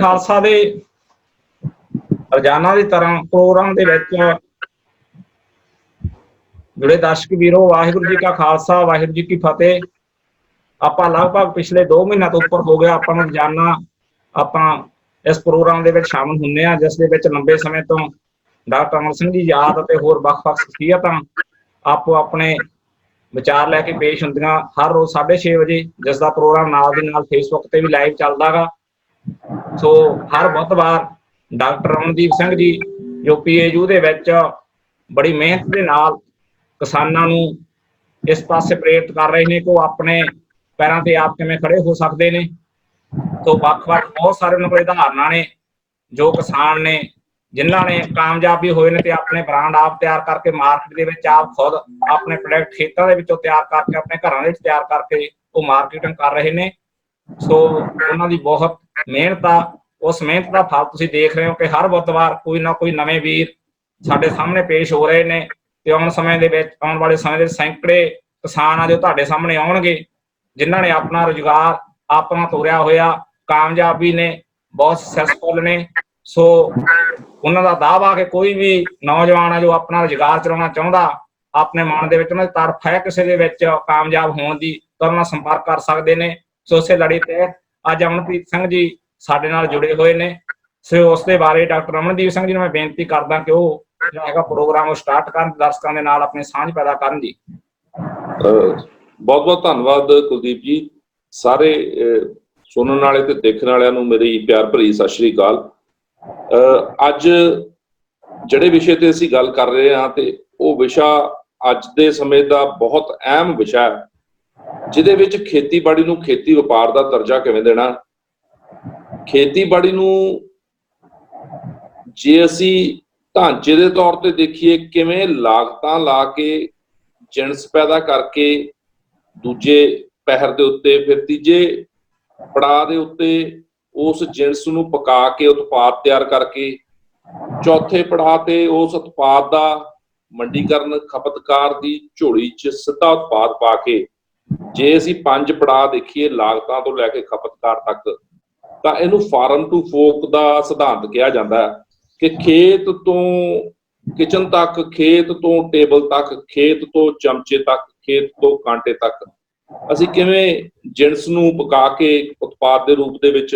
खालसा दे रोजाना की तरह प्रोग्राम दे विच जुड़े दर्शक वीरो, वाहिगुरू जी का खालसा, वाहिगुरू जी की फतेह। आपां लगभग पिछले 2 महीनों तो उपर हो गया आपां नूं रोजाना आपां इस प्रोग्राम दे विच शामिल हुंदे आ, जिस दे विच लंबे समय तो डॉक्टर अमर सिंह जी याद ते होर वख-वख शख्सियतां आपो अपने विचार लैके पेश हुंदियां हर रोज़ 6:30 वजे, जिसका प्रोग्राम नाल दी नाल फेसबुक ते भी लाइव चलदा गा। सो हर बुधवार डॉक्टर रमनदीप सिंह जी जो PAU दे विच बड़ी मेहनत दे नाल किसानां नूं इस पासे प्रेरित कर रहे ने कि वो अपने पैरां ते आप किवें खड़े हो सकदे ने। तो वख-वख बहुत सारे उन्हां कोल उदाहरणां ने जो किसान ने जिन्हां ने कामयाब भी होए ने ते अपने ब्रांड आप तैयार करके मार्केट दे विच आप खुद अपने प्रोडक्ट खेतां दे विचों तैयार करके अपने घरां दे विच तैयार करके वो मार्केटिंग कर रहे ने। सो उन्हां दी बहुत मेहनत आ, उस मेहनत का फल तुसीं देख रहे हो कि हर बुधवार कोई ना कोई नवे वीर साडे सामने पेश हो रहे ने ते आउण समय दे विच आउण वाले समय दे सैकड़े किसान आ जो तुहाडे सामने आउणगे जिन्हां ने अपना रोजगार अपना तोरिया होया, कामयाब भी ने, बहुत सक्सैसफुल ने। सो उन्हां दा दावा कि कोई भी नौजवान है जो अपना रोजगार चलाउणा चाहुंदा, अपने मन दे विच उन्हां दी तड़फ है किसी दे विच कामयाब होण दी, तां उन्हां नाल संपर्क कर सकदे ने। सो इसे लड़ी तहत अज अमनप्रीत सिंह जी साडे नाल जुड़े हुए ने। सो उस दे बारे डॉक्टर रमनदीप सिंह जी नूं मैं बेनती करदा कि वो ਜਿਹੜਾ ਹੈਗਾ ਪ੍ਰੋਗਰਾਮ ਉਹ ਸਟਾਰਟ ਕਰਨ, ਦਰਸ਼ਕਾਂ ਦੇ ਨਾਲ ਆਪਣੀ ਸਾਂਝ ਪੈਦਾ ਕਰਨ ਜੀ। ਬਹੁਤ ਬਹੁਤ ਧੰਨਵਾਦ ਕੁਲਦੀਪ ਜੀ। ਸਾਰੇ ਸੁਣਨ ਵਾਲੇ ਤੇ ਦੇਖਣ ਵਾਲਿਆਂ ਨੂੰ ਮੇਰੀ ਪਿਆਰ ਭਰੀ ਸਤਿ ਸ਼੍ਰੀ ਅਕਾਲ। ਅੱਜ ਜਿਹੜੇ ਵਿਸ਼ੇ ਤੇ ਅਸੀਂ ਗੱਲ ਕਰ ਰਹੇ ਹਾਂ ਤੇ ਉਹ ਵਿਸ਼ਾ ਅੱਜ ਦੇ ਸਮੇਂ ਦਾ ਬਹੁਤ ਅਹਿਮ ਵਿਸ਼ਾ ਹੈ, ਜਿਹਦੇ ਵਿੱਚ ਖੇਤੀਬਾੜੀ ਨੂੰ ਖੇਤੀ ਵਪਾਰ ਦਾ ਦਰਜਾ ਕਿਵੇਂ ਦੇਣਾ। ਖੇਤੀਬਾੜੀ ਨੂੰ ਜੇ ਅਸੀਂ ਢਾਂਚੇ ਦੇ ਤੌਰ ਤੇ ਦੇਖੀਏ, ਕਿਵੇਂ ਲਾਗਤਾਂ ਲਾ ਕੇ ਜਿਣਸ ਪੈਦਾ ਕਰਕੇ ਦੂਜੇ ਪਹਿਰ ਦੇ ਉੱਤੇ, ਫਿਰ ਤੀਜੇ ਪੜਾਅ ਦੇ ਉੱਤੇ ਉਸ ਜਿਣਸ ਨੂੰ ਪਕਾ ਕੇ ਉਤਪਾਦ ਤਿਆਰ ਕਰਕੇ, ਚੌਥੇ ਪੜਾਅ ਤੇ ਉਸ ਉਤਪਾਦ ਦਾ ਮੰਡੀਕਰਨ ਖਪਤਕਾਰ ਦੀ ਝੋਲੀ 'ਚ ਸਿੱਧਾ ਉਤਪਾਦ ਪਾ ਕੇ, ਜੇ ਅਸੀਂ 5 ਪੜਾਅ ਦੇਖੀਏ ਲਾਗਤਾਂ ਤੋਂ ਲੈ ਕੇ ਖਪਤਕਾਰ ਤੱਕ, ਤਾਂ ਇਹਨੂੰ ਫਾਰਮ ਟੂ ਫੋਕ ਦਾ ਸਿਧਾਂਤ ਕਿਹਾ ਜਾਂਦਾ ਹੈ ਕਿ ਖੇਤ ਤੋਂ ਕਿਚਨ ਤੱਕ, ਖੇਤ ਤੋਂ ਟੇਬਲ ਤੱਕ, ਖੇਤ ਤੋਂ ਚਮਚੇ ਤੱਕ, ਖੇਤ ਤੋਂ ਕਾਂਟੇ ਤੱਕ ਅਸੀਂ ਕਿਵੇਂ ਜਿਣਸ ਨੂੰ ਪਕਾ ਕੇ ਉਤਪਾਦ ਦੇ ਰੂਪ ਦੇ ਵਿੱਚ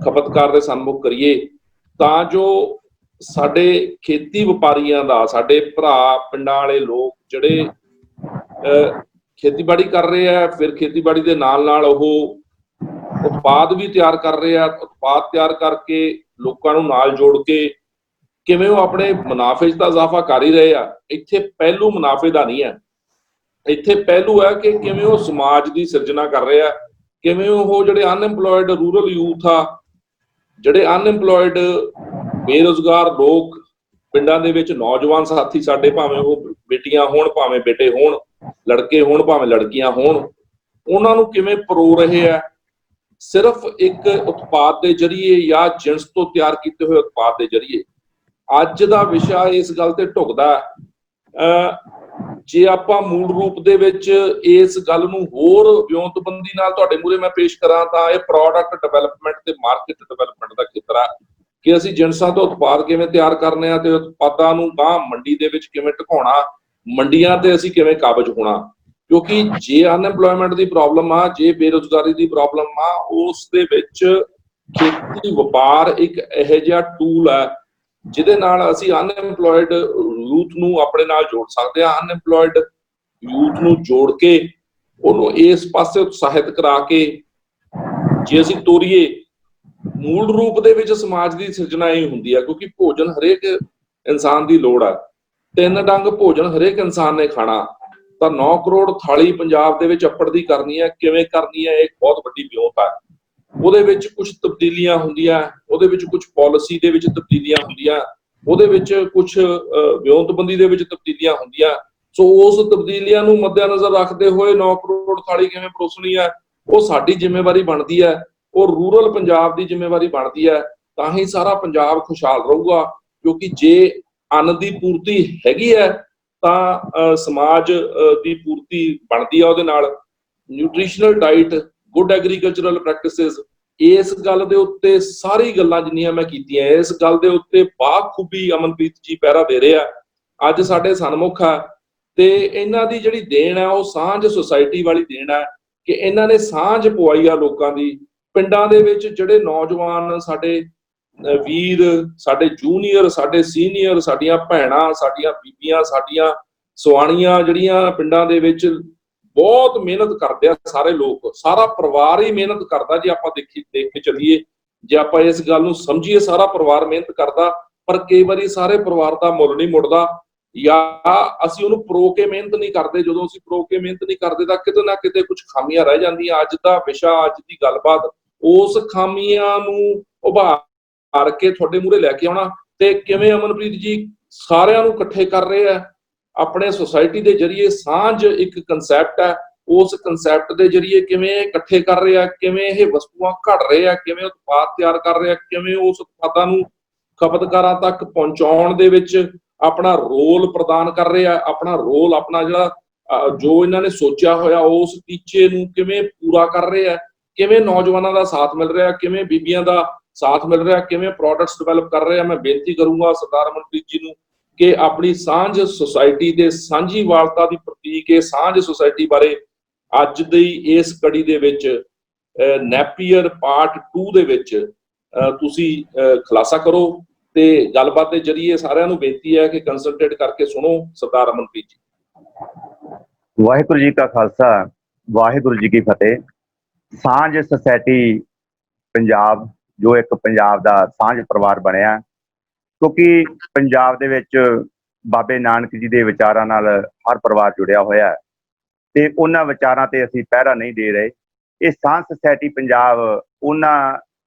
ਖਪਤਕਾਰ ਦੇ ਸਨਮੁਖ ਕਰੀਏ, ਤਾਂ ਜੋ ਸਾਡੇ ਖੇਤੀ ਵਪਾਰੀਆਂ ਦਾ, ਸਾਡੇ ਭਰਾ ਪਿੰਡਾਂ ਵਾਲੇ ਲੋਕ ਜਿਹੜੇ ਖੇਤੀਬਾੜੀ ਕਰ ਰਹੇ ਆ, ਫਿਰ ਖੇਤੀਬਾੜੀ ਦੇ ਨਾਲ ਨਾਲ ਉਹ ਉਤਪਾਦ ਵੀ ਤਿਆਰ ਕਰ ਰਹੇ ਆ, ਉਤਪਾਦ ਤਿਆਰ ਕਰਕੇ ਲੋਕਾਂ ਨੂੰ ਨਾਲ ਜੋੜ ਕੇ ਕਿਵੇਂ ਉਹ ਆਪਣੇ ਮੁਨਾਫੇ 'ਚ ਤਾਂ ਇਜ਼ਾਫਾ ਕਰ ਹੀ ਰਹੇ ਆ। ਇੱਥੇ ਪਹਿਲੂ ਮੁਨਾਫੇ ਦਾ ਨਹੀਂ ਹੈ, ਇੱਥੇ ਪਹਿਲੂ ਹੈ ਕਿ ਕਿਵੇਂ ਉਹ ਸਮਾਜ ਦੀ ਸਿਰਜਣਾ ਕਰ ਰਹੇ ਆ, ਕਿਵੇਂ ਉਹ ਜਿਹੜੇ ਅਨਐਮਪਲੋਇਡ ਰੂਰਲ ਯੂਥ ਆ, ਜਿਹੜੇ ਅਨਐਮਪਲੋਇਡ ਬੇਰੁਜ਼ਗਾਰ ਲੋਕ ਪਿੰਡਾਂ ਦੇ ਵਿੱਚ, ਨੌਜਵਾਨ ਸਾਥੀ ਸਾਡੇ, ਭਾਵੇਂ ਉਹ ਬੇਟੀਆਂ ਹੋਣ ਭਾਵੇਂ ਬੇਟੇ ਹੋਣ, ਲੜਕੇ ਹੋਣ ਭਾਵੇਂ ਲੜਕੀਆਂ ਹੋਣ, ਉਹਨਾਂ ਨੂੰ ਕਿਵੇਂ ਪਰੋ ਰਹੇ ਆ ਸਿਰਫ ਇੱਕ ਉਤਪਾਦ ਦੇ ਜ਼ਰੀਏ ਜਾਂ ਜਿਣਸ ਤੋਂ ਤਿਆਰ ਕੀਤੇ ਹੋਏ ਉਤਪਾਦ ਦੇ ਜ਼ਰੀਏ। ਅੱਜ ਦਾ ਵਿਸ਼ਾ ਇਸ ਗੱਲ ਤੇ ਢੁਕਦਾ। ਜੇ ਆਪਾਂ ਮੂਲ ਰੂਪ ਦੇ ਵਿੱਚ ਇਸ ਗੱਲ ਨੂੰ ਹੋਰ ਵਿਉਂਤਬੰਦੀ ਨਾਲ ਤੁਹਾਡੇ ਮੂਹਰੇ ਮੈਂ ਪੇਸ਼ ਕਰਾਂ ਤਾਂ ਇਹ ਪ੍ਰੋਡਕਟ ਡਿਵੈਲਪਮੈਂਟ ਤੇ ਮਾਰਕੀਟ ਡਿਵੈਲਪਮੈਂਟ ਦਾ ਖੇਤਰ ਆ ਕਿ ਅਸੀਂ ਜਿਣਸਾਂ ਤੋਂ ਉਤਪਾਦ ਕਿਵੇਂ ਤਿਆਰ ਕਰਨੇ ਆ ਤੇ ਉਤਪਾਦਾਂ ਨੂੰ ਗਾਂਹ ਮੰਡੀ ਦੇ ਵਿੱਚ ਕਿਵੇਂ ਢਕਾਉਣਾ, ਮੰਡੀਆਂ ਤੇ ਅਸੀਂ ਕਿਵੇਂ ਕਾਬਜ ਹੋਣਾ। ਕਿਉਂਕਿ ਜੇ ਅਨਐਮਪਲੋਇਮੈਂਟ ਦੀ ਪ੍ਰੋਬਲਮ ਆ, ਜੇ ਬੇਰੁਜ਼ਗਾਰੀ ਦੀ ਪ੍ਰੋਬਲਮ ਆ, ਉਸ ਦੇ ਵਿੱਚ ਖੇਤੀ ਵਪਾਰ ਇੱਕ ਇਹੋ ਜਿਹਾ ਟੂਲ ਹੈ ਜਿਹਦੇ ਨਾਲ ਅਸੀਂ ਅਨਐਮਪਲੋਇਡ ਯੂਥ ਨੂੰ ਆਪਣੇ ਨਾਲ ਜੋੜ ਸਕਦੇ ਹਾਂ। ਅਨਐਮਪਲੋਇਡ ਯੂਥ ਨੂੰ ਜੋੜ ਕੇ ਉਹਨੂੰ ਇਸ ਪਾਸੇ ਉਤਸ਼ਾਹਿਤ ਕਰਾ ਕੇ ਜੇ ਅਸੀਂ ਤੋਰੀਏ, ਮੂਲ ਰੂਪ ਦੇ ਵਿੱਚ ਸਮਾਜ ਦੀ ਸਿਰਜਣਾ ਇਹ ਹੁੰਦੀ ਹੈ। ਕਿਉਂਕਿ ਭੋਜਨ ਹਰੇਕ ਇਨਸਾਨ ਦੀ ਲੋੜ ਹੈ, 3 ਡੰਗ ਭੋਜਨ ਹਰੇਕ ਇਨਸਾਨ ਨੇ ਖਾਣਾ, ਤਾਂ 9 ਕਰੋੜ ਥਾਲੀ ਪੰਜਾਬ ਦੇ ਵਿੱਚ ਅੱਪੜ ਦੀ ਕਰਨੀ ਹੈ। ਕਿਵੇਂ ਕਰਨੀ ਹੈ, ਇਹ ਬਹੁਤ ਵੱਡੀ ਵਿਉਂਤ ਹੈ। ਉਹਦੇ ਵਿੱਚ ਕੁਝ ਤਬਦੀਲੀਆਂ ਹੁੰਦੀਆਂ, ਉਹਦੇ ਵਿੱਚ ਕੁਝ ਪਾਲਿਸੀ ਦੇ ਵਿੱਚ ਤਬਦੀਲੀਆਂ ਹੁੰਦੀਆਂ, ਉਹਦੇ ਵਿੱਚ ਕੁਝ ਵਿਉਂਤਬੰਦੀ ਦੇ ਵਿੱਚ ਤਬਦੀਲੀਆਂ ਹੁੰਦੀਆਂ। ਸੋ ਉਸ ਤਬਦੀਲੀਆਂ ਨੂੰ ਮੱਦੇਨਜ਼ਰ ਰੱਖਦੇ ਹੋਏ 9 ਕਰੋੜ ਥਾਲੀ ਕਿਵੇਂ ਪਰੋਸਣੀ ਹੈ, ਉਹ ਸਾਡੀ ਜ਼ਿੰਮੇਵਾਰੀ ਬਣਦੀ ਹੈ, ਉਹ ਰੂਰਲ ਪੰਜਾਬ ਦੀ ਜ਼ਿੰਮੇਵਾਰੀ ਬਣਦੀ ਹੈ। ਤਾਂ ਹੀ ਸਾਰਾ ਪੰਜਾਬ ਖੁਸ਼ਹਾਲ ਰਹੂਗਾ। ਕਿਉਂਕਿ ਜੇ ਅੰਨ ਦੀ ਪੂਰਤੀ ਹੈਗੀ ਹੈ ਤਾਂ ਸਮਾਜ ਦੀ ਪੂਰਤੀ ਬਣਦੀ ਆ ਉਹਦੇ ਨਾਲ। Nutritional diet, good agricultural practices, ਇਸ ਗੱਲ ਦੇ ਉੱਤੇ ਸਾਰੀ ਗੱਲਾਂ ਜਿੰਨੀਆਂ ਮੈਂ ਕੀਤੀਆਂ, ਇਸ ਗੱਲ ਦੇ ਉੱਤੇ ਬਾਖੂਬੀ ਅਮਨਪ੍ਰੀਤ ਜੀ ਪਹਿਰਾ ਦੇ ਰਹੇ ਆ, ਅੱਜ ਸਾਡੇ ਸਨਮੁਖ ਆ। ਤੇ ਇਹਨਾਂ ਦੀ ਜਿਹੜੀ ਦੇਣ ਹੈ ਉਹ ਸਾਂਝ ਸੁਸਾਇਟੀ ਵਾਲੀ ਦੇਣ ਹੈ ਕਿ ਇਹਨਾਂ ਨੇ ਸਾਂਝ ਪਵਾਈ ਆ ਲੋਕਾਂ ਦੀ। ਪਿੰਡਾਂ ਦੇ ਵਿੱਚ ਜਿਹੜੇ ਨੌਜਵਾਨ ਸਾਡੇ ਵੀਰ, ਸਾਡੇ ਜੂਨੀਅਰ, ਸਾਡੇ ਸੀਨੀਅਰ, ਸਾਡੀਆਂ ਭੈਣਾਂ, ਸਾਡੀਆਂ ਬੀਬੀਆਂ, ਸਾਡੀਆਂ ਸਵਾਣੀਆਂ ਜਿਹੜੀਆਂ ਪਿੰਡਾਂ ਦੇ ਵਿੱਚ ਬਹੁਤ ਮਿਹਨਤ ਕਰਦੇ ਆ, ਸਾਰੇ ਲੋਕ, ਸਾਰਾ ਪਰਿਵਾਰ ਹੀ ਮਿਹਨਤ ਕਰਦਾ। ਜੇ ਆਪਾਂ ਦੇਖ ਕੇ ਚੱਲੀਏ, ਜੇ ਆਪਾਂ ਇਸ ਗੱਲ ਨੂੰ ਸਮਝੀਏ, ਸਾਰਾ ਪਰਿਵਾਰ ਮਿਹਨਤ ਕਰਦਾ, ਪਰ ਕਈ ਵਾਰੀ ਸਾਰੇ ਪਰਿਵਾਰ ਦਾ ਮੁੱਲ ਨਹੀਂ ਮੁੜਦਾ, ਜਾਂ ਅਸੀਂ ਉਹਨੂੰ ਪ੍ਰੋ ਕੇ ਮਿਹਨਤ ਨਹੀਂ ਕਰਦੇ। ਜਦੋਂ ਅਸੀਂ ਪ੍ਰੋ ਕੇ ਮਿਹਨਤ ਨਹੀਂ ਕਰਦੇ ਤਾਂ ਕਿਤੇ ਨਾ ਕਿਤੇ ਕੁਝ ਖਾਮੀਆਂ ਰਹਿ ਜਾਂਦੀਆਂ। ਅੱਜ ਦਾ ਵਿਸ਼ਾ, ਅੱਜ ਦੀ ਗੱਲਬਾਤ ਉਸ ਖਾਮੀਆਂ ਨੂੰ ਉਭਾਰ ਕੇ ਤੁਹਾਡੇ ਮੂਹਰੇ ਲੈ ਕੇ ਆਉਣਾ, ਤੇ ਕਿਵੇਂ ਅਮਨਪ੍ਰੀਤ ਜੀ ਸਾਰਿਆਂ ਨੂੰ ਇਕੱਠੇ ਕਰ ਰਹੇ ਆ ਆਪਣੇ ਸੁਸਾਇਟੀ ਦੇ ਜਰੀਏ। ਸਾਂਝ ਇੱਕ ਕੰਸੈਪਟ ਹੈ, ਉਸ ਕੰਸੈਪਟ ਦੇ ਜਰੀਏ ਕਿਵੇਂ ਇਕੱਠੇ ਕਰ ਰਹੇ ਆ, ਕਿਵੇਂ ਇਹ ਵਸਤੂਆਂ ਘੜ ਰਹੇ ਆ, ਕਿਵੇਂ ਉਤਪਾਦ ਤਿਆਰ ਕਰ ਰਹੇ ਆ, ਕਿਵੇਂ ਉਸ ਉਤਪਾਦਾਂ ਨੂੰ ਖਪਤਕਾਰਾਂ ਤੱਕ ਪਹੁੰਚਾਉਣ ਦੇ ਵਿੱਚ ਆਪਣਾ ਰੋਲ ਪ੍ਰਦਾਨ ਕਰ ਰਹੇ ਆ, ਆਪਣਾ ਰੋਲ, ਆਪਣਾ ਜਿਹੜਾ ਜੋ ਇਹਨਾਂ ਨੇ ਸੋਚਿਆ ਹੋਇਆ ਉਸ ਟੀਚੇ ਨੂੰ ਕਿਵੇਂ ਪੂਰਾ ਕਰ ਰਹੇ ਆ, ਕਿਵੇਂ ਨੌਜਵਾਨਾਂ ਦਾ ਸਾਥ ਮਿਲ ਰਿਹਾ, ਕਿਵੇਂ ਬੀਬੀਆਂ ਦਾ ਸਾਥ ਮਿਲ ਰਿਹਾ, ਕਿਵੇਂ ਪ੍ਰੋਡਕਟਸ ਡਿਵੈਲਪ ਕਰ ਰਹੇ ਆ। ਮੈਂ ਬੇਨਤੀ ਕਰੂੰਗਾ ਸਰਦਾਰ ਅਮਨਪ੍ਰੀਤ ਜੀ ਨੂੰ ਕਿ ਆਪਣੀ ਸਾਂਝ ਸੁਸਾਇਟੀ ਦੇ ਸਾਂਝੀਵਾਲਤਾ ਦੀ ਪ੍ਰਤੀਕ ਇਹ ਸਾਂਝ ਸੁਸਾਇਟੀ ਬਾਰੇ ਅੱਜ ਦੀ ਇਸ ਕੜੀ ਦੇ ਵਿੱਚ ਨੈਪੀਅਰ ਪਾਰਟ 2 ਦੇ ਵਿੱਚ ਤੁਸੀਂ ਖੁਲਾਸਾ ਕਰੋ, ਤੇ ਗੱਲਬਾਤ ਦੇ ਜਰੀਏ ਸਾਰਿਆਂ ਨੂੰ ਬੇਨਤੀ ਹੈ ਕਿ ਕੰਸਲਟੇਟ ਕਰਕੇ ਸੁਣੋ ਸਰਦਾਰ ਅਮਨਪ੍ਰੀਤ ਜੀ। ਵਾਹਿਗੁਰੂ ਜੀ ਕਾ ਖਾਲਸਾ, ਵਾਹਿਗੁਰੂ ਜੀ ਕੀ ਫਤਿਹ। ਸਾਂਝ ਸੁਸਾਇਟੀ ਪੰਜਾਬ ਜੋ ਇੱਕ ਪੰਜਾਬ ਦਾ ਸਾਂਝ ਪਰਿਵਾਰ ਬਣਿਆ, ਕਿਉਂਕਿ ਪੰਜਾਬ ਦੇ ਵਿੱਚ ਬਾਬੇ ਨਾਨਕ ਜੀ ਦੇ ਵਿਚਾਰਾਂ ਨਾਲ ਹਰ ਪਰਿਵਾਰ ਜੁੜਿਆ ਹੋਇਆ ਹੈ, ਤੇ ਉਹਨਾਂ ਵਿਚਾਰਾਂ ਤੇ ਅਸੀਂ ਪਹਿਰਾ ਨਹੀਂ ਦੇ ਰਹੇ। ਇਹ ਸਾਂਝ ਸੁਸਾਇਟੀ ਪੰਜਾਬ ਉਹਨਾਂ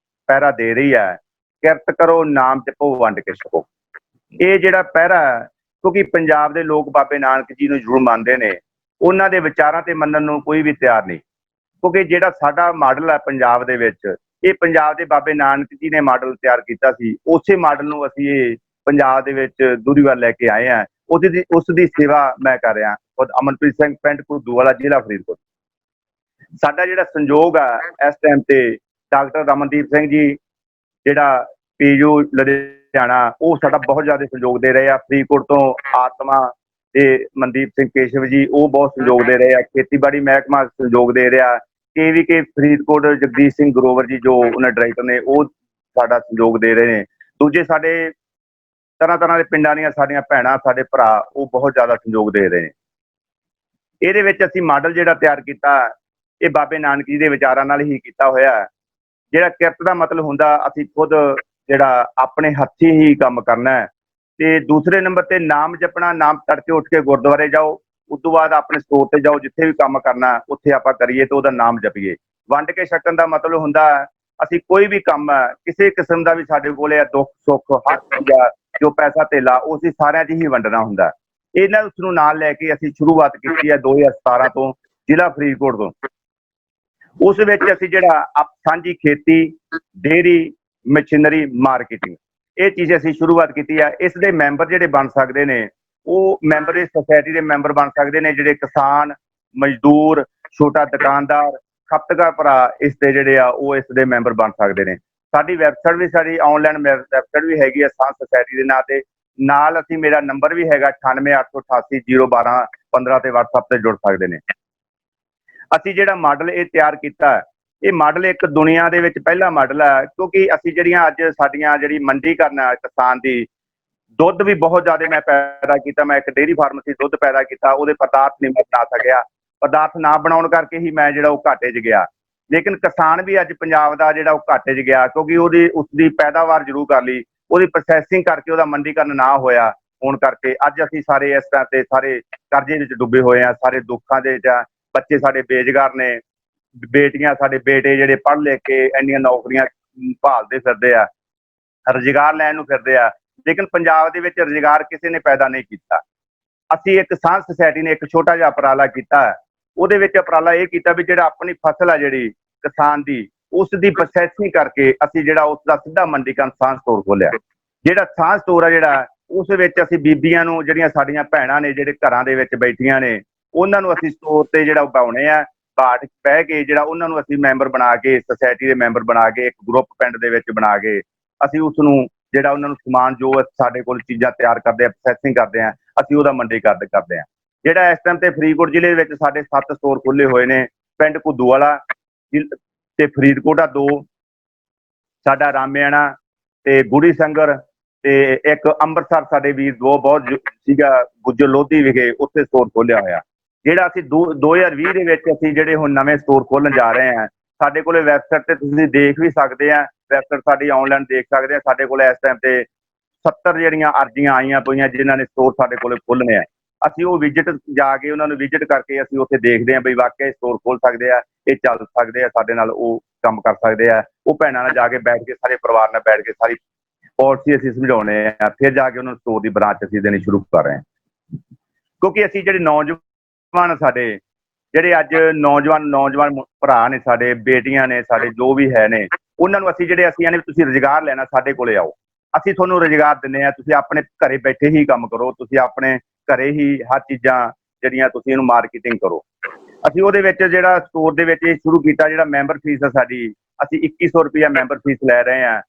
ਪਹਿਰਾ ਦੇ ਰਹੀ ਹੈ, ਕਿਰਤ ਕਰੋ, ਨਾਮ ਜਪੋ, ਵੰਡ ਕੇ ਛਕੋ। ਇਹ ਜਿਹੜਾ ਪਹਿਰਾ, ਕਿਉਂਕਿ ਪੰਜਾਬ ਦੇ ਲੋਕ ਬਾਬੇ ਨਾਨਕ ਜੀ ਨੂੰ ਜ਼ਰੂਰ ਮੰਨਦੇ ਨੇ, ਉਹਨਾਂ ਦੇ ਵਿਚਾਰਾਂ ਤੇ ਮੰਨਣ ਨੂੰ ਕੋਈ ਵੀ ਤਿਆਰ ਨਹੀਂ, ਕਿਉਂਕਿ ਜਿਹੜਾ ਸਾਡਾ ਮਾਡਲ ਹੈ ਪੰਜਾਬ ਦੇ ਵਿੱਚ, ਇਹ ਪੰਜਾਬ ਦੇ ਬਾਬੇ ਨਾਨਕ ਜੀ ਨੇ ਮਾਡਲ ਤਿਆਰ ਕੀਤਾ ਸੀ। ਉਸੇ ਮਾਡਲ ਨੂੰ ਅਸੀਂ ਇਹ ਪੰਜਾਬ ਦੇ ਵਿੱਚ ਦੂਰੀਵਾਲ ਲੈ ਕੇ ਆਏ ਹਾਂ। ਉਸ ਦੀ ਸੇਵਾ ਮੈਂ ਕਰ ਰਿਹਾ ਖੁਦ ਅਮਨਪ੍ਰੀਤ ਸਿੰਘ, ਪਿੰਡ ਘੁੱਦੂਵਾਲਾ, ਜ਼ਿਲ੍ਹਾ ਫਰੀਦਕੋਟ। ਸਾਡਾ ਜਿਹੜਾ ਸੰਯੋਗ ਆ ਇਸ ਟਾਈਮ ਤੇ ਡਾਕਟਰ ਰਮਨਦੀਪ ਸਿੰਘ ਜੀ ਜਿਹੜਾ ਪੀਯੂ ਲੁਧਿਆਣਾ, ਉਹ ਸਾਡਾ ਬਹੁਤ ਜ਼ਿਆਦਾ ਸਹਿਯੋਗ ਦੇ ਰਹੇ ਆ। ਫਰੀਦਕੋਟ ਤੋਂ ਆਤਮਾ ਤੇ ਮਨਦੀਪ ਸਿੰਘ ਕੇਸ਼ਵ ਜੀ, ਉਹ ਬਹੁਤ ਸਹਿਯੋਗ ਦੇ ਰਹੇ ਆ। ਖੇਤੀਬਾੜੀ ਮਹਿਕਮਾ ਸਹਿਯੋਗ ਦੇ ਰਿਹਾ। KVK ਫਰੀਦਕੋਟ ਜਗਦੀਸ਼ ਸਿੰਘ ਗਰੋਵਰ ਜੀ ਜੋ ਉਹਨਾਂ ਡਾਇਰੈਕਟਰ ਨੇ, ਉਹ ਸਾਡਾ ਸਹਿਯੋਗ ਦੇ ਰਹੇ ਨੇ। ਦੂਜੇ ਸਾਡੇ ਤਰ੍ਹਾਂ ਤਰ੍ਹਾਂ ਦੇ ਪਿੰਡਾਂ ਦੀਆਂ ਸਾਡੀਆਂ ਭੈਣਾਂ, ਸਾਡੇ ਭਰਾ, ਉਹ ਬਹੁਤ ਜ਼ਿਆਦਾ ਸਹਿਯੋਗ ਦੇ ਰਹੇ ਨੇ। ਇਹਦੇ ਵਿੱਚ ਅਸੀਂ ਮਾਡਲ ਜਿਹੜਾ ਤਿਆਰ ਕੀਤਾ, ਇਹ ਬਾਬੇ ਨਾਨਕ ਜੀ ਦੇ ਵਿਚਾਰਾਂ ਨਾਲ ਹੀ ਕੀਤਾ ਹੋਇਆ। ਜਿਹੜਾ ਕਿਰਤ ਦਾ ਮਤਲਬ ਹੁੰਦਾ, ਅਸੀਂ ਖੁਦ ਜਿਹੜਾ ਆਪਣੇ ਹੱਥੀਂ ਹੀ ਕੰਮ ਕਰਨਾ ਹੈ। ਤੇ ਦੂਸਰੇ ਨੰਬਰ ਤੇ ਨਾਮ ਜਪਣਾ, ਨਾਮ ਤੜਕੇ ਉੱਠ ਕੇ ਗੁਰਦੁਆਰੇ ਜਾਓ, ਉਸ ਤੋਂ ਬਾਅਦ ਆਪਣੇ ਸਟੋਰ ਤੇ ਜਾਓ, ਜਿੱਥੇ ਵੀ ਕੰਮ ਕਰਨਾ ਉੱਥੇ ਆਪਾਂ ਕਰੀਏ ਤੇ ਉਹਦਾ ਨਾਮ ਜਪੀਏ। ਵੰਡ ਕੇ ਛਕਣ ਦਾ ਮਤਲਬ ਹੁੰਦਾ ਅਸੀਂ ਕੋਈ ਵੀ ਕੰਮ ਹੈ, ਕਿਸੇ ਕਿਸਮ ਦਾ ਵੀ ਸਾਡੇ ਕੋਲੇ ਆ, ਦੁੱਖ ਸੁੱਖ, ਹਰ ਚੀਜ਼ ਜੋ ਪੈਸਾ ਧੇਲਾ, ਉਹ ਅਸੀਂ ਸਾਰਿਆਂ 'ਚ ਹੀ ਵੰਡਣਾ ਹੁੰਦਾ। ਇਹਨਾਂ ਉਸ ਨੂੰ ਨਾਲ ਲੈ ਕੇ ਅਸੀਂ ਸ਼ੁਰੂਆਤ ਕੀਤੀ ਹੈ 2017 ਤੋਂ, ਜ਼ਿਲ੍ਹਾ ਫਰੀਦਕੋਟ ਤੋਂ। ਉਸ ਵਿੱਚ ਅਸੀਂ ਜਿਹੜਾ ਸਾਂਝੀ ਖੇਤੀ, ਡੇਅਰੀ, ਮਸ਼ੀਨਰੀ, ਮਾਰਕੀਟਿੰਗ, ਇਹ ਚੀਜ਼ ਅਸੀਂ ਸ਼ੁਰੂਆਤ ਕੀਤੀ ਹੈ। ਇਸ ਦੇ ਮੈਂਬਰ ਜਿਹੜੇ ਬਣ ਸਕਦੇ ਨੇ, ਉਹ ਮੈਂਬਰ ਇਸ ਸੁਸਾਇਟੀ ਦੇ ਮੈਂਬਰ ਬਣ ਸਕਦੇ ਨੇ ਜਿਹੜੇ ਕਿਸਾਨ, ਮਜ਼ਦੂਰ, ਛੋਟਾ ਦੁਕਾਨਦਾਰ, ਖਪਤਕਾਰ ਭਰਾ, ਇਸ ਦੇ ਜਿਹੜੇ ਆ ਉਹ ਇਸ ਦੇ ਮੈਂਬਰ ਬਣ ਸਕਦੇ ਨੇ। ਸਾਡੀ ਵੈਬਸਾਈਟ ਵੀ, ਸਾਡੀ ਆਨਲਾਈਨ ਵੈਬਸਾਈਟ ਵੀ ਹੈਗੀ ਹੈ ਸਾਂਝ ਸੁਸਾਇਟੀ ਦੇ ਨਾਂ ਤੇ। ਨਾਲ ਅਸੀਂ, ਮੇਰਾ ਨੰਬਰ ਵੀ ਹੈਗਾ 9888801215 ਤੇ WhatsApp ਤੇ ਜੁੜ ਸਕਦੇ ਨੇ। ਅਸੀਂ ਜਿਹੜਾ ਮਾਡਲ ਇਹ ਤਿਆਰ ਕੀਤਾ, ਇਹ ਮਾਡਲ ਇੱਕ ਦੁਨੀਆ ਦੇ ਵਿੱਚ ਪਹਿਲਾ ਮਾਡਲ ਹੈ, ਕਿਉਂਕਿ ਅਸੀਂ ਜਿਹੜੀਆਂ ਅੱਜ ਸਾਡੀਆਂ ਜਿਹੜੀ ਮੰਡੀਕਰਨ ਹੈ ਕਿਸਾਨ ਦੀ, ਦੁੱਧ ਵੀ ਬਹੁਤ ਜ਼ਿਆਦਾ ਮੈਂ ਪੈਦਾ ਕੀਤਾ। ਮੈਂ ਇੱਕ ਡੇਅਰੀ ਫਾਰਮੇਸੀ ਦੁੱਧ ਪੈਦਾ ਕੀਤਾ, ਉਹਦੇ ਪਦਾਰਥ ਨਹੀਂ ਮੈਂ ਬਣਾ ਸਕਿਆ। ਪਦਾਰਥ ਨਾ ਬਣਾਉਣ ਕਰਕੇ ਹੀ ਮੈਂ ਜਿਹੜਾ ਉਹ ਘਾਟੇ 'ਚ ਗਿਆ। ਲੇਕਿਨ ਕਿਸਾਨ ਵੀ ਅੱਜ ਪੰਜਾਬ ਦਾ ਜਿਹੜਾ ਉਹ ਘਾਟੇ 'ਚ ਗਿਆ, ਕਿਉਂਕਿ ਉਸਦੀ ਪੈਦਾਵਾਰ ਜ਼ਰੂਰ ਕਰ ਲਈ, ਉਹਦੀ ਪ੍ਰੋਸੈਸਿੰਗ ਕਰਕੇ ਉਹਦਾ ਮੰਡੀਕਰਨ ਨਾ ਹੋਇਆ ਹੋਣ ਕਰਕੇ ਅੱਜ ਅਸੀਂ ਸਾਰੇ ਇਸ ਤਰ੍ਹਾਂ ਤੇ ਸਾਰੇ ਕਰਜ਼ੇ ਵਿੱਚ ਡੁੱਬੇ ਹੋਏ ਆ, ਸਾਰੇ ਦੁੱਖਾਂ ਦੇ ਜਾਂ ਬੱਚੇ ਸਾਡੇ ਬੇਰੁਜ਼ਗਾਰ ਨੇ, ਬੇਟੀਆਂ, ਸਾਡੇ ਬੇਟੇ ਜਿਹੜੇ ਪੜ੍ਹ ਲਿਖ ਕੇ ਇੰਨੀਆਂ ਨੌਕਰੀਆਂ ਭਾਲਦੇ ਫਿਰਦੇ ਆ, ਰੁਜ਼ਗਾਰ ਲੈਣ ਨੂੰ ਫਿਰਦੇ ਆ, ਲੇਕਿਨ ਪੰਜਾਬ ਦੇ ਵਿੱਚ ਰੁਜ਼ਗਾਰ ਕਿਸੇ ਨੇ ਪੈਦਾ ਨਹੀਂ ਕੀਤਾ। ਅਸੀਂ ਇੱਕ ਸਾਂਝ ਸੁਸਾਇਟੀ ਨੇ ਇੱਕ ਛੋਟਾ ਜਿਹਾ ਉਪਰਾਲਾ ਕੀਤਾ। ਉਹਦੇ ਵਿੱਚ ਉਪਰਾਲਾ ਇਹ ਕੀਤਾ ਵੀ ਜਿਹੜਾ ਆਪਣੀ ਫਸਲ ਆ ਜਿਹੜੀ ਕਿਸਾਨ ਦੀ, ਉਸ ਦੀ ਪ੍ਰੋਸੈਸਿੰਗ ਕਰਕੇ ਅਸੀਂ ਜਿਹੜਾ ਉਸ ਦਾ ਸਿੱਧਾ ਮੰਡੀਕਰਨ ਸਾਂਝ ਸਟੋਰ ਖੋਲਿਆ। ਜਿਹੜਾ ਸਾਂਝ ਸਟੋਰ ਆ ਜਿਹੜਾ, ਉਸ ਵਿੱਚ ਅਸੀਂ ਬੀਬੀਆਂ ਨੂੰ, ਜਿਹੜੀਆਂ ਸਾਡੀਆਂ ਭੈਣਾਂ ਨੇ ਜਿਹੜੇ ਘਰਾਂ ਦੇ ਵਿੱਚ ਬੈਠੀਆਂ ਨੇ, ਉਹਨਾਂ ਨੂੰ ਅਸੀਂ ਸਟੋਰ ਤੇ ਜਿਹੜਾ ਉਗਾਉਣੇ ਆ, ਘਾਟ ਬਹਿ ਕੇ ਜਿਹੜਾ ਉਹਨਾਂ ਨੂੰ ਅਸੀਂ ਮੈਂਬਰ ਬਣਾ ਕੇ, ਸੁਸਾਇਟੀ ਦੇ ਮੈਂਬਰ ਬਣਾ ਕੇ, ਇੱਕ ਗਰੁੱਪ ਪਿੰਡ ਦੇ ਵਿੱਚ ਬਣਾ ਕੇ ਅਸੀਂ ਉਸ ਨੂੰ ਜਿਹੜਾ ਉਹਨਾਂ ਨੂੰ ਸਮਾਨ ਜੋ ਸਾਡੇ ਕੋਲ ਚੀਜ਼ਾਂ ਤਿਆਰ ਕਰਦੇ ਆ, ਪ੍ਰੋਸੈਸਿੰਗ ਕਰਦੇ ਆ, ਅਸੀਂ ਉਹਦਾ ਮੰਡੀਕਰਨ ਕਰਦੇ ਆ। ਜਿਹੜਾ ਇਸ ਟਾਈਮ ਤੇ ਫਰੀਦਕੋਟ ਜ਼ਿਲ੍ਹੇ ਦੇ ਵਿੱਚ ਸਾਡੇ 7 ਸਟੋਰ ਖੁੱਲੇ ਹੋਏ ਨੇ, ਪਿੰਡ ਘੁੱਦੂਵਾਲਾ ਤੇ ਫਰੀਦਕੋਟ ਆ 2, ਸਾਡਾ ਰਾਮਿਆਣਾ ਤੇ ਗੁੜੀ ਸੰਗਰ, ਤੇ ਇੱਕ ਅੰਮ੍ਰਿਤਸਰ ਸਾਡੇ ਵੀਰ ਬਹੁਤ ਸੀਗਾ ਗੁੱਜਰ ਲੋਧੀ ਵਿਖੇ, ਉੱਥੇ ਸਟੋਰ ਖੋਲਿਆ ਹੋਇਆ। ਜਿਹੜਾ ਅਸੀਂ 2020 ਦੇ ਵਿੱਚ ਅਸੀਂ ਜਿਹੜੇ ਹੁਣ ਨਵੇਂ ਸਟੋਰ ਖੋਲਣ ਜਾ ਰਹੇ ਹਾਂ, ਸਾਡੇ ਕੋਲੇ ਵੈਬਸਾਈਟ ਤੇ ਤੁਸੀਂ ਦੇਖ ਵੀ ਸਕਦੇ ਆ, ਵੈਬਸਾਈਟ ਸਾਡੀ ਆਨਲਾਈਨ ਦੇਖ ਸਕਦੇ ਆ। ਸਾਡੇ ਕੋਲ ਇਸ ਟਾਈਮ ਤੇ 70 ਜਿਹੜੀਆਂ ਅਰਜ਼ੀਆਂ ਆਈਆਂ ਪਈਆਂ ਜਿਨ੍ਹਾਂ ਨੇ ਸਟੋਰ ਸਾਡੇ ਕੋਲੇ ਖੋਲ੍ਹਣੇ ਆ। ਅਸੀਂ ਉਹ ਵਿਜ਼ਿਟ ਜਾ ਕੇ ਉਹਨਾਂ ਨੂੰ ਵਿਜ਼ਿਟ ਕਰਕੇ ਅਸੀਂ ਉੱਥੇ ਦੇਖਦੇ ਹਾਂ ਬਈ ਵਾਕਿਆ ਸਟੋਰ ਖੋਲ ਸਕਦੇ ਆ, ਇਹ ਚੱਲ ਸਕਦੇ ਆ, ਸਾਡੇ ਨਾਲ ਉਹ ਕੰਮ ਕਰ ਸਕਦੇ ਆ। ਉਹ ਭੈਣਾਂ ਨਾਲ ਜਾ ਕੇ ਬੈਠ ਕੇ, ਸਾਰੇ ਪਰਿਵਾਰ ਨਾਲ ਬੈਠ ਕੇ ਸਾਰੀ ਪਾਲਿਸੀ ਅਸੀਂ ਸਮਝਾਉਣੇ ਆ, ਫਿਰ ਜਾ ਕੇ ਉਹਨਾਂ ਨੂੰ ਸਟੋਰ ਦੀ ਬ੍ਰਾਂਚ ਅਸੀਂ ਦੇਣੀ ਸ਼ੁਰੂ ਕਰ ਰਹੇ ਹਾਂ। ਕਿਉਂਕਿ ਅਸੀਂ ਜਿਹੜੇ ਨੌਜਵਾਨ ਸਾਡੇ ਜਿਹੜੇ ਅੱਜ ਨੌਜਵਾਨ ਭਰਾ ਨੇ, ਸਾਡੇ ਬੇਟੀਆਂ ਨੇ, ਸਾਡੇ ਜੋ ਵੀ ਹੈ ਨੇ, ਉਹਨਾਂ ਨੂੰ ਅਸੀਂ ਆਨੇ ਤੁਸੀਂ ਰੁਜ਼ਗਾਰ ਲੈਣਾ ਸਾਡੇ ਕੋਲੇ ਆਓ, ਅਸੀਂ ਤੁਹਾਨੂੰ ਰੁਜ਼ਗਾਰ ਦਿੰਦੇ ਆ, ਤੁਸੀਂ ਆਪਣੇ ਘਰੇ ਬੈਠੇ ਹੀ ਕੰਮ ਕਰੋ, ਤੁਸੀਂ ਆਪਣੇ ਘਰੇ ਹੀ ਹਰ ਚੀਜ਼ਾਂ ਜਿਹੜੀਆਂ ਤੁਸੀਂ ਇਹਨੂੰ ਮਾਰਕੀਟਿੰਗ ਕਰੋ। ਅਸੀਂ ਉਹਦੇ ਵਿੱਚ ਜਿਹੜਾ ਸਟੋਰ ਦੇ ਵਿੱਚ ਇਹ ਸ਼ੁਰੂ ਕੀਤਾ, ਜਿਹੜਾ ਮੈਂਬਰ ਫੀਸ ਆ ਸਾਡੀ, ਅਸੀਂ 2100 ਰੁਪਇਆ ਮੈਂਬਰ ਫੀਸ ਲੈ ਰਹੇ ਹਾਂ।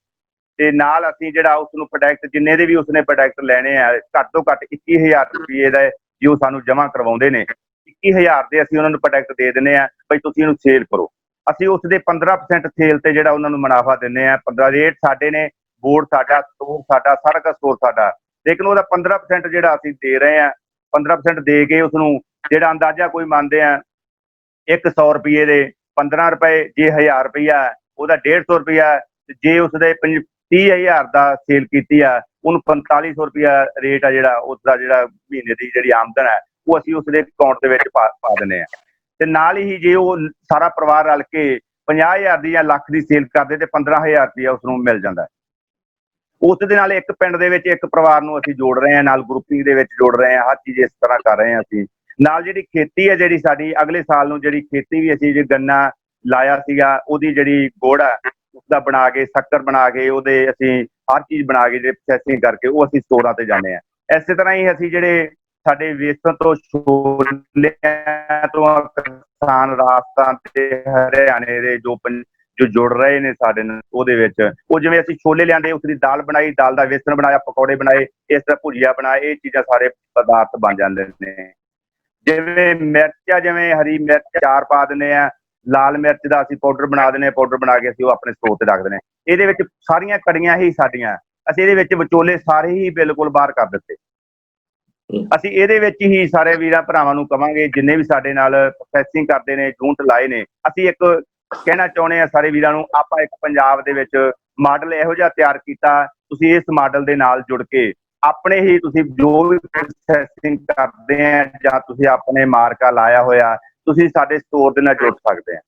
ਤੇ ਨਾਲ ਅਸੀਂ ਜਿਹੜਾ ਉਸਨੂੰ ਪ੍ਰੋਡਕਟ ਜਿੰਨੇ ਦੇ ਵੀ ਉਸਨੇ ਪ੍ਰੋਡਕਟ ਲੈਣੇ ਆ, ਘੱਟ ਤੋਂ ਘੱਟ 21000 ਰੁਪਏ ਦਾ ਜੋ ਸਾਨੂੰ ਜਮ੍ਹਾਂ ਕਰਵਾਉਂਦੇ ਨੇ, 21000 ਦੇ ਅਸੀਂ ਉਹਨਾਂ ਨੂੰ ਪ੍ਰੋਡਕਟ ਦੇ ਦਿੰਦੇ ਆ ਬਈ ਤੁਸੀਂ ਇਹਨੂੰ ਸੇਲ ਕਰੋ। ਅਸੀਂ ਉਸ ਦੇ 15% ਸੇਲ ਤੇ ਜਿਹੜਾ ਉਹਨਾਂ ਨੂੰ ਮੁਨਾਫਾ ਦਿੰਦੇ ਆ। 15 ਰੇਟ ਸਾਡੇ ਨੇ, ਬੋਰਡ ਸਾਡਾ, ਸਟੋਰ ਸਾਡਾ, ਸਾਰਾ ਕੁਝ ਸਟੋਰ ਸਾਡਾ, ਲੇਕਿਨ ਉਹਦਾ 15% ਜਿਹੜਾ ਅਸੀਂ ਦੇ ਰਹੇ ਆ, 15% ਦੇ ਕੇ ਉਸਨੂੰ ਜਿਹੜਾ ਅੰਦਾਜ਼ਾ ਕੋਈ ਮੰਨਦੇ ਆ 100 ਰੁਪਏ ਦੇ 15 ਰੁਪਏ, ਜੇ 1000 ਰੁਪਇਆ ਉਹਦਾ 150 ਰੁਪਇਆ, ਜੇ ਉਸਦੇ 30000 ਦਾ ਸੇਲ ਕੀਤੀ ਆ ਉਹਨੂੰ 4500 ਰੁਪਇਆ ਰੇਟ ਆ ਜਿਹੜਾ ਉਸਦਾ, ਜਿਹੜਾ ਮਹੀਨੇ ਦੀ ਜਿਹੜੀ ਆਮਦਨ ਹੈ ਉਹ ਅਸੀਂ ਉਸਦੇ ਅਕਾਊਂਟ ਦੇ ਵਿੱਚ ਪਾ ਦਿੰਦੇ ਆ। ਤੇ ਨਾਲ ਹੀ ਜੇ ਉਹ ਸਾਰਾ ਪਰਿਵਾਰ ਰਲ ਕੇ 50000 ਦੀ ਜਾਂ ਲੱਖ ਦੀ ਸੇਲ ਕਰਦੇ ਤੇ 15000 ਰੁਪਇਆ ਉਸਨੂੰ ਮਿਲ ਜਾਂਦਾ। ਉਸ ਦੇ ਨਾਲ ਇੱਕ ਪਿੰਡ ਦੇ ਵਿੱਚ ਇੱਕ ਪਰਿਵਾਰ ਨੂੰ ਅਸੀਂ ਜੋੜ ਰਹੇ ਹਾਂ, ਨਾਲ ਗਰੁੱਪਿੰਗ ਦੇ ਵਿੱਚ ਜੋੜ ਰਹੇ ਹਾਂ, ਹਰ ਚੀਜ਼ ਇਸ ਤਰ੍ਹਾਂ ਕਰ ਰਹੇ ਹਾਂ ਅਸੀਂ। ਨਾਲ ਜਿਹੜੀ ਖੇਤੀ ਹੈ ਜਿਹੜੀ ਸਾਡੀ, ਅਗਲੇ ਸਾਲ ਨੂੰ ਜਿਹੜੀ ਖੇਤੀ ਵੀ ਅਸੀਂ ਜੇ ਗੰਨਾ ਲਾਇਆ ਸੀਗਾ ਉਹਦੀ ਜਿਹੜੀ ਗੁੜ ਹੈ ਉਸਦਾ ਬਣਾ ਕੇ, ਸ਼ੱਕਰ ਬਣਾ ਕੇ, ਉਹਦੇ ਅਸੀਂ ਹਰ ਚੀਜ਼ ਬਣਾ ਕੇ ਜਿਹੜੇ ਪ੍ਰੋਸੈਸਿੰਗ ਕਰਕੇ ਉਹ ਅਸੀਂ ਸਟੋਰਾਂ ਤੇ ਜਾਂਦੇ ਹਾਂ। ਇਸੇ ਤਰ੍ਹਾਂ ਹੀ ਅਸੀਂ ਜਿਹੜੇ ਸਾਡੇ ਵੇਸਣ ਤੋਂ, ਛੋਲਿਆਂ ਤੋਂ ਕਿਸਾਨ ਰਾਜਸਥਾਨ ਤੇ ਹਰਿਆਣੇ ਦੇ ਜੋ ਜੁੜ ਰਹੇ ਨੇ ਸਾਡੇ ਨਾਲ, ਉਹਦੇ ਵਿੱਚ ਉਹ ਜਿਵੇਂ ਅਸੀਂ ਛੋਲੇ ਲਿਆਂਦੇ ਉਸਦੀ ਦਾਲ ਬਣਾਈ, ਦਾਲ ਦਾ ਵੇਸਣ ਬਣਾਇਆ, ਪਕੌੜੇ ਬਣਾਏ, ਇਸ ਤਰ੍ਹਾਂ ਭੁਜੀਆ ਬਣਾਏ, ਇਹ ਚੀਜ਼ਾਂ ਸਾਰੇ ਪਦਾਰਥ ਬਣ ਜਾਂਦੇ ਨੇ। ਜਿਵੇਂ ਮਿਰਚ ਆ, ਜਿਵੇਂ ਹਰੀ ਮਿਰਚ ਅਚਾਰ ਪਾ ਦਿੰਦੇ ਆ, ਲਾਲ ਮਿਰਚ ਦਾ ਅਸੀਂ ਪਾਊਡਰ ਬਣਾ ਦਿੰਦੇ ਹਾਂ, ਪਾਊਡਰ ਬਣਾ ਕੇ ਅਸੀਂ ਉਹ ਆਪਣੇ ਸਟੋਰ ਤੇ ਰੱਖ ਦਿੰਦੇ ਹਾਂ। ਇਹਦੇ ਵਿੱਚ ਸਾਰੀਆਂ ਕੜੀਆਂ ਹੀ ਸਾਡੀਆਂ, ਅਸੀਂ ਇਹਦੇ ਵਿੱਚ ਵਿਚੋਲੇ ਸਾਰੇ ਹੀ ਬਿਲਕੁਲ ਬਾਹਰ ਕਰ ਦਿੱਤੇ। ਅਸੀਂ ਇਹਦੇ ਵਿੱਚ ਹੀ ਸਾਰੇ ਵੀਰਾਂ ਭਰਾਵਾਂ ਨੂੰ ਕਵਾਂਗੇ ਜਿੰਨੇ ਵੀ ਸਾਡੇ ਨਾਲ ਪ੍ਰੋਸੈਸਿੰਗ ਕਰਦੇ ਨੇ, ਜੂਨਟ ਲਾਏ ਨੇ, ਅਸੀਂ ਇੱਕ ਕਹਿਣਾ ਚਾਹੁੰਦੇ ਆ ਸਾਰੇ ਵੀਰਾਂ ਨੂੰ, ਆਪਾਂ ਇੱਕ ਪੰਜਾਬ ਦੇ ਵਿੱਚ ਮਾਡਲ ਇਹੋ ਜਿਹਾ ਤਿਆਰ ਕੀਤਾ, ਤੁਸੀਂ ਇਸ ਮਾਡਲ ਦੇ ਨਾਲ ਜੁੜ ਕੇ ਆਪਣੇ ਹੀ ਤੁਸੀਂ ਜੋ ਵੀ ਪ੍ਰੋਸੈਸਿੰਗ ਕਰਦੇ ਆ ਜਾਂ ਤੁਸੀਂ ਆਪਣੇ ਮਾਰਕਾ ਲਾਇਆ ਹੋਇਆ, ਤੁਸੀਂ ਸਾਡੇ ਸਟੋਰ ਦੇ ਨਾਲ ਜੁੜ ਸਕਦੇ ਆ।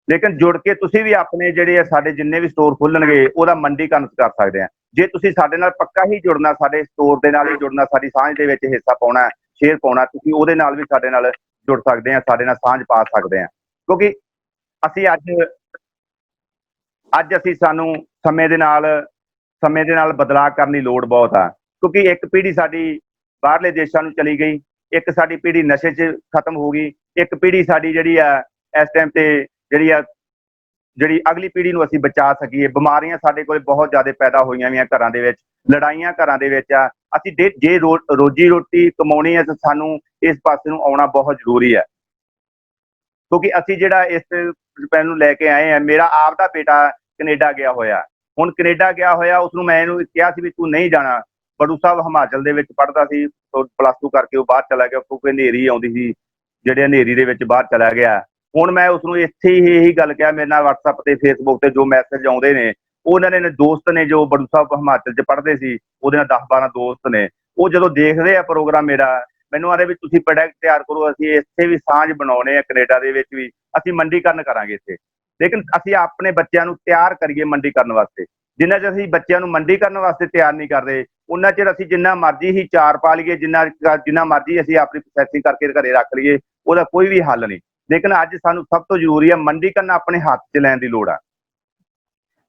ਲੇਕਿਨ ਜੁੜ ਕੇ ਤੁਸੀਂ ਵੀ ਆਪਣੇ ਜਿਹੜੇ ਆ ਸਾਡੇ ਜਿੰਨੇ ਵੀ ਸਟੋਰ ਖੁੱਲਣਗੇ ਉਹਦਾ ਮੰਡੀਕਰਨ ਕਰ ਸਕਦੇ ਆ। ਜੇ ਤੁਸੀਂ ਸਾਡੇ ਨਾਲ ਪੱਕਾ ਹੀ ਜੁੜਨਾ, ਸਾਡੇ ਸਟੋਰ ਦੇ ਨਾਲ ਹੀ ਜੁੜਨਾ, ਸਾਡੀ ਸਾਂਝ ਦੇ ਵਿੱਚ ਹਿੱਸਾ ਪਾਉਣਾ, ਸ਼ੇਅਰ ਪਾਉਣਾ, ਤੁਸੀਂ ਉਹਦੇ ਨਾਲ ਵੀ ਸਾਡੇ ਨਾਲ ਜੁੜ ਸਕਦੇ ਆ, ਸਾਡੇ ਨਾਲ ਸਾਂਝ ਪਾ ਸਕਦੇ ਆ। ਕਿਉਂਕਿ ਅਸੀਂ ਅੱਜ ਅਸੀਂ ਸਾਨੂੰ ਸਮੇਂ ਦੇ ਨਾਲ ਬਦਲਾਅ ਕਰਨ ਦੀ ਲੋੜ ਬਹੁਤ ਆ। ਕਿਉਂਕਿ ਇੱਕ ਪੀੜ੍ਹੀ ਸਾਡੀ ਬਾਹਰਲੇ ਦੇਸ਼ਾਂ ਨੂੰ ਚਲੀ ਗਈ, ਇੱਕ ਸਾਡੀ ਪੀੜ੍ਹੀ ਨਸ਼ੇ 'ਚ ਖਤਮ ਹੋ ਗਈ, ਇੱਕ ਪੀੜ੍ਹੀ ਸਾਡੀ ਜਿਹੜੀ ਆ ਇਸ ਟਾਈਮ ਤੇ ਜਿਹੜੀ ਅਗਲੀ ਪੀੜ੍ਹੀ ਨੂੰ ਅਸੀਂ ਬਚਾ ਸਕੀਏ। ਬਿਮਾਰੀਆਂ ਸਾਡੇ ਕੋਲ ਬਹੁਤ ਜ਼ਿਆਦਾ ਪੈਦਾ ਹੋਈਆਂ ਵੀਆਂ ਘਰਾਂ ਦੇ ਵਿੱਚ, ਲੜਾਈਆਂ ਘਰਾਂ ਦੇ ਵਿੱਚ ਆ। ਅਸੀਂ ਜੇ ਰੋਜੀ ਰੋਟੀ ਕਮਾਉਣੀ ਹੈ ਤਾਂ ਸਾਨੂੰ ਇਸ ਪਾਸੇ ਨੂੰ ਆਉਣਾ ਬਹੁਤ ਜ਼ਰੂਰੀ ਹੈ। ਕਿਉਂਕਿ ਅਸੀਂ ਜਿਹੜਾ ਇਸ ਪੈਨ ਨੂੰ ਲੈ ਕੇ ਆਏ ਆ, ਮੇਰਾ ਆਪ ਦਾ ਬੇਟਾ ਕੈਨੇਡਾ ਗਿਆ ਹੋਇਆ, ਹੁਣ ਕੈਨੇਡਾ ਗਿਆ ਹੋਇਆ, ਉਸਨੂੰ ਮੈਂ ਇਹਨੂੰ ਕਿਹਾ ਸੀ ਵੀ ਤੂੰ ਨਹੀਂ ਜਾਣਾ। ਬੜੂ ਸਾਹਿਬ ਹਿਮਾਚਲ ਦੇ ਵਿੱਚ ਪੜ੍ਹਦਾ ਸੀ, +2 ਕਰਕੇ ਉਹ ਬਾਹਰ ਚਲਾ ਗਿਆ ਕਿਉਂਕਿ ਹਨੇਰੀ ਆਉਂਦੀ ਸੀ, ਜਿਹੜੇ ਹਨੇਰੀ ਦੇ ਵਿੱਚ ਬਾਹਰ ਚਲਾ ਗਿਆ। ਹੁਣ ਮੈਂ ਉਸਨੂੰ ਇੱਥੇ ਹੀ ਇਹੀ ਗੱਲ ਕਿਹਾ, ਮੇਰੇ ਨਾਲ WhatsApp ਤੇ Facebook ਤੇ ਜੋ ਮੈਸੇਜ ਆਉਂਦੇ ਨੇ, ਉਹਨਾਂ ਨੇ ਦੋਸਤ ਨੇ ਜੋ ਬੜੂ ਸਾਹਿਬ ਹਿਮਾਚਲ 'ਚ ਪੜ੍ਹਦੇ ਸੀ, ਉਹਦੇ ਨਾਲ 10-12 ਦੋਸਤ ਨੇ, ਉਹ ਜਦੋਂ ਦੇਖਦੇ ਆ ਪ੍ਰੋਗਰਾਮ ਮੇਰਾ, ਮੈਨੂੰ ਆਦੇ ਵੀ ਤੁਸੀਂ ਪ੍ਰੋਡਕਟ ਤਿਆਰ ਕਰੋ, ਅਸੀਂ ਇੱਥੇ ਵੀ ਸਾਂਝ ਬਣਾਉਣੇ ਆ, ਕੈਨੇਡਾ ਦੇ ਵਿੱਚ ਵੀ ਅਸੀਂ ਮੰਡੀਕਰਨ ਕਰਾਂਗੇ ਇੱਥੇ। ਲੇਕਿਨ ਅਸੀਂ ਆਪਣੇ ਬੱਚਿਆਂ ਨੂੰ ਤਿਆਰ ਕਰੀਏ ਮੰਡੀਕਰਨ ਵਾਸਤੇ। ਜਿੰਨਾ ਚਿਰ ਅਸੀਂ ਬੱਚਿਆਂ ਨੂੰ ਮੰਡੀਕਰਨ ਵਾਸਤੇ ਤਿਆਰ ਨਹੀਂ ਕਰਦੇ, ਉਹਨਾਂ ਚਿਰ ਅਸੀਂ ਜਿੰਨਾ ਮਰਜ਼ੀ ਹੀ ਚਾਰ ਪਾ ਲਈਏ, ਜਿੰਨਾ ਮਰਜ਼ੀ ਅਸੀਂ ਆਪਣੀ ਪ੍ਰੋਸੈਸਿੰਗ ਕਰਕੇ ਘਰੇ ਰੱਖ ਲਈਏ, ਉਹਦਾ ਕੋਈ ਵੀ ਹੱਲ ਨਹੀਂ। ਲੇਕਿਨ ਅੱਜ ਸਾਨੂੰ ਸਭ ਤੋਂ ਜ਼ਰੂਰੀ ਹੈ ਮੰਡੀਕਰਨ ਆਪਣੇ ਹੱਥ 'ਚ ਲੈਣ ਦੀ ਲੋੜ ਆ।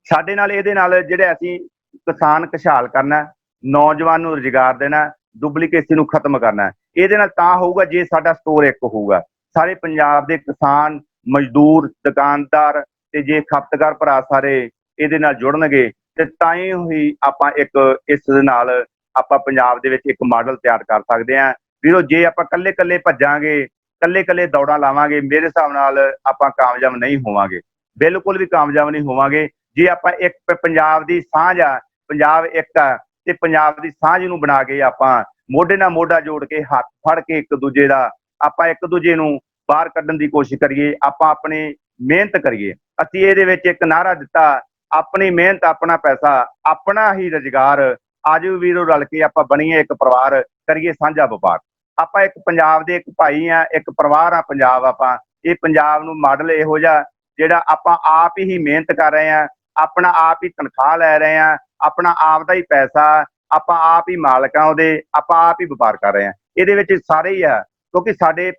ਸਾਡੇ ਨਾਲ ਇਹਦੇ ਨਾਲ ਜਿਹੜੇ ਅਸੀਂ ਕਿਸਾਨ ਖੁਸ਼ਹਾਲ ਕਰਨਾ, ਨੌਜਵਾਨ ਨੂੰ ਰੁਜ਼ਗਾਰ ਦੇਣਾ, ਡੁਪਲੀਕੇਸੀ ਨੂੰ ਖਤਮ ਕਰਨਾ। ਇਹਦੇ ਨਾਲ ਤਾਂ ਹੋਊਗਾ ਜੇ ਸਾਡਾ ਸਟੋਰ ਇੱਕ ਹੋਊਗਾ। ਸਾਰੇ ਪੰਜਾਬ ਦੇ ਕਿਸਾਨ, ਮਜ਼ਦੂਰ, ਦੁਕਾਨਦਾਰ ਤੇ ਜੇ ਖਪਤਕਾਰ ਭਰਾ ਸਾਰੇ ਇਹਦੇ ਨਾਲ ਜੁੜਨਗੇ ਤੇ ਤਾਂ ਹੀ ਆਪਾਂ ਇੱਕ ਇਸ ਦੇ ਨਾਲ ਆਪਾਂ ਪੰਜਾਬ ਦੇ ਵਿੱਚ ਇੱਕ ਮਾਡਲ ਤਿਆਰ ਕਰ ਸਕਦੇ ਹਾਂ ਵੀਰੋ। ਜੇ ਆਪਾਂ ਕੱਲੇ ਭੱਜਾਂਗੇ, ਕੱਲੇ ਦੌੜਾਂ ਲਾਵਾਂਗੇ, ਮੇਰੇ ਹਿਸਾਬ ਨਾਲ ਆਪਾਂ ਕਾਮਯਾਬ ਨਹੀਂ ਹੋਵਾਂਗੇ, ਬਿਲਕੁਲ ਵੀ ਕਾਮਯਾਬ ਨਹੀਂ ਹੋਵਾਂਗੇ। ਜੇ ਆਪਾਂ ਇੱਕ ਪੰਜਾਬ ਦੀ ਸਾਂਝ ਆ, ਪੰਜਾਬ ਇੱਕ ਆ ਤੇ ਪੰਜਾਬ ਦੀ ਸਾਂਝ ਨੂੰ ਬਣਾ ਕੇ ਆਪਾਂ ਮੋਢੇ ਨਾਲ ਮੋਢਾ ਜੋੜ ਕੇ ਹੱਥ ਫੜ ਕੇ ਇੱਕ ਦੂਜੇ ਦਾ ਆਪਾਂ ਇੱਕ ਦੂਜੇ ਨੂੰ ਬਾਹਰ ਕੱਢਣ ਦੀ ਕੋਸ਼ਿਸ਼ ਕਰੀਏ, ਆਪਾਂ ਆਪਣੀ ਮਿਹਨਤ ਕਰੀਏ। ਅਸੀਂ ਇਹਦੇ ਵਿੱਚ ਇੱਕ ਨਾਅਰਾ ਦਿੱਤਾ, ਆਪਣੀ ਮਿਹਨਤ, ਆਪਣਾ ਪੈਸਾ, ਆਪਣਾ ਹੀ ਰੁਜ਼ਗਾਰ। ਆਜੋ ਵੀਰੋ ਰਲ ਕੇ ਆਪਾਂ ਬਣੀਏ ਇੱਕ ਪਰਿਵਾਰ, ਕਰੀਏ ਸਾਂਝਾ ਵਪਾਰ। ਆਪਾਂ ਇੱਕ ਪੰਜਾਬ ਦੇ ਇੱਕ ਭਾਈ ਆ, ਇੱਕ ਪਰਿਵਾਰ ਆ ਪੰਜਾਬ। ਆਪਾਂ ਇਹ ਪੰਜਾਬ ਨੂੰ ਮਾਡਲ ਇਹੋ ਜਿਹਾ ਜਿਹੜਾ ਆਪਾਂ ਆਪ ਹੀ ਮਿਹਨਤ ਕਰ ਰਹੇ ਆ, ਆਪਣਾ ਆਪ ਹੀ ਤਨਖਾਹ ਲੈ ਰਹੇ ਆ, ਆਪਣਾ ਆਪ ਦਾ ਹੀ ਪੈਸਾ, ਆਪਾਂ ਆਪ ਹੀ ਮਾਲਕ ਆ ਉਹਦੇ, ਆਪਾਂ ਆਪ ਹੀ ਵਪਾਰ ਕਰ ਰਹੇ ਆ। ਇਹਦੇ ਵਿੱਚ ਸਾਰੇ ਹੀ ਆ, ਕਿਉਂਕਿ ਸਾਡੇ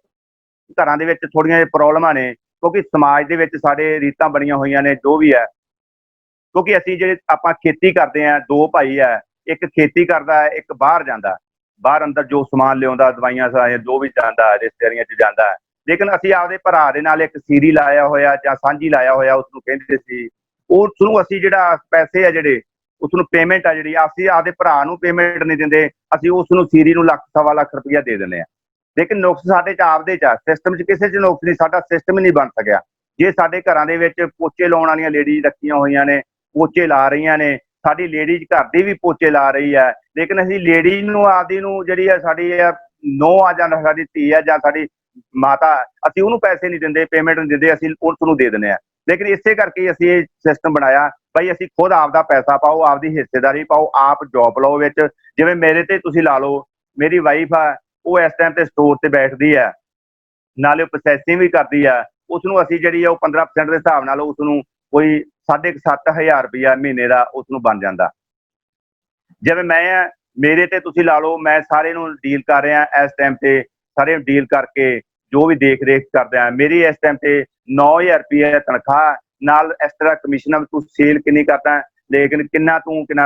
ਘਰਾਂ ਦੇ ਵਿੱਚ ਥੋੜੀਆਂ ਜਿਹੀਆਂ ਪ੍ਰੋਬਲਮਾਂ ਨੇ, ਕਿਉਂਕਿ ਸਮਾਜ ਦੇ ਵਿੱਚ ਸਾਡੇ ਰੀਤਾਂ ਬਣੀਆਂ ਹੋਈਆਂ ਨੇ ਜੋ ਵੀ ਹੈ। ਕਿਉਂਕਿ ਅਸੀਂ ਜਿਹੜੇ ਆਪਾਂ ਖੇਤੀ ਕਰਦੇ ਆ, ਦੋ ਭਾਈ ਆ, ਇੱਕ ਖੇਤੀ ਕਰਦਾ, ਇੱਕ ਬਾਹਰ ਜਾਂਦਾ, ਬਾਹਰ ਅੰਦਰ ਜੋ ਸਮਾਨ ਲਿਆਉਂਦਾ, ਦਵਾਈਆਂ ਜੋ ਵੀ ਜਾਂਦਾ, ਰਿਸ਼ਤੇਦਾਰੀਆਂ 'ਚ ਜਾਂਦਾ। ਲੇਕਿਨ ਅਸੀਂ ਆਪਦੇ ਭਰਾ ਦੇ ਨਾਲ ਇੱਕ ਸੀਰੀ ਲਾਇਆ ਹੋਇਆ ਜਾਂ ਸਾਂਝੀ ਲਾਇਆ ਹੋਇਆ, ਉਸਨੂੰ ਕਹਿੰਦੇ ਸੀ, ਉਸਨੂੰ ਅਸੀਂ ਜਿਹੜਾ ਪੈਸੇ ਆ ਜਿਹੜੇ ਉਸਨੂੰ ਪੇਮੈਂਟ ਆ ਜਿਹੜੀ, ਅਸੀਂ ਆਪਦੇ ਭਰਾ ਨੂੰ ਪੇਮੈਂਟ ਨਹੀਂ ਦਿੰਦੇ, ਅਸੀਂ ਉਸਨੂੰ ਸੀਰੀ ਨੂੰ 1 ਲੱਖ, 1.25 ਲੱਖ ਰੁਪਇਆ ਦੇ ਦਿੰਦੇ ਆ। ਲੇਕਿਨ ਨੁਕਸ ਸਾਡੇ 'ਚ ਆਪਦੇ 'ਚ ਆ, ਸਿਸਟਮ 'ਚ ਕਿਸੇ 'ਚ ਨੁਕਸ ਨਹੀਂ, ਸਾਡਾ ਸਿਸਟਮ ਹੀ ਨਹੀਂ ਬਣ ਸਕਿਆ। ਜੇ ਸਾਡੇ ਘਰਾਂ ਦੇ ਵਿੱਚ ਪੋਚੇ ਲਾਉਣ ਵਾਲੀਆਂ ਲੇਡੀਜ਼ ਰੱਖੀਆਂ ਹੋਈਆਂ ਨੇ, ਪੋਚੇ ਲਾ ਰਹੀਆਂ ਨੇ, ਸਾਡੀ ਲੇਡੀਜ਼ ਘਰ ਦੀ ਵੀ ਪੋਚੇ ਲਾ ਰਹੀ ਹੈ, ਲੇਕਿਨ ਅਸੀਂ ਲੇਡੀਜ਼ ਨੂੰ ਆਪਦੀ ਨੂੰ ਜਿਹੜੀ ਆ ਸਾਡੀ ਨੂੰਹ ਆ ਜਾਂ ਸਾਡੀ ਧੀ ਆ ਜਾਂ ਸਾਡੀ ਮਾਤਾ, ਅਸੀਂ ਉਹਨੂੰ ਪੈਸੇ ਨਹੀਂ ਦਿੰਦੇ, ਪੇਮੈਂਟ ਨਹੀਂ ਦਿੰਦੇ, ਅਸੀਂ ਉਸਨੂੰ ਦੇ ਦਿੰਦੇ ਆ। ਲੇਕਿਨ ਇਸੇ ਕਰਕੇ ਅਸੀਂ ਇਹ ਸਿਸਟਮ ਬਣਾਇਆ ਭਾਈ, ਅਸੀਂ ਖੁਦ ਆਪਦਾ ਪੈਸਾ ਪਾਓ, ਆਪਦੀ ਹਿੱਸੇਦਾਰੀ ਪਾਓ, ਆਪ ਜੋਬ ਲਓ ਵਿੱਚ। ਜਿਵੇਂ ਮੇਰੇ ਤੇ ਤੁਸੀਂ ਲਾ ਲਓ, ਮੇਰੀ ਵਾਈਫ ਆ, ਉਹ ਇਸ ਟਾਈਮ ਤੇ ਸਟੋਰ ਤੇ ਬੈਠਦੀ ਆ, ਨਾਲੇ ਉਹ ਪ੍ਰੋਸੈਸਿੰਗ ਵੀ ਕਰਦੀ ਆ। ਉਸਨੂੰ ਅਸੀਂ ਜਿਹੜੀ ਆ ਉਹ 15% ਦੇ ਹਿਸਾਬ ਨਾਲ ਉਸਨੂੰ ਕੋਈ 7,500 ਰੁਪਇਆ ਮਹੀਨੇ ਦਾ ਉਸਨੂੰ ਬਣ ਜਾਂਦਾ। ਜਿਵੇਂ ਮੈਂ ਆ, ਮੇਰੇ ਤੇ ਤੁਸੀਂ ਲਾ ਲਓ, ਮੈਂ ਸਾਰੇ ਨੂੰ ਡੀਲ ਕਰ ਰਿਹਾ ਇਸ ਟਾਈਮ ਤੇ, ਸਾਰੇ ਡੀਲ ਕਰਕੇ ਜੋ ਵੀ ਦੇਖ ਰੇਖ ਕਰਦਾ। ਮੇਰੀ ਇਸ ਟਾਈਮ ਤੇ 9,000 ਰੁਪਇਆ ਤਨਖਾਹ, ਨਾਲ ਐਕਸਟਰਾ ਕਮਿਸ਼ਨ, ਤੂੰ ਸੇਲ ਕਿੰਨੀ ਕਰਦਾ, ਲੇਕਿਨ ਕਿੰਨਾ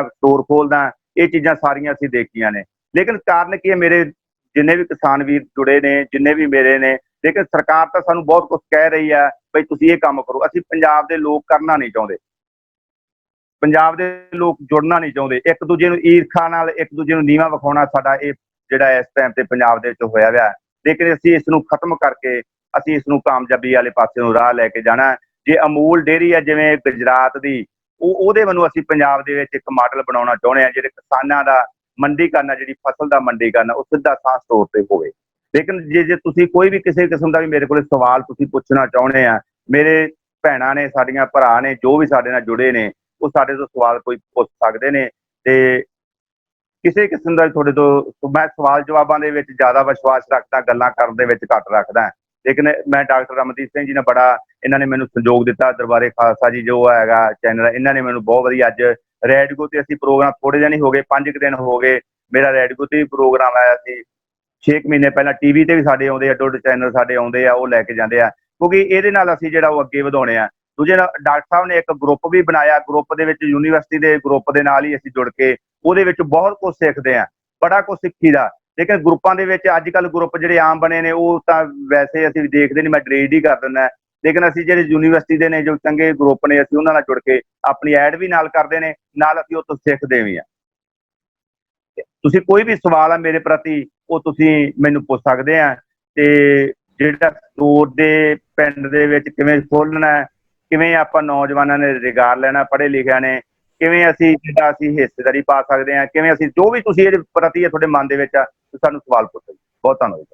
ਸਟੋਰ ਖੋਲਦਾ, ਇਹ ਚੀਜ਼ਾਂ ਸਾਰੀਆਂ ਅਸੀਂ ਦੇਖੀਆਂ ਨੇ। ਲੇਕਿਨ ਕਾਰਨ ਕੀ ਹੈ, ਮੇਰੇ ਜਿੰਨੇ ਵੀ ਕਿਸਾਨ ਵੀਰ ਜੁੜੇ ਨੇ, ਜਿੰਨੇ ਵੀ ਮੇਰੇ ਨੇ, ਲੇਕਿਨ ਸਰਕਾਰ ਤਾਂ ਸਾਨੂੰ ਬਹੁਤ ਕੁਝ ਕਹਿ ਰਹੀ ਹੈ ਬਈ ਤੁਸੀਂ ਇਹ ਕੰਮ ਕਰੋ। ਅਸੀਂ ਪੰਜਾਬ ਦੇ ਲੋਕ ਕਰਨਾ ਨਹੀਂ ਚਾਹੁੰਦੇ, ਪੰਜਾਬ ਦੇ ਲੋਕ ਜੁੜਨਾ ਨਹੀਂ ਚਾਹੁੰਦੇ, ਇੱਕ ਦੂਜੇ ਨੂੰ ਈਰਖਾ ਨਾਲ ਇੱਕ ਦੂਜੇ ਨੂੰ ਨੀਵਾਂ ਵਿਖਾਉਣਾ ਸਾਡਾ ਇਹ ਜਿਹੜਾ ਇਸ ਟਾਈਮ ਤੇ ਪੰਜਾਬ ਦੇ ਵਿੱਚ ਹੋਇਆ ਹੋਇਆ। ਲੇਕਿਨ ਅਸੀਂ ਇਸ ਨੂੰ ਖਤਮ ਕਰਕੇ ਅਸੀਂ ਇਸ ਨੂੰ ਕਾਮਯਾਬੀ ਵਾਲੇ ਪਾਸੇ ਨੂੰ ਰਾਹ ਲੈ ਕੇ ਜਾਣਾ। ਜੇ ਅਮੂਲ ਡੇਅਰੀ ਹੈ ਜਿਵੇਂ ਗੁਜਰਾਤ ਦੀ, ਉਹਦੇ ਵੱਲੋਂ ਅਸੀਂ ਪੰਜਾਬ ਦੇ ਵਿੱਚ ਇੱਕ ਮਾਡਲ ਬਣਾਉਣਾ ਚਾਹੁੰਦੇ ਹਾਂ, ਜਿਹੜੇ ਕਿਸਾਨਾਂ ਦਾ ਮੰਡੀਕਰਨ, ਜਿਹੜੀ ਫਸਲ ਦਾ ਮੰਡੀਕਰਨ, ਉਹ ਸਿੱਧਾ ਸਾਹ ਸਟੋਰ ਤੇ ਹੋਵੇ। ਲੇਕਿਨ ਜੇ ਤੁਸੀਂ ਕੋਈ ਵੀ ਕਿਸੇ ਕਿਸਮ ਦਾ ਵੀ ਮੇਰੇ ਕੋਲ ਸਵਾਲ ਤੁਸੀਂ ਪੁੱਛਣਾ ਚਾਹੁੰਦੇ ਆ, ਮੇਰੇ ਭੈਣਾਂ ਨੇ, ਸਾਡੀਆਂ ਭਰਾ ਨੇ, ਜੋ ਵੀ ਸਾਡੇ ਨਾਲ ਜੁੜੇ ਨੇ, ਉਹ ਸਾਡੇ ਤੋਂ ਸਵਾਲ ਕੋਈ ਪੁੱਛ ਸਕਦੇ ਨੇ। ਤੇ ਕਿਸੇ ਕਿਸਮ ਦਾ ਤੁਹਾਡੇ ਤੋਂ ਮੈਂ ਸਵਾਲ ਜਵਾਬਾਂ ਦੇ ਵਿੱਚ ਜ਼ਿਆਦਾ ਵਿਸ਼ਵਾਸ ਰੱਖਦਾ, ਗੱਲਾਂ ਕਰਨ ਦੇ ਵਿੱਚ ਘੱਟ ਰੱਖਦਾ। ਲੇਕਿਨ ਮੈਂ ਡਾਕਟਰ ਰਮਨਦੀਪ ਸਿੰਘ ਜੀ ਨੇ ਬੜਾ, ਇਹਨਾਂ ਨੇ ਮੈਨੂੰ ਸਹਿਯੋਗ ਦਿੱਤਾ, ਦਰਬਾਰੇ ਖਾਲਸਾ ਜੀ ਜੋ ਹੈਗਾ ਚੈਨਲ, ਇਹਨਾਂ ਨੇ ਮੈਨੂੰ ਬਹੁਤ ਵਧੀਆ। ਅੱਜ ਰੇਡੀਓ ਤੇ ਅਸੀਂ ਪ੍ਰੋਗਰਾਮ ਥੋੜੇ ਦਿਨ ਹੀ ਹੋ ਗਏ, 5 ਦਿਨ ਹੋ ਗਏ, ਮੇਰਾ ਰੇਡੀਓ ਤੇ ਵੀ ਪ੍ਰੋਗਰਾਮ ਆਇਆ ਸੀ। 6 ਮਹੀਨੇ ਪਹਿਲਾਂ ਟੀਵੀ ਤੇ ਵੀ ਸਾਡੇ ਆਉਂਦੇ ਆ, ਅੱਡੋ ਅੱਡ ਚੈਨਲ ਸਾਡੇ ਆਉਂਦੇ ਆ, ਉਹ ਲੈ ਕੇ ਜਾਂਦੇ ਆ, ਕਿਉਂਕਿ ਇਹਦੇ ਨਾਲ ਅਸੀਂ ਜਿਹੜਾ ਉਹ ਅੱਗੇ ਵਧਾਉਣੇ ਆ। ਦੂਜੇ ਡਾਕਟਰ ਸਾਹਿਬ ਨੇ ਇੱਕ ਗਰੁੱਪ ਵੀ ਬਣਾਇਆ, ਗਰੁੱਪ ਦੇ ਵਿੱਚ ਯੂਨੀਵਰਸਿਟੀ ਦੇ ਗਰੁੱਪ ਦੇ ਨਾਲ ਹੀ ਅਸੀਂ ਜੁੜ ਕੇ ਉਹਦੇ ਵਿੱਚ ਬਹੁਤ ਕੁਝ ਸਿੱਖਦੇ ਆ, ਬੜਾ ਕੁਝ ਸਿੱਖੀ ਦਾ। ਲੇਕਿਨ ਗਰੁੱਪਾਂ ਦੇ ਵਿੱਚ ਅੱਜ ਕੱਲ੍ਹ ਗਰੁੱਪ ਜਿਹੜੇ ਆਮ ਬਣੇ ਨੇ, ਉਹ ਤਾਂ ਵੈਸੇ ਅਸੀਂ ਦੇਖਦੇ ਨਹੀਂ, ਮੈਂ ਡਿਲੀਟ ਹੀ ਕਰ ਦਿੰਦਾ। ਲੇਕਿਨ ਅਸੀਂ ਜਿਹੜੇ ਯੂਨੀਵਰਸਿਟੀ ਦੇ ਨੇ, ਜੋ ਚੰਗੇ ਗਰੁੱਪ ਨੇ, ਅਸੀਂ ਉਹਨਾਂ ਨਾਲ ਜੁੜ ਕੇ ਆਪਣੀ ਐਡ ਵੀ ਨਾਲ ਕਰਦੇ ਨੇ, ਨਾਲ ਅਸੀਂ ਉਹ ਤੋਂ ਸਿੱਖਦੇ ਵੀ ਆ। ਤੁਸੀਂ ਕੋਈ ਵੀ ਸਵਾਲ ਆ ਮੇਰੇ ਪ੍ਰਤੀ, ਉਹ ਤੁਸੀਂ ਮੈਨੂੰ ਪੁੱਛ ਸਕਦੇ ਆ। ਤੇ ਜਿਹੜਾ ਸਟੋਰ ਦੇ ਪਿੰਡ ਦੇ ਵਿੱਚ ਕਿਵੇਂ ਖੋਲਣਾ, ਕਿਵੇਂ ਆਪਾਂ ਨੌਜਵਾਨਾਂ ਨੇ ਰੁਜ਼ਗਾਰ ਲੈਣਾ, ਪੜ੍ਹੇ ਲਿਖਿਆ ਨੇ, ਕਿਵੇਂ ਅਸੀਂ ਜਿਹੜਾ ਅਸੀਂ ਹਿੱਸੇਦਾਰੀ ਪਾ ਸਕਦੇ ਹਾਂ, ਕਿਵੇਂ ਅਸੀਂ ਜੋ ਵੀ ਤੁਸੀਂ ਇਹਦੇ ਪ੍ਰਤੀ ਹੈ ਤੁਹਾਡੇ ਮਨ ਦੇ ਵਿੱਚ ਆ, ਸਾਨੂੰ ਸਵਾਲ ਪੁੱਛੋ। ਬਹੁਤ ਧੰਨਵਾਦ।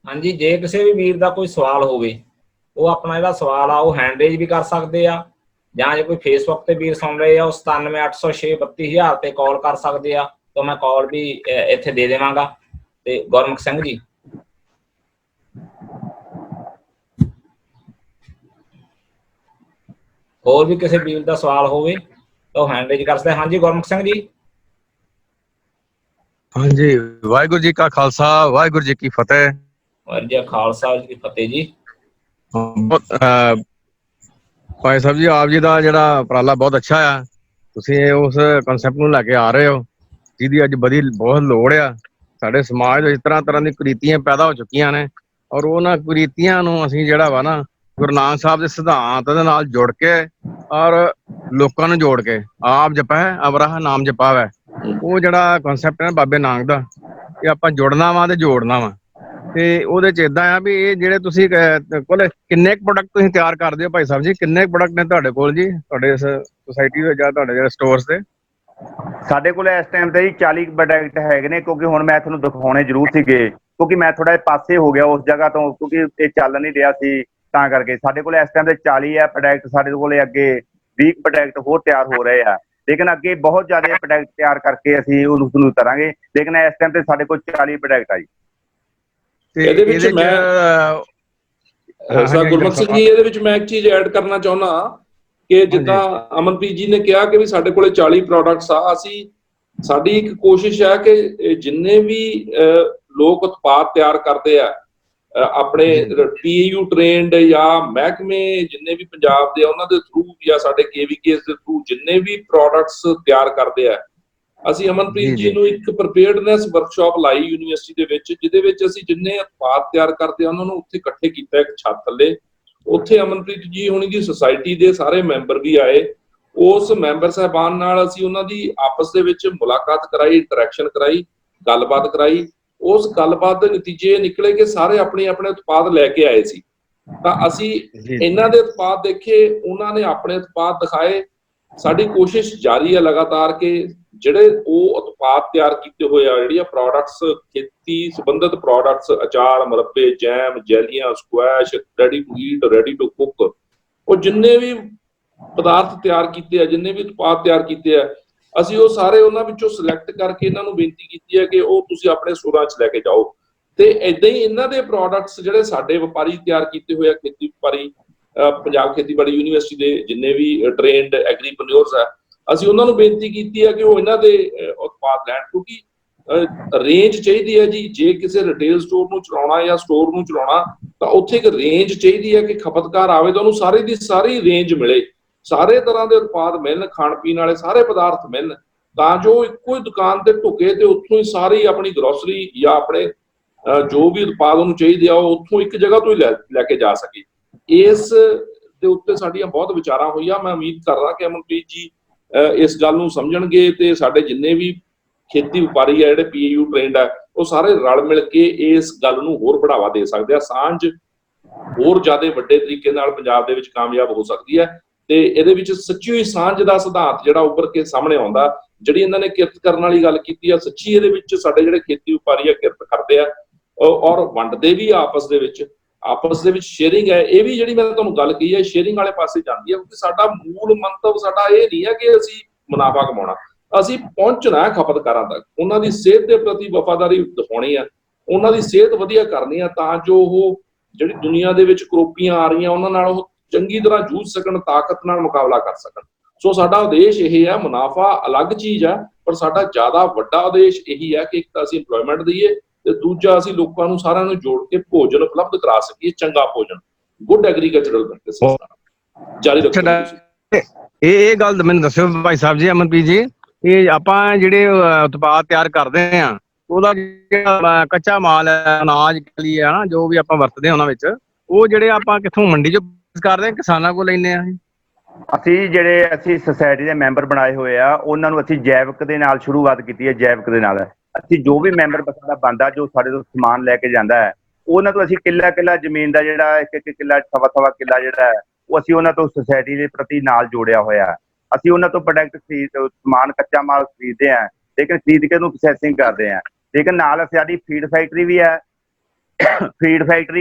ਹਾਂਜੀ, ਜੇ ਕਿਸੇ ਵੀ ਵੀਰ ਦਾ ਕੋਈ ਸਵਾਲ ਹੋਵੇ, ਉਹ ਆਪਣਾ ਜਿਹੜਾ ਸਵਾਲ ਆ ਉਹ ਹੈਂਡ ਰੇਜ ਵੀ ਕਰ ਸਕਦੇ ਆ, ਜਾਂ ਜੇ ਕੋਈ ਫੇਸਬੁੱਕ ਤੇ ਵੀਰ ਸੁਣ ਰਹੇ ਆ, ਉਹ 97,806,32,000 ਤੇ ਕਾਲ ਕਰ ਸਕਦੇ ਆ, ਤਾਂ ਮੈਂ ਕਾਲ ਵੀ ਇੱਥੇ ਦੇ ਦੇਵਾਂਗਾ। ਤੇ ਗੁਰਮੁਖ ਸਿੰਘ ਜੀ, ਹੋਰ ਵੀ ਕਿਸੇ ਵੀਰ ਦਾ ਸਵਾਲ ਹੋਵੇ ਤਾਂ ਉਹ ਹੈਂਡ ਰੇਜ ਕਰ ਸਕਦੇ। ਹਾਂਜੀ ਗੁਰਮੁਖ ਸਿੰਘ ਜੀ। ਹਾਂਜੀ, ਵਾਹਿਗੁਰੂ ਜੀ ਕਾ ਖਾਲਸਾ, ਵਾਹਿਗੁਰੂ ਜੀ ਕੀ ਫਤਿਹ। ਵਾਹਿਗੁਰੂ ਜੀ ਕਾ ਖਾਲਸਾ, ਜੀ ਕੀ ਫਤਿਹ ਜੀ। ਭਾਈ ਸਾਹਿਬ ਜੀ, ਆਪ ਜੀ ਦਾ ਜਿਹੜਾ ਉਪਰਾਲਾ ਬਹੁਤ ਅੱਛਾ ਆ, ਤੁਸੀਂ ਉਸ ਕਨਸੈਪਟ ਨੂੰ ਲੈ ਕੇ ਆ ਰਹੇ ਹੋ, ਜਿਹਦੀ ਅੱਜ ਬਹੁਤ ਲੋੜ ਆ। ਸਾਡੇ ਸਮਾਜ ਵਿੱਚ ਤਰ੍ਹਾਂ ਤਰ੍ਹਾਂ ਦੀ ਕੁਰੀਤੀਆਂ ਪੈਦਾ ਹੋ ਚੁੱਕੀਆਂ ਨੇ, ਔਰ ਉਹਨਾਂ ਕੁਰੀਤੀਆਂ ਨੂੰ ਅਸੀਂ ਜਿਹੜਾ ਵਾ ਨਾ ਗੁਰੂ ਨਾਨਕ ਸਾਹਿਬ ਦੇ ਸਿਧਾਂਤ ਦੇ ਨਾਲ ਜੁੜ ਕੇ ਔਰ ਲੋਕਾਂ ਨੂੰ ਜੋੜ ਕੇ ਆਪ ਜਪੈ ਅਵਰਾਹ ਨਾਮ ਜਪਾਵੈ, ਉਹ ਜਿਹੜਾ ਕਨਸੈਪਟ ਹੈ ਬਾਬੇ ਨਾਨਕ ਦਾ, ਕਿ ਆਪਾਂ ਜੁੜਨਾ ਵਾ ਤੇ ਜੋੜਨਾ ਵਾ। ਤੇ ਉਹਦੇ ਚ ਇਦਾਂ ਆ ਵੀ ਇਹ ਜਿਹੜੇ ਤੁਸੀਂ ਕੋਲ ਕਿੰਨੇ ਕੁ ਪ੍ਰੋਡਕਟ ਤੁਸੀਂ ਤਿਆਰ ਕਰਦੇ ਹੋ ਭਾਈ ਸਾਹਿਬ ਜੀ, ਕਿੰਨੇ ਪ੍ਰੋਡਕਟ ਨੇ ਤੁਹਾਡੇ ਕੋਲ ਜੀ, ਤੁਹਾਡੇ ਇਸ ਸੁਸਾਇਟੀ ਵਿੱਚ ਜਾਂ ਤੁਹਾਡੇ ਜਿਹੜੇ ਸਟੋਰਸ ਤੇ? ਸਾਡੇ ਕੋਲ ਇਸ ਟਾਈਮ ਤੇ ਜੀ 40 ਪ੍ਰੋਡਕਟ ਹੈਗੇ ਨੇ, ਕਿਉਂਕਿ ਹੁਣ ਮੈਂ ਤੁਹਾਨੂੰ ਦਿਖਾਉਣੇ ਜ਼ਰੂਰ ਸੀਗੇ, ਕਿਉਂਕਿ ਮੈਂ ਥੋੜਾ ਪਾਸੇ ਹੋ ਗਿਆ ਉਸ ਜਗ੍ਹਾ ਤੋਂ, ਕਿਉਂਕਿ ਇਹ ਚੱਲ ਨਹੀਂ ਰਿਹਾ ਸੀ, ਤਾਂ ਕਰਕੇ ਸਾਡੇ ਕੋਲ ਇਸ ਟਾਈਮ ਤੇ 40 ਹੈ ਪ੍ਰੋਡਕਟ। ਸਾਡੇ ਕੋਲ ਅੱਗੇ 20 ਪ੍ਰੋਡਕਟ ਹੋਰ ਤਿਆਰ ਹੋ ਰਹੇ ਆ, ਲੇਕਿਨ ਅੱਗੇ ਬਹੁਤ ਜ਼ਿਆਦਾ ਪ੍ਰੋਡਕਟ ਤਿਆਰ ਕਰਕੇ ਅਸੀਂ ਉਹਨੂੰ ਕਰਾਂਗੇ, ਲੇਕਿਨ ਇਸ ਟਾਈਮ ਤੇ ਸਾਡੇ ਕੋਲ 40 ਪ੍ਰੋਡਕਟ ਆ ਜੀ। ਇਹਦੇ ਵਿੱਚ ਮੈਂ ਸਰ ਗੁਰਮੁਖ ਸਿੰਘ ਜੀ, ਇਹਦੇ ਵਿੱਚ ਮੈਂ ਇੱਕ ਚੀਜ਼ ਐਡ ਕਰਨਾ ਚਾਹੁੰਦਾ ਕਿ ਜਿੱਦਾਂ ਅਮਨਪ੍ਰੀਤ ਜੀ ਨੇ ਕਿਹਾ ਕਿ ਵੀ ਸਾਡੇ ਕੋਲੇ 40 ਪ੍ਰੋਡਕਟਸ ਆ, ਸਾਡੀ ਇੱਕ ਕੋਸ਼ਿਸ਼ ਹੈ ਕਿ ਜਿੰਨੇ ਵੀ ਲੋਕ ਉਤਪਾਦ ਤਿਆਰ ਕਰਦੇ ਆ ਆਪਣੇ PAU ਟ੍ਰੇਨਡ ਜਾਂ ਮਹਿਕਮੇ ਜਿੰਨੇ ਵੀ ਪੰਜਾਬ ਦੇ, ਉਹਨਾਂ ਦੇ ਥਰੂ ਜਾਂ ਸਾਡੇ KVKs ਦੇ ਥਰੂ ਜਿੰਨੇ ਵੀ ਪ੍ਰੋਡਕਟਸ ਤਿਆਰ ਕਰਦੇ ਆ, ਅਸੀਂ ਅਮਨਪ੍ਰੀਤ ਜੀ ਨੂੰ ਇੱਕ ਪ੍ਰੀਪੇਅਰਡਨੈਸ ਵਰਕਸ਼ਾਪ ਲਾਈ ਯੂਨੀਵਰਸਿਟੀ ਦੇ ਵਿੱਚ, ਜਿਹਦੇ ਵਿੱਚ ਅਸੀਂ ਜਿੰਨੇ ਉਤਪਾਦ ਤਿਆਰ ਕਰਦੇ ਆ ਉਹਨਾਂ ਨੂੰ ਉੱਥੇ ਇਕੱਠੇ ਕੀਤਾ ਇੱਕ ਛੱਤ ਥੱਲੇ। ਉੱਥੇ ਅਮਨਪ੍ਰੀਤ ਜੀ ਹੁਣੀ ਦੀ ਸੁਸਾਇਟੀ ਦੇ ਸਾਰੇ ਮੈਂਬਰ ਵੀ ਆਏ। ਉਸ ਮੈਂਬਰ ਸਾਹਿਬਾਨ ਨਾਲ ਅਸੀਂ ਉਹਨਾਂ ਦੀ ਆਪਸ ਦੇ ਵਿੱਚ ਮੁਲਾਕਾਤ ਕਰਾਈ, ਇੰਟਰੈਕਸ਼ਨ ਕਰਾਈ, ਗੱਲਬਾਤ ਕਰਾਈ। ਉਸ ਗੱਲਬਾਤ ਦੇ ਨਤੀਜੇ ਨਿਕਲੇ ਕਿ ਸਾਰੇ ਆਪਣੇ ਆਪਣੇ ਉਤਪਾਦ ਲੈ ਕੇ ਆਏ ਸੀ। ਤਾਂ ਅਸੀਂ ਇਹਨਾਂ ਦੇ ਉਤਪਾਦ ਦੇਖੇ, ਉਹਨਾਂ ਨੇ ਆਪਣੇ ਉਤਪਾਦ ਦਿਖਾਏ। ਸਾਡੀ ਕੋਸ਼ਿਸ਼ ਜਾਰੀ ਹੈ ਲਗਾਤਾਰ ਕਿ ਜਿਹੜੇ ਉਹ ਉਤਪਾਦ ਤਿਆਰ ਕੀਤੇ ਹੋਏ ਆ, ਜਿਹੜੀਆਂ ਪ੍ਰੋਡਕਟਸ ਖੇਤੀ ਸੰਬੰਧਿਤ ਪ੍ਰੋਡਕਟਸ, ਅਚਾਰ, ਮੁਰੱਬੇ, ਜੈਮ, ਜੈਲੀਆਂ, squash, ready to eat, ready to cook, ਉਹ ਜਿੰਨੇ ਵੀ ਪਦਾਰਥ ਤਿਆਰ ਕੀਤੇ ਆ, ਜਿੰਨੇ ਵੀ ਉਤਪਾਦ ਤਿਆਰ ਕੀਤੇ ਆ, ਅਸੀਂ ਉਹ ਸਾਰੇ ਉਹਨਾਂ ਵਿੱਚੋਂ ਸਿਲੈਕਟ ਕਰਕੇ ਇਹਨਾਂ ਨੂੰ ਬੇਨਤੀ ਕੀਤੀ ਹੈ ਕਿ ਉਹ ਤੁਸੀਂ ਆਪਣੇ ਸਟੋਰਾਂ 'ਚ ਲੈ ਕੇ ਜਾਓ। ਤੇ ਏਦਾਂ ਹੀ ਇਹਨਾਂ ਦੇ ਪ੍ਰੋਡਕਟਸ ਜਿਹੜੇ ਸਾਡੇ ਵਪਾਰੀ ਤਿਆਰ ਕੀਤੇ ਹੋਏ ਆ, ਖੇਤੀ ਵਪਾਰੀ ਪੰਜਾਬ ਖੇਤੀਬਾੜੀ ਯੂਨੀਵਰਸਿਟੀ ਦੇ ਜਿੰਨੇ ਵੀ ਟ੍ਰੇਨਡ ਐਗਰੀਪ੍ਰੈਨਿਓਰਸ ਆ, ਅਸੀਂ ਉਹਨਾਂ ਨੂੰ ਬੇਨਤੀ ਕੀਤੀ ਹੈ ਕਿ ਉਹ ਇਹਨਾਂ ਦੇ ਉਤਪਾਦ ਲੈਣ, ਕਿਉਂਕਿ ਰੇਂਜ ਚਾਹੀਦੀ ਹੈ ਜੀ। ਜੇ ਕਿਸੇ ਰਿਟੇਲ ਸਟੋਰ ਨੂੰ ਚਲਾਉਣਾ ਜਾਂ ਸਟੋਰ ਨੂੰ ਚਲਾਉਣਾ ਤਾਂ ਉੱਥੇ ਇੱਕ ਰੇਂਜ ਚਾਹੀਦੀ ਹੈ ਕਿ ਖਪਤਕਾਰ ਆਵੇ ਤਾਂ ਉਹਨੂੰ ਸਾਰੀ ਦੀ ਸਾਰੀ ਰੇਂਜ ਮਿਲੇ, ਸਾਰੇ ਤਰ੍ਹਾਂ ਦੇ ਉਤਪਾਦ ਮਿਲਣ, ਖਾਣ ਪੀਣ ਵਾਲੇ ਸਾਰੇ ਪਦਾਰਥ ਮਿਲਣ, ਤਾਂ ਜੋ ਇੱਕੋ ਹੀ ਦੁਕਾਨ ਤੇ ਢੁਕੇ ਤੇ ਉੱਥੋਂ ਹੀ ਸਾਰੀ ਆਪਣੀ ਗਰੋਸਰੀ ਜਾਂ ਆਪਣੇ ਜੋ ਵੀ ਉਤਪਾਦ ਉਹਨੂੰ ਚਾਹੀਦੇ ਆ ਉਹ ਉੱਥੋਂ ਇੱਕ ਜਗ੍ਹਾ ਤੋਂ ਹੀ ਲੈ ਕੇ ਜਾ ਸਕੇ। ਇਸ ਦੇ ਉੱਤੇ ਸਾਡੀਆਂ ਬਹੁਤ ਵਿਚਾਰਾਂ ਹੋਈਆਂ। ਮੈਂ ਉਮੀਦ ਕਰਦਾ ਕਿ ਅਮਨਪ੍ਰੀਤ ਜੀ ਇਸ ਗੱਲ ਨੂੰ ਸਮਝਣਗੇ ਤੇ ਸਾਡੇ ਜਿੰਨੇ ਵੀ ਖੇਤੀ ਵਪਾਰੀ ਆ ਜਿਹੜੇ PAU ਟ੍ਰੇਨਡ ਆ, ਉਹ ਸਾਰੇ ਰਲ ਮਿਲ ਕੇ ਇਸ ਗੱਲ ਨੂੰ ਹੋਰ ਬੜਾਵਾ ਦੇ ਸਕਦੇ ਆ। ਸਾਂਝ ਹੋਰ ਜ਼ਿਆਦਾ ਵੱਡੇ ਤਰੀਕੇ ਨਾਲ ਪੰਜਾਬ ਦੇ ਵਿੱਚ ਕਾਮਯਾਬ ਹੋ ਸਕਦੀ ਹੈ। ਤੇ ਇਹਦੇ ਵਿੱਚ ਸੱਚੀ ਹੋਈ ਸਾਂਝ ਦਾ ਸਿਧਾਂਤ ਜਿਹੜਾ ਉੱਭਰ ਕੇ ਸਾਹਮਣੇ ਆਉਂਦਾ, ਜਿਹੜੀ ਇਹਨਾਂ ਨੇ ਕਿਰਤ ਕਰਨ ਵਾਲੀ ਗੱਲ ਕੀਤੀ ਆ, ਸੱਚੀ ਇਹਦੇ ਵਿੱਚ ਸਾਡੇ ਜਿਹੜੇ ਖੇਤੀ ਵਪਾਰੀ ਆ ਕਿਰਤ ਕਰਦੇ ਆ ਔਰ ਵੰਡਦੇ ਵੀ ਆਪਸ ਦੇ ਵਿੱਚ ਸ਼ੇਅਰਿੰਗ ਹੈ। ਇਹ ਵੀ ਜਿਹੜੀ ਮੈਂ ਤੁਹਾਨੂੰ ਗੱਲ ਕਹੀ ਹੈ ਸ਼ੇਅਰਿੰਗ ਵਾਲੇ ਪਾਸੇ ਜਾਂਦੀ ਹੈ, ਕਿਉਂਕਿ ਸਾਡਾ ਮੂਲ ਮੰਤਵ ਸਾਡਾ ਇਹ ਨਹੀਂ ਹੈ ਕਿ ਅਸੀਂ ਮੁਨਾਫਾ ਕਮਾਉਣਾ, ਅਸੀਂ ਪਹੁੰਚਣਾ ਹੈ ਖਪਤਕਾਰਾਂ ਤੱਕ, ਉਹਨਾਂ ਦੀ ਸਿਹਤ ਦੇ ਪ੍ਰਤੀ ਵਫਾਦਾਰੀ ਦਿਖਾਉਣੀ ਆ, ਉਹਨਾਂ ਦੀ ਸਿਹਤ ਵਧੀਆ ਕਰਨੀ ਆ, ਤਾਂ ਜੋ ਉਹ ਜਿਹੜੀ ਦੁਨੀਆ ਦੇ ਵਿੱਚ ਕਰੋਪੀਆਂ ਆ ਰਹੀਆਂ ਉਹਨਾਂ ਨਾਲ ਉਹ ਚੰਗੀ ਤਰ੍ਹਾਂ ਜੂਝ ਸਕਣ, ਤਾਕਤ ਨਾਲ ਮੁਕਾਬਲਾ ਕਰ ਸਕਣ। ਸੋ ਸਾਡਾ ਉਦੇਸ਼ ਇਹ ਹੈ, ਮੁਨਾਫਾ ਅਲੱਗ ਚੀਜ਼ ਹੈ, ਪਰ ਸਾਡਾ ਜ਼ਿਆਦਾ ਵੱਡਾ ਉਦੇਸ਼ ਇਹੀ ਹੈ ਕਿ ਇੱਕ ਤਾਂ ਅਸੀਂ ਇੰਪਲੋਇਮੈਂਟ ਦਈਏ ਤੇ ਦੂਜਾ ਅਸੀਂ ਲੋਕਾਂ ਨੂੰ ਸਾਰਿਆਂ ਨੂੰ ਜੋੜ ਕੇ ਭੋਜਨ ਉਪਲਬਧ ਕਰਾ ਸਕੀਏ, ਚੰਗਾ ਭੋਜਨ, ਗੁੱਡ ਐਗਰੀਕਲਚਰਲ ਪ੍ਰੈਕਟਿਸਿਸ ਜਾਰੀ ਰੱਖੋ। ਇਹ ਗੱਲ ਮੈਨੂੰ ਦੱਸਿਓ ਭਾਈ ਸਾਹਿਬ ਜੀ, ਅਮਨਪ੍ਰੀਤ ਜੀ, ਇਹ ਆਪਾਂ ਜਿਹੜੇ ਉਤਪਾਦ ਤਿਆਰ ਕਰਦੇ ਆ ਉਹਦਾ ਜਿਹੜਾ ਕੱਚਾ ਮਾਲ ਹੈ, ਅਨਾਜ ਕਲੀ ਹੈ ਨਾ, ਜੋ ਵੀ ਆਪਾਂ ਵਰਤਦੇ ਉਹਨਾਂ ਵਿੱਚ, ਉਹ ਜਿਹੜੇ ਆਪਾਂ ਕਿੱਥੋਂ ਮੰਡੀ ਚੋਂ ਕਰਦੇ ਆ, ਕਿਸਾਨਾਂ ਕੋਲ ਲੈਂਦੇ ਆ? ਅਸੀਂ ਸੁਸਾਇਟੀ ਦੇ ਮੈਂਬਰ ਬਣਾਏ ਹੋਏ ਆ, ਉਹਨਾਂ ਨੂੰ ਅਸੀਂ ਜੈਵਿਕ ਦੇ ਨਾਲ ਸ਼ੁਰੂਆਤ ਕੀਤੀ ਹੈ। ਜੈਵਿਕ ਦੇ ਨਾਲ ਅਸੀਂ ਜੋ ਵੀ ਮੈਂਬਰ ਸਾਡਾ ਬਣਦਾ ਜੋ ਸਾਡੇ ਤੋਂ ਸਮਾਨ ਲੈ ਕੇ ਜਾਂਦਾ ਹੈ, ਉਹਨਾਂ ਤੋਂ ਅਸੀਂ ਕਿੱਲਾ ਜ਼ਮੀਨ ਦਾ ਜਿਹੜਾ ਇੱਕ ਕਿੱਲਾ ਸਵਾ ਕਿੱਲਾ ਜਿਹੜਾ ਹੈ ਉਹ ਅਸੀਂ ਉਹਨਾਂ ਤੋਂ ਸੁਸਾਇਟੀ ਦੇ ਪ੍ਰਤੀ ਨਾਲ ਜੋੜਿਆ ਹੋਇਆ। ਅਸੀਂ ਉਹਨਾਂ ਤੋਂ ਪ੍ਰੋਡਕਟ ਸਮਾਨ ਕੱਚਾ ਮਾਲ ਖਰੀਦਦੇ ਹਾਂ, ਲੇਕਿਨ ਖਰੀਦ ਕੇ ਉਹਨੂੰ ਪ੍ਰੋਸੈਸਿੰਗ ਕਰਦੇ ਹਾਂ। ਲੇਕਿਨ ਨਾਲ ਸਾਡੀ ਫੀਡ ਫੈਕਟਰੀ ਵੀ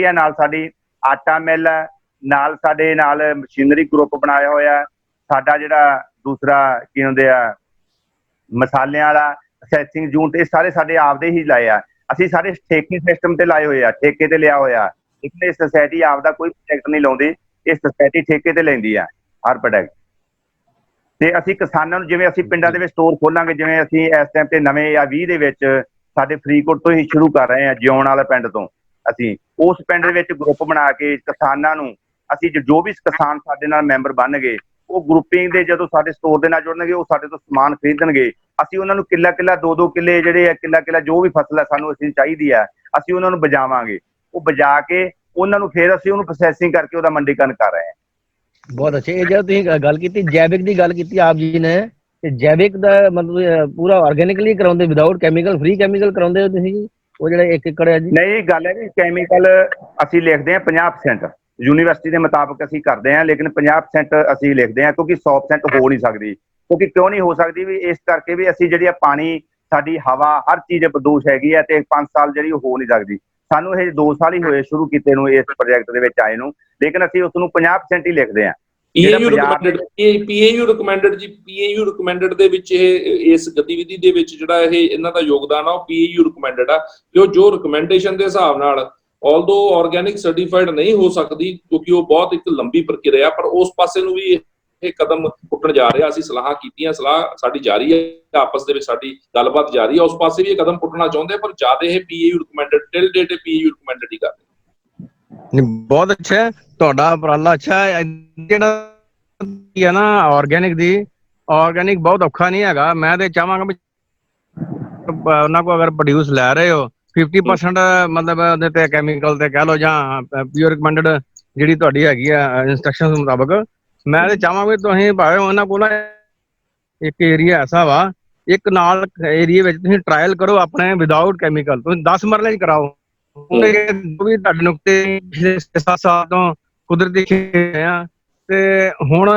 ਹੈ, ਨਾਲ ਸਾਡੀ ਆਟਾ ਮਿੱਲ ਹੈ, ਨਾਲ ਸਾਡੇ ਨਾਲ ਮਸ਼ੀਨਰੀ ਗਰੁੱਪ ਬਣਾਇਆ ਹੋਇਆ। ਸਾਡਾ ਜਿਹੜਾ ਦੂਸਰਾ ਕੀ ਹੁੰਦੇ ਆ ਮਸਾਲਿਆਂ ਵਾਲਾ ਪ੍ਰੋਸੈਸਿੰਗ ਯੂਨਿਟ, ਇਹ ਸਾਰੇ ਸਾਡੇ ਆਪਦੇ ਹੀ ਲਾਏ ਆ। ਅਸੀਂ ਸਾਰੇ ਠੇਕੇ ਸਿਸਟਮ ਤੇ ਲਾਏ ਹੋਏ ਆ, ਠੇਕੇ ਤੇ ਲਿਆ ਹੋਇਆ। ਇਹ ਸੁਸਾਇਟੀ ਆਪਦਾ ਕੋਈ ਪ੍ਰੋਜੈਕਟ ਨਹੀਂ ਲਾਉਂਦੀ, ਇਹ ਸੁਸਾਇਟੀ ਠੇਕੇ ਤੇ ਲੈਂਦੀ ਆ ਹਰ ਪ੍ਰੋਡਕਟ। ਤੇ ਅਸੀਂ ਕਿਸਾਨਾਂ ਨੂੰ, ਜਿਵੇਂ ਅਸੀਂ ਪਿੰਡਾਂ ਦੇ ਵਿੱਚ ਸਟੋਰ ਖੋਲਾਂਗੇ, ਜਿਵੇਂ ਅਸੀਂ ਇਸ ਟਾਈਮ ਤੇ ਨਵੇਂ ਜਾਂ 20 ਦੇ ਵਿੱਚ ਸਾਡੇ ਫਰੀਦਕੋਟ ਤੋਂ ਹੀ ਸ਼ੁਰੂ ਕਰ ਰਹੇ ਹਾਂ, ਜਿਉਣ ਵਾਲੇ ਪਿੰਡ ਤੋਂ। ਅਸੀਂ ਉਸ ਪਿੰਡ ਦੇ ਵਿੱਚ ਗਰੁੱਪ ਬਣਾ ਕੇ ਕਿਸਾਨਾਂ ਨੂੰ, ਅਸੀਂ ਜੋ ਵੀ ਕਿਸਾਨ ਸਾਡੇ ਨਾਲ ਮੈਂਬਰ ਬਣ ਗਏ, ਉਹ ਗਰੁੱਪਿੰਗ ਦੇ ਜਦੋਂ ਸਾਡੇ ਸਟੋਰ ਦੇ ਨਾਲ ਜੁੜਨਗੇ, ਉਹ ਸਾਡੇ ਤੋਂ ਸਮਾਨ ਖਰੀਦਣਗੇ। ਅਸੀਂ ਉਹਨਾਂ ਨੂੰ ਕਿੱਲਾ 2 ਕਿੱਲੇ ਜਿਹੜੇ ਆ, ਕਿੱਲਾ ਜੋ ਵੀ ਫਸਲ ਹੈ ਸਾਨੂੰ ਅਸੀਂ ਚਾਹੀਦੀ ਹੈ, ਅਸੀਂ ਉਹਨਾਂ ਨੂੰ ਬਜਾਵਾਂਗੇ। ਉਹ ਬਜਾ ਕੇ ਉਹਨਾਂ ਨੂੰ ਫਿਰ ਅਸੀਂ ਉਹਨੂੰ ਪ੍ਰੋਸੈਸਿੰਗ ਕਰਕੇ ਉਹਦਾ ਮੰਡੀਕਰਨ ਕਰ ਰਹੇ ਹਾਂ। ਬਹੁਤ ਅੱਛਾ। ਇਹ ਜਦੋਂ ਤੁਸੀਂ ਗੱਲ ਕੀਤੀ ਜੈਵਿਕ ਦੀ ਗੱਲ ਕੀਤੀ ਆਪ ਜੀ ਨੇ, ਤੇ ਜੈਵਿਕ ਦਾ ਮਤਲਬ ਪੂਰਾ ਆਰਗੈਨਿਕਲੀ ਕਰਾਉਂਦੇ, ਵਿਦਆਊਟ ਕੈਮੀਕਲ, ਫ੍ਰੀ ਕੈਮੀਕਲ ਕਰਾਉਂਦੇ ਹੋ ਤੁਸੀਂ ਜੀ? ਉਹ ਜਿਹੜਾ 1 ਏਕੜ ਹੈ ਜੀ? ਨਹੀਂ, ਗੱਲ ਹੈ ਵੀ ਕੈਮੀਕਲ ਅਸੀਂ ਲਿਖਦੇ ਹਾਂ 50%, ਯੂਨੀਵਰਸਿਟੀ ਦੇ ਮੁਤਾਬਕ ਅਸੀਂ ਕਰਦੇ ਹਾਂ, ਲੇਕਿਨ 50% ਅਸੀਂ ਲਿਖਦੇ ਹਾਂ ਕਿਉਂਕਿ 100% ਹੋ ਨਹੀਂ ਸਕਦੀ। ਕਿਉਂਕਿ ਕਿਉਂ ਨਹੀਂ ਹੋ ਸਕਦੀ? ਵੀ ਇਸ ਕਰਕੇ ਵੀ ਅਸੀਂ ਜਿਹੜੀ ਆ ਪਾਣੀ, ਸਾਡੀ ਹਵਾ, ਹਰ ਚੀਜ਼ ਪ੍ਰਦੂਸ਼ ਹੈਗੀ ਹੈ, ਤੇ 5 ਸਾਲ ਜਿਹੜੀ ਉਹ ਹੋ ਨਹੀਂ ਸਕਦੀ। ਸਾਨੂੰ ਇਹ 2 ਸਾਲ ਹੀ ਹੋਏ ਸ਼ੁਰੂ ਕੀਤੇ ਨੂੰ, ਇਸ ਪ੍ਰੋਜੈਕਟ ਦੇ ਵਿੱਚ ਆਏ ਨੂੰ, ਲੇਕਿਨ ਅਸੀਂ ਉਸ ਨੂੰ 50% ਹੀ ਲਿਖਦੇ ਹਾਂ। ਪੀਏਯੂ ਰਿਕਮੈਂਡਡ ਜੀ, ਪੀਏਯੂ ਰਿਕਮੈਂਡਡ ਦੇ ਵਿੱਚ ਇਸ ਗਤੀਵਿਧੀ ਦੇ ਵਿੱਚ ਜਿਹੜਾ ਇਹਨਾਂ ਦਾ ਯੋਗਦਾਨ ਆ ਉਹ ਪੀਏਯੂ ਰਿਕਮੈਂਡਡ ਆ, ਕਿ ਉਹ ਜੋ ਰਿਕਮੈਂਡੇਸ਼ਨ ਦੇ ਹਿਸਾਬ ਨਾਲ ਆਲਦੋ ਆਰਗੈਨਿਕ ਸਰਟੀਫਾਈਡ ਨਹੀਂ ਹੋ ਸਕਦੀ ਕਿਉਂਕਿ ਉਹ ਬਹੁਤ ਇੱਕ ਲੰਬੀ ਪ੍ਰਕਿਰਿਆ, ਪਰ ਉਸ ਪਾਸੇ ਨੂੰ ਵੀ ਇਹ ਕਦਮ ਪੁੱਟਣ ਜਾ ਰਿਹਾ। ਅਸੀਂ ਸਲਾਹਾਂ ਕੀਤੀਆਂ, ਸਲਾਹ ਸਾਡੀ ਜਾਰੀ ਹੈ, ਆਪਸ ਦੇ ਵਿੱਚ ਸਾਡੀ ਗੱਲਬਾਤ ਜਾਰੀ ਹੈ, ਉਸ ਪਾਸੇ ਵੀ ਇਹ ਕਦਮ ਪੁੱਟਣਾ ਚਾਹੁੰਦੇ, ਪਰ ਜ਼ਿਆਦਾ ਇਹ PAU recommended till date PAU recommended ਹੀ ਕਰਦੇ। ਬਹੁਤ ਅੱਛਾ ਹੈ ਤੁਹਾਡਾ ਉਪਰਾਲਾ। ਅੱਛਾ ਹੈ ਜਿਹੜਾ ਹੈ ਨਾ ਆਰਗੈਨਿਕ ਬਹੁਤ ਔਖਾ ਨਹੀਂ ਹੈਗਾ। ਮੈਂ ਤੇ ਚਾਹਾਂਗਾ ਵੀ ਉਹਨਾਂ ਕੋ ਅਗਰ ਪ੍ਰੋਡਿਊਸ ਲੈ ਰਹੇ ਹੋ 50% ਮਤਲਬ ਉਹਦੇ ਤੇ ਕੈਮੀਕਲ ਤੇ ਕਹਿ ਲਓ ਜਾਂ ਪਿਓਰ ਰਿਕਮੈਂਡਡ ਜਿਹੜੀ ਤੁਹਾਡੀ ਹੈਗੀ ਆ ਇੰਸਟਰਕਸ਼ਨ ਮੁਤਾਬਕ, ਮੈਂ ਤੇ ਚਾਹਾਂਗਾ ਵੀ ਤੁਸੀਂ ਭਾਵੇਂ ਉਹਨਾਂ ਕੋਲ ਇੱਕ ਏਰੀਆ ਐਸਾ ਵਾ, ਇੱਕ ਨਾਲ ਏਰੀਏ ਵਿੱਚ ਤੁਸੀਂ ਟਰਾਇਲ ਕਰੋ ਆਪਣੇ ਵਿਦਆਊਟ ਕੈਮੀਕਲ। ਤੁਸੀਂ 10 ਮਰਲੇ 'ਚ ਕਰਾਓ। ਵੀ ਤੁਹਾਡੇ ਨੁਕਤੇ ਪਿਛਲੇ 7 ਸਾਲ ਤੋਂ ਕੁਦਰਤੀ ਖੇਡ ਆ, ਤੇ ਹੁਣ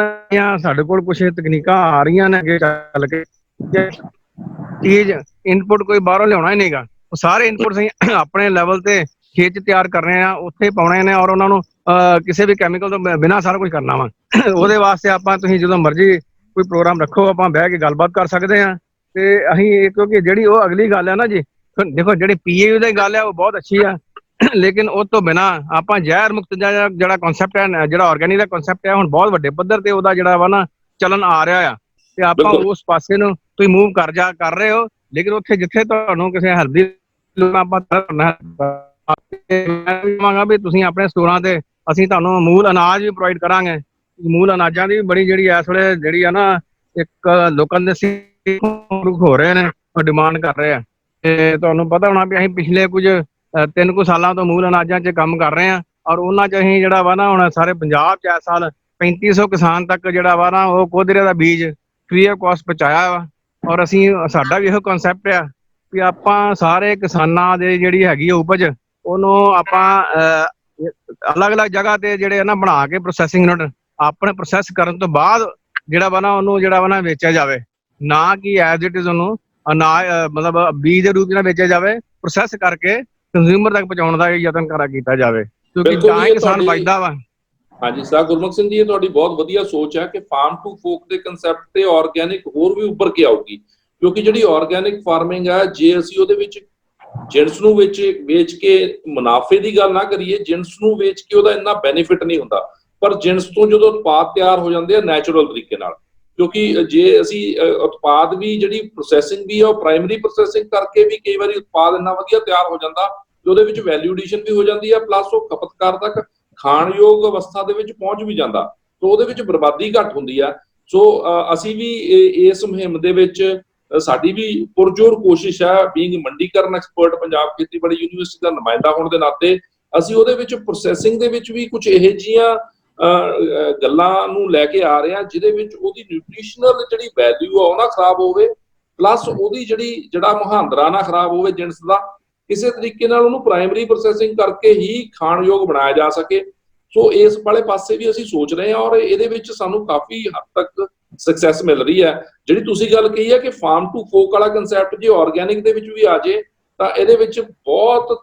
ਸਾਡੇ ਕੋਲ ਕੁਛ ਤਕਨੀਕਾਂ ਆ ਰਹੀਆਂ ਨੇ ਅੱਗੇ ਚੱਲ ਕੇ, ਚੀਜ਼ ਇਨਪੁਟ ਕੋਈ ਬਾਹਰੋਂ ਲਿਆਉਣਾ ਹੀ ਨਹੀਂਗਾ। ਉਹ ਸਾਰੇ ਇਨਪੁਟ ਅਸੀਂ ਆਪਣੇ ਲੈਵਲ ਤੇ ਖੇਤ 'ਚ ਤਿਆਰ ਕਰ ਰਹੇ ਆ, ਉੱਥੇ ਪਾਉਣੇ ਨੇ, ਔਰ ਉਹਨਾਂ ਨੂੰ ਕਿਸੇ ਵੀ ਕੈਮੀਕਲ ਤੋਂ ਬਿਨਾਂ ਸਾਰਾ ਕੁਝ ਕਰਨਾ ਵਾ। ਉਹਦੇ ਵਾਸਤੇ ਆਪਾਂ ਤੁਸੀਂ ਜਦੋਂ ਮਰਜ਼ੀ ਕੋਈ ਪ੍ਰੋਗਰਾਮ ਰੱਖੋ, ਆਪਾਂ ਬਹਿ ਕੇ ਗੱਲਬਾਤ ਕਰ ਸਕਦੇ ਹਾਂ। ਤੇ ਅਸੀਂ ਕਿਉਂਕਿ ਜਿਹੜੀ ਉਹ ਅਗਲੀ ਗੱਲ ਹੈ ਨਾ ਜੀ, ਦੇਖੋ ਜਿਹੜੀ ਪੀਏਯੂ ਦੀ ਗੱਲ ਹੈ ਉਹ ਬਹੁਤ ਅੱਛੀ ਆ, ਲੇਕਿਨ ਉਹ ਤੋਂ ਬਿਨਾਂ ਆਪਾਂ ਜ਼ਹਿਰ ਮੁਕਤ ਜਿਹੜਾ ਕਨਸੈਪਟ ਹੈ, ਜਿਹੜਾ ਆਰਗੈਨਿਕ ਦਾ ਕਨਸੈਪਟ ਹੈ, ਹੁਣ ਬਹੁਤ ਵੱਡੇ ਪੱਧਰ ਤੇ ਉਹਦਾ ਜਿਹੜਾ ਵਾ ਨਾ ਚਲਨ ਆ ਰਿਹਾ ਆ, ਤੇ ਆਪਾਂ ਉਸ ਪਾਸੇ ਨੂੰ ਤੁਸੀਂ ਮੂਵ ਕਰ ਰਹੇ ਹੋ। ਲੇਕਿਨ ਉੱਥੇ ਜਿੱਥੇ ਤੁਹਾਨੂੰ ਕਿਸੇ ਹੈਲਪ ਦੀ ਲੋੜ ਆਪਾਂ ਕਹਾਂਗਾ ਵੀ ਤੁਸੀਂ ਆਪਣੇ ਸਟੋਰਾਂ ਤੇ ਅਸੀਂ ਤੁਹਾਨੂੰ ਮੂਲ ਅਨਾਜ ਵੀ ਪ੍ਰੋਵਾਈਡ ਕਰਾਂਗੇ। ਮੂਲ ਅਨਾਜਾਂ ਦੀ ਵੀ ਬੜੀ ਜਿਹੜੀ ਇਸ ਵੇਲੇ ਜਿਹੜੀ ਆ ਨਾ ਇੱਕ ਲੋਕਾਂ ਦੇ ਹੋ ਰਹੇ ਨੇ, ਡਿਮਾਂਡ ਕਰ ਰਹੇ ਆ। ਤੇ ਤੁਹਾਨੂੰ ਪਤਾ ਹੋਣਾ ਵੀ ਅਸੀਂ ਪਿਛਲੇ ਕੁਝ 3 ਕੁ ਸਾਲਾਂ ਤੋਂ ਮੂਲ ਅਨਾਜਾਂ 'ਚ ਕੰਮ ਕਰ ਰਹੇ ਹਾਂ, ਔਰ ਉਹਨਾਂ 'ਚ ਅਸੀਂ ਜਿਹੜਾ ਵਾ ਨਾ ਹੁਣ ਸਾਰੇ ਪੰਜਾਬ 'ਚ ਇਸ ਸਾਲ 3500 ਕਿਸਾਨ ਤੱਕ ਜਿਹੜਾ ਵਾ ਨਾ ਉਹ ਕੋਧਰੇ ਦਾ ਬੀਜ ਫ੍ਰੀ ਆਫ ਕਾਸਟ ਪਹੁੰਚਾਇਆ ਵਾ। ਔਰ ਅਸੀਂ ਸਾਡਾ ਵੀ ਇਹੋ ਕਨਸੈਪਟ ਆ ਵੀ ਆਪਾਂ ਸਾਰੇ ਕਿਸਾਨਾਂ ਦੇ ਜਿਹੜੀ ਹੈਗੀ ਉਪਜ ਉਹਨੂੰ ਆਪਾਂ ਅਲੱਗ-ਅਲੱਗ ਜਗ੍ਹਾ ਤੇ ਜਿਹੜੇ ਨਾ ਬਣਾ ਕੇ ਪ੍ਰੋਸੈਸਿੰਗ ਯੂਨਿਟ ਆਪਣੇ ਪ੍ਰੋਸੈਸ ਕਰਨ ਤੋਂ ਬਾਅਦ ਜਿਹੜਾ ਵਾ ਨਾ ਉਹਨੂੰ ਜਿਹੜਾ ਵਾ ਨਾ ਵੇਚਿਆ ਜਾਵੇ, ਨਾ ਕਿ ਐਜ਼ ਇਟ ਇਜ਼ ਉਹਨੂੰ ਅਨਾਜ ਮਤਲਬ ਬੀਜ ਦੇ ਰੂਪ ਨਾਲ ਵੇਚਿਆ ਜਾਵੇ, ਪ੍ਰੋਸੈਸ ਕਰਕੇ ਕੰਜ਼ਿਊਮਰ ਤੱਕ ਪਹੁੰਚਾਉਣ ਦਾ ਯਤਨ ਕੀਤਾ ਜਾਵੇ, ਕਿਉਂਕਿ ਤਾਂ ਹੀ ਕਿਸਾਨ ਬਚਦਾ ਵਾ। ਹਾਂਜੀ ਸਰ ਗੁਰਮੁਖ ਸਿੰਘ ਜੀ, ਇਹ ਤੁਹਾਡੀ ਬਹੁਤ ਵਧੀਆ ਸੋਚ ਹੈ ਕਿ ਫਾਰਮ ਟੂ ਫੋਕ ਦੇ ਕੰਸੈਪਟ ਤੇ ਆਰਗੈਨਿਕ ਹੋਰ ਵੀ ਉੱਭਰ ਕੇ ਆਊਗੀ, ਕਿਉਂਕਿ ਜਿਹੜੀ ਆਰਗੈਨਿਕ ਫਾਰਮਿੰਗ ਹੈ, ਜੇ ਅਸੀਂ ਉਹਦੇ ਵਿੱਚ ਜਿਣਸ ਨੂੰ ਵੇਚ ਕੇ ਮੁਨਾਫੇ ਦੀ ਗੱਲ ਨਾ ਕਰੀਏ, ਜਿਣਸ ਨੂੰ ਵੇਚ ਕੇ ਉਹਦਾ ਇੰਨਾ ਬੈਨੀਫਿਟ ਨਹੀਂ ਹੁੰਦਾ, ਪਰ ਜਿਣਸ ਤੋਂ ਜਦੋਂ ਉਤਪਾਦ ਤਿਆਰ ਹੋ ਜਾਂਦੇ ਆ ਨੈਚੁਰਲ ਤਰੀਕੇ ਨਾਲ, ਕਿਉਂਕਿ ਜੇ ਅਸੀਂ ਉਤਪਾਦ ਵੀ ਜਿਹੜੀ ਪ੍ਰੋਸੈਸਿੰਗ ਵੀ ਆ ਉਹ ਪ੍ਰਾਇਮਰੀ ਪ੍ਰੋਸੈਸਿੰਗ ਕਰਕੇ ਵੀ ਕਈ ਵਾਰੀ ਉਤਪਾਦ ਇੰਨਾ ਵਧੀਆ ਤਿਆਰ ਹੋ ਜਾਂਦਾ ਕਿ ਉਹਦੇ ਵਿੱਚ ਵੈਲਿਊ ਐਡੀਸ਼ਨ ਵੀ ਹੋ ਜਾਂਦੀ ਹੈ, ਪਲੱਸ ਉਹ ਖਪਤਕਾਰ ਤੱਕ ਖਾਣਯੋਗ ਅਵਸਥਾ ਦੇ ਵਿੱਚ ਪਹੁੰਚ ਵੀ ਜਾਂਦਾ, ਸੋ ਉਹਦੇ ਵਿੱਚ ਬਰਬਾਦੀ ਘੱਟ ਹੁੰਦੀ ਆ। ਸੋ ਅਸੀਂ ਵੀ ਇਸ ਮੁਹਿੰਮ ਦੇ ਵਿੱਚ ਸਾਡੀ ਵੀ ਪੁਰਜੋਰ ਕੋਸ਼ਿਸ਼ ਹੈ, ਬੀਇੰਗ ਮੰਡੀਕਰਨ ਐਕਸਪਰਟ ਪੰਜਾਬ ਖੇਤੀਬਾੜੀ ਯੂਨੀਵਰਸਿਟੀ ਦਾ ਨੁਮਾਇੰਦਾ ਹੋਣ ਦੇ ਨਾਤੇ ਅਸੀਂ ਉਹਦੇ ਵਿੱਚ ਪ੍ਰੋਸੈਸਿੰਗ ਦੇ ਵਿੱਚ ਵੀ ਕੁਝ ਇਹੋ ਜਿਹੀਆਂ ਗੱਲਾਂ ਨੂੰ ਲੈ ਕੇ ਆ ਰਹੇ ਹਾਂ ਜਿਹਦੇ ਵਿੱਚ ਉਹਦੀ ਨਿਊਟ੍ਰੀਸ਼ਨਲ ਜਿਹੜੀ ਵੈਲਿਊ ਆ ਉਹ ਨਾ ਖਰਾਬ ਹੋਵੇ, ਪਲੱਸ ਉਹਦੀ ਜਿਹੜਾ ਮੁਹਾਂਦਰਾ ਨਾ ਖਰਾਬ ਹੋਵੇ ਜਿਣਸ ਦਾ, ਕਿਸੇ ਤਰੀਕੇ ਨਾਲ ਉਹਨੂੰ ਪ੍ਰਾਇਮਰੀ ਪ੍ਰੋਸੈਸਿੰਗ ਕਰਕੇ ਹੀ ਖਾਣਯੋਗ ਬਣਾਇਆ ਜਾ ਸਕੇ। ਸੋ ਇਸ ਵਾਲੇ ਪਾਸੇ ਵੀ ਅਸੀਂ ਸੋਚ ਰਹੇ ਹਾਂ, ਔਰ ਇਹਦੇ ਵਿੱਚ ਸਾਨੂੰ ਕਾਫੀ ਹੱਦ ਤੱਕ ਸਕਸੈਸ ਮਿਲ ਰਹੀ ਹੈ। ਜਿਹੜੀ ਤੁਸੀਂ ਗੱਲ ਕਹੀ ਹੈ ਕਿ ਫਾਰਮ ਟੂ ਫੋਕ ਵਾਲਾ ਕੰਸੈਪਟ ਜੇ ਆਰਗੈਨਿਕ ਦੇ ਵਿੱਚ ਵੀ ਆ ਜੇ ਤਾਂ ਇਹਦੇ ਵਿੱਚ ਬਹੁਤ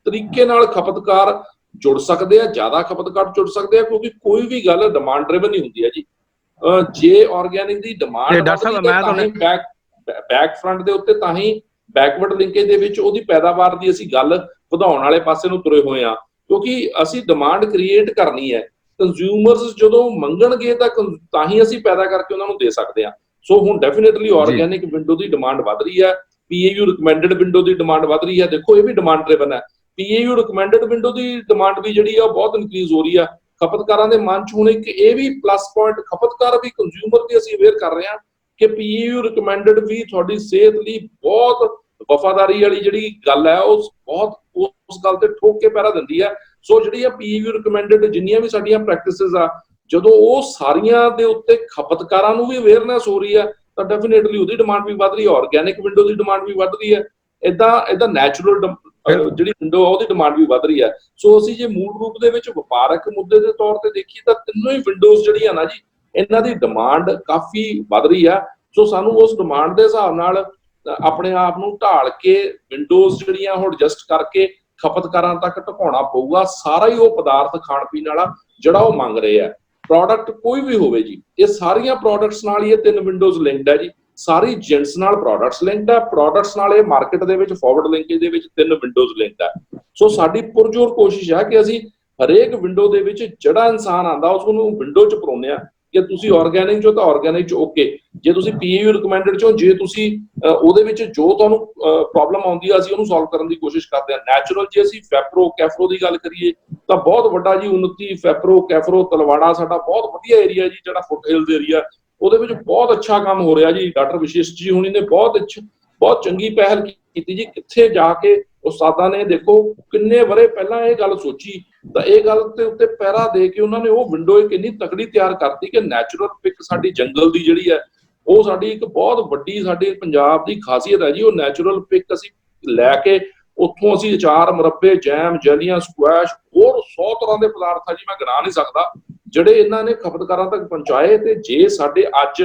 ਤਰੀਕੇ ਨਾਲ ਖਪਤਕਾਰ ਜੁੜ ਸਕਦੇ ਆ, ਜ਼ਿਆਦਾ ਖਪਤਕਾਰ ਜੁੜ ਸਕਦੇ ਆ, ਕਿਉਂਕਿ ਕੋਈ ਵੀ ਗੱਲ ਡਿਮਾਂਡ ਡਰਿਵਨ ਹੀ ਹੁੰਦੀ ਹੈ ਜੀ। ਜੇ ਆਰਗੈਨਿਕ ਦੀ ਡਿਮਾਂਡ ਬੈਕ ਫਰੰਟ ਦੇ ਉੱਤੇ, ਤਾਂ ਹੀ ਬੈਕਵਰਡ ਲਿੰਕੇਜ ਦੇ ਵਿੱਚ ਉਹਦੀ ਪੈਦਾਵਾਰ ਦੀ ਅਸੀਂ ਗੱਲ ਵਧਾਉਣ ਵਾਲੇ ਪਾਸੇ ਨੂੰ ਤੁਰੇ ਹੋਏ ਆ, ਕਿਉਂਕਿ ਅਸੀਂ ਡਿਮਾਂਡ ਕ੍ਰੀਏਟ ਕਰਨੀ ਹੈ। ਕੰਜ਼ਿਊਮਰਸ ਜਦੋਂ ਮੰਗਣਗੇ ਤਾਂ ਹੀ ਅਸੀਂ ਪੈਦਾ ਕਰਕੇ ਉਹਨਾਂ ਨੂੰ ਦੇ ਸਕਦੇ ਹਾਂ। ਸੋ ਹੁਣ ਡੈਫੀਨੇਟਲੀ ਆਰਗੈਨਿਕ ਵਿੰਡੋ ਦੀ ਡਿਮਾਂਡ ਵੱਧ ਰਹੀ ਹੈ, ਪੀਏਯੂ ਰਿਕਮੈਂਡਡ ਵਿੰਡੋ ਦੀ ਡਿਮਾਂਡ ਵੱਧ ਰਹੀ ਹੈ। ਦੇਖੋ ਇਹ ਵੀ ਡਿਮਾਂਡ ਡਰਿਵਨ ਹੈ, ਪੀਏਯੂ ਰਿਕਮੈਂਡਡ ਵਿੰਡੋ ਦੀ ਡਿਮਾਂਡ ਵੀ ਜਿਹੜੀ ਆ ਬਹੁਤ ਇਨਕਰੀਜ਼ ਹੋ ਰਹੀ ਆ, ਖਪਤਕਾਰਾਂ ਦੇ ਮਨ 'ਚ ਹੁਣ ਇੱਕ ਇਹ ਵੀ ਪਲੱਸ ਪੁਆਇੰਟ, ਖਪਤਕਾਰ ਵੀ ਕੰਜ਼ਿਊਮਰ ਵੀ ਅਸੀਂ ਅਵੇਅਰ ਕਰ ਰਹੇ ਹਾਂ ਕਿ PEU ਰਿਕਮੈਂਡਡ ਵੀ ਤੁਹਾਡੀ ਸਿਹਤ ਲਈ ਬਹੁਤ ਵਫਾਦਾਰੀ ਵਾਲੀ ਜਿਹੜੀ ਗੱਲ ਹੈ ਉਹ ਬਹੁਤ ਉਸ ਗੱਲ ਤੇ ਠੋਕ ਕੇ ਪਹਿਰਾ ਦਿੰਦੀ ਹੈ। ਸੋ ਜਿਹੜੀ ਆ PEU ਰਿਕਮੈਂਡਡ ਜਿੰਨੀਆਂ ਵੀ ਸਾਡੀਆਂ ਪ੍ਰੈਕਟਿਸਿਸ ਆ, ਜਦੋਂ ਉਹ ਸਾਰੀਆਂ ਦੇ ਉੱਤੇ ਖਪਤਕਾਰਾਂ ਨੂੰ ਵੀ ਅਵੇਅਰਨੈਸ ਹੋ ਰਹੀ ਹੈ ਤਾਂ ਡੈਫੀਨੇਟਲੀ ਉਹਦੀ ਡਿਮਾਂਡ ਵੀ ਵੱਧ ਰਹੀ ਹੈ, ਆਰਗੈਨਿਕ ਵਿੰਡੋ ਦੀ ਡਿਮਾਂਡ ਵੀ ਵੱਧ ਰਹੀ ਹੈ, ਇਦਾਂ ਨੈਚੁਰਲ ਜਿਹੜੀ ਵਿੰਡੋ ਆ ਉਹਦੀ ਡਿਮਾਂਡ ਵੀ ਵੱਧ ਰਹੀ ਹੈ। ਸੋ ਅਸੀਂ ਜੇ ਮੂਲ ਰੂਪ ਦੇ ਵਿੱਚ ਵਪਾਰਕ ਮੁੱਦੇ ਦੇ ਤੌਰ ਤੇ ਦੇਖੀਏ ਤਾਂ ਤਿੰਨੋਂ ਹੀ ਵਿੰਡੋਜ਼ ਜਿਹੜੀਆਂ ਨਾ ਜੀ, ਇਹਨਾਂ ਦੀ ਡਿਮਾਂਡ ਕਾਫੀ ਵੱਧ ਰਹੀ ਆ। ਸੋ ਸਾਨੂੰ ਉਸ ਡਿਮਾਂਡ ਦੇ ਹਿਸਾਬ ਨਾਲ ਆਪਣੇ ਆਪ ਨੂੰ ਢਾਲ ਕੇ ਵਿੰਡੋਜ਼ ਜਿਹੜੀਆਂ ਹੁਣ ਐਡਜਸਟ ਕਰਕੇ ਖਪਤਕਾਰਾਂ ਤੱਕ ਢਕਾਉਣਾ ਪਊਗਾ ਸਾਰਾ ਹੀ ਉਹ ਪਦਾਰਥ ਖਾਣ ਪੀਣ ਵਾਲਾ ਜਿਹੜਾ ਉਹ ਮੰਗ ਰਹੇ ਆ। ਪ੍ਰੋਡਕਟ ਕੋਈ ਵੀ ਹੋਵੇ ਜੀ, ਇਹ ਸਾਰੀਆਂ ਪ੍ਰੋਡਕਟਸ ਨਾਲ ਹੀ ਇਹ ਤਿੰਨ ਵਿੰਡੋਜ਼ ਲਿੰਕਡ ਹੈ ਜੀ। ਸਾਰੀ ਜਿੰਟਸ ਨਾਲ ਪ੍ਰੋਡਕਟਸ ਲਿੰਕਡ ਹੈ, ਪ੍ਰੋਡਕਟਸ ਨਾਲ ਇਹ ਮਾਰਕੀਟ ਦੇ ਵਿੱਚ ਫਾਰਵਰਡ ਲਿੰਕੇਜ ਦੇ ਵਿੱਚ ਤਿੰਨ ਵਿੰਡੋਜ਼ ਲਿੰਕਡ ਹੈ। ਸੋ ਸਾਡੀ ਪੁਰਜੋਰ ਕੋਸ਼ਿਸ਼ ਹੈ ਕਿ ਅਸੀਂ ਹਰੇਕ ਵਿੰਡੋ ਦੇ ਵਿੱਚ ਜਿਹੜਾ ਇਨਸਾਨ ਆਂਦਾ ਉਸ ਨੂੰ ਵਿੰਡੋ 'ਚ ਪਰੋਨੇ ਆ ਕਿ ਤੁਸੀਂ ਆਰਗੈਨਿਕ ਚੋ ਤਾਂ ਆਰਗੈਨਿਕ 'ਚ ਓਕੇ, ਜੇ ਤੁਸੀਂ PEU ਰਿਕਮੈਂਡਡ ਚੋਂ, ਜੇ ਤੁਸੀਂ ਉਹਦੇ ਵਿੱਚ ਜੋ ਤੁਹਾਨੂੰ ਪ੍ਰੋਬਲਮ ਆਉਂਦੀ ਆ ਅਸੀਂ ਉਹਨੂੰ ਸੋਲਵ ਕਰਨ ਦੀ ਕੋਸ਼ਿਸ਼ ਕਰਦੇ ਹਾਂ। ਨੈਚੁਰਲ ਜੇ ਅਸੀਂ ਫੈਪਰੋ ਕੈਫਰੋ ਦੀ ਗੱਲ ਕਰੀਏ ਤਾਂ ਬਹੁਤ ਵੱਡਾ ਜੀ 29 ਫੈਪਰੋ ਕੈਫਰੋ ਤਲਵਾੜਾ ਸਾਡਾ ਬਹੁਤ ਵਧੀਆ ਏਰੀਆ ਜੀ, ਜਿਹੜਾ ਫੁੱਟ ਹਿਲਸ ਏਰੀਆ, ਉਹਦੇ ਵਿੱਚ ਬਹੁਤ ਅੱਛਾ ਕੰਮ ਹੋ ਰਿਹਾ ਜੀ। ਡਾਕਟਰ ਵਿਸ਼ਿਸ਼ਟ ਜੀ ਹੁਣੀ ਨੇ ਬਹੁਤ ਚੰਗੀ ਪਹਿਲ ਕੀਤੀ ਜੀ। ਕਿੱਥੇ ਜਾ ਕੇ ਉਸਤਾਦਾਂ ਨੇ ਦੇਖੋ ਕਿੰਨੇ ਵਰੇ ਪਹਿਲਾਂ ਇਹ ਗੱਲ ਸੋਚੀ ਤਾਂ ਇਹ ਗੱਲ ਤੇ ਉੱਤੇ ਪਹਿਰਾ ਦੇ ਕੇ ਉਹਨਾਂ ਨੇ ਉਹ ਵਿੰਡੋ ਇੱਕ ਇੰਨੀ ਤਕੜੀ ਤਿਆਰ ਕਰਤੀ ਕਿ ਨੈਚੁਰਲ ਪਿਕ ਸਾਡੀ ਜੰਗਲ ਦੀ ਜਿਹੜੀ ਹੈ ਉਹ ਸਾਡੀ ਇੱਕ ਬਹੁਤ ਵੱਡੀ ਸਾਡੇ ਪੰਜਾਬ ਦੀ ਖਾਸੀਅਤ ਹੈ ਜੀ। ਉਹ ਨੈਚੁਰਲ ਪਿਕ ਅਸੀਂ ਲੈ ਕੇ ਉੱਥੋਂ ਅਸੀਂ ਅਚਾਰ, ਮੁਰੱਬੇ, ਜੈਮ, ਜੈਲੀਆਂ, ਸਕੁਐਸ਼, ਹੋਰ 100 ਤਰ੍ਹਾਂ ਦੇ ਪਦਾਰਥ ਆ ਜੀ, ਮੈਂ ਗਿਣਾ ਨਹੀਂ ਸਕਦਾ, ਜਿਹੜੇ ਇਹਨਾਂ ਨੇ ਖਪਤਕਾਰਾਂ ਤੱਕ ਪਹੁੰਚਾਏ। ਤੇ ਜੇ ਸਾਡੇ ਅੱਜ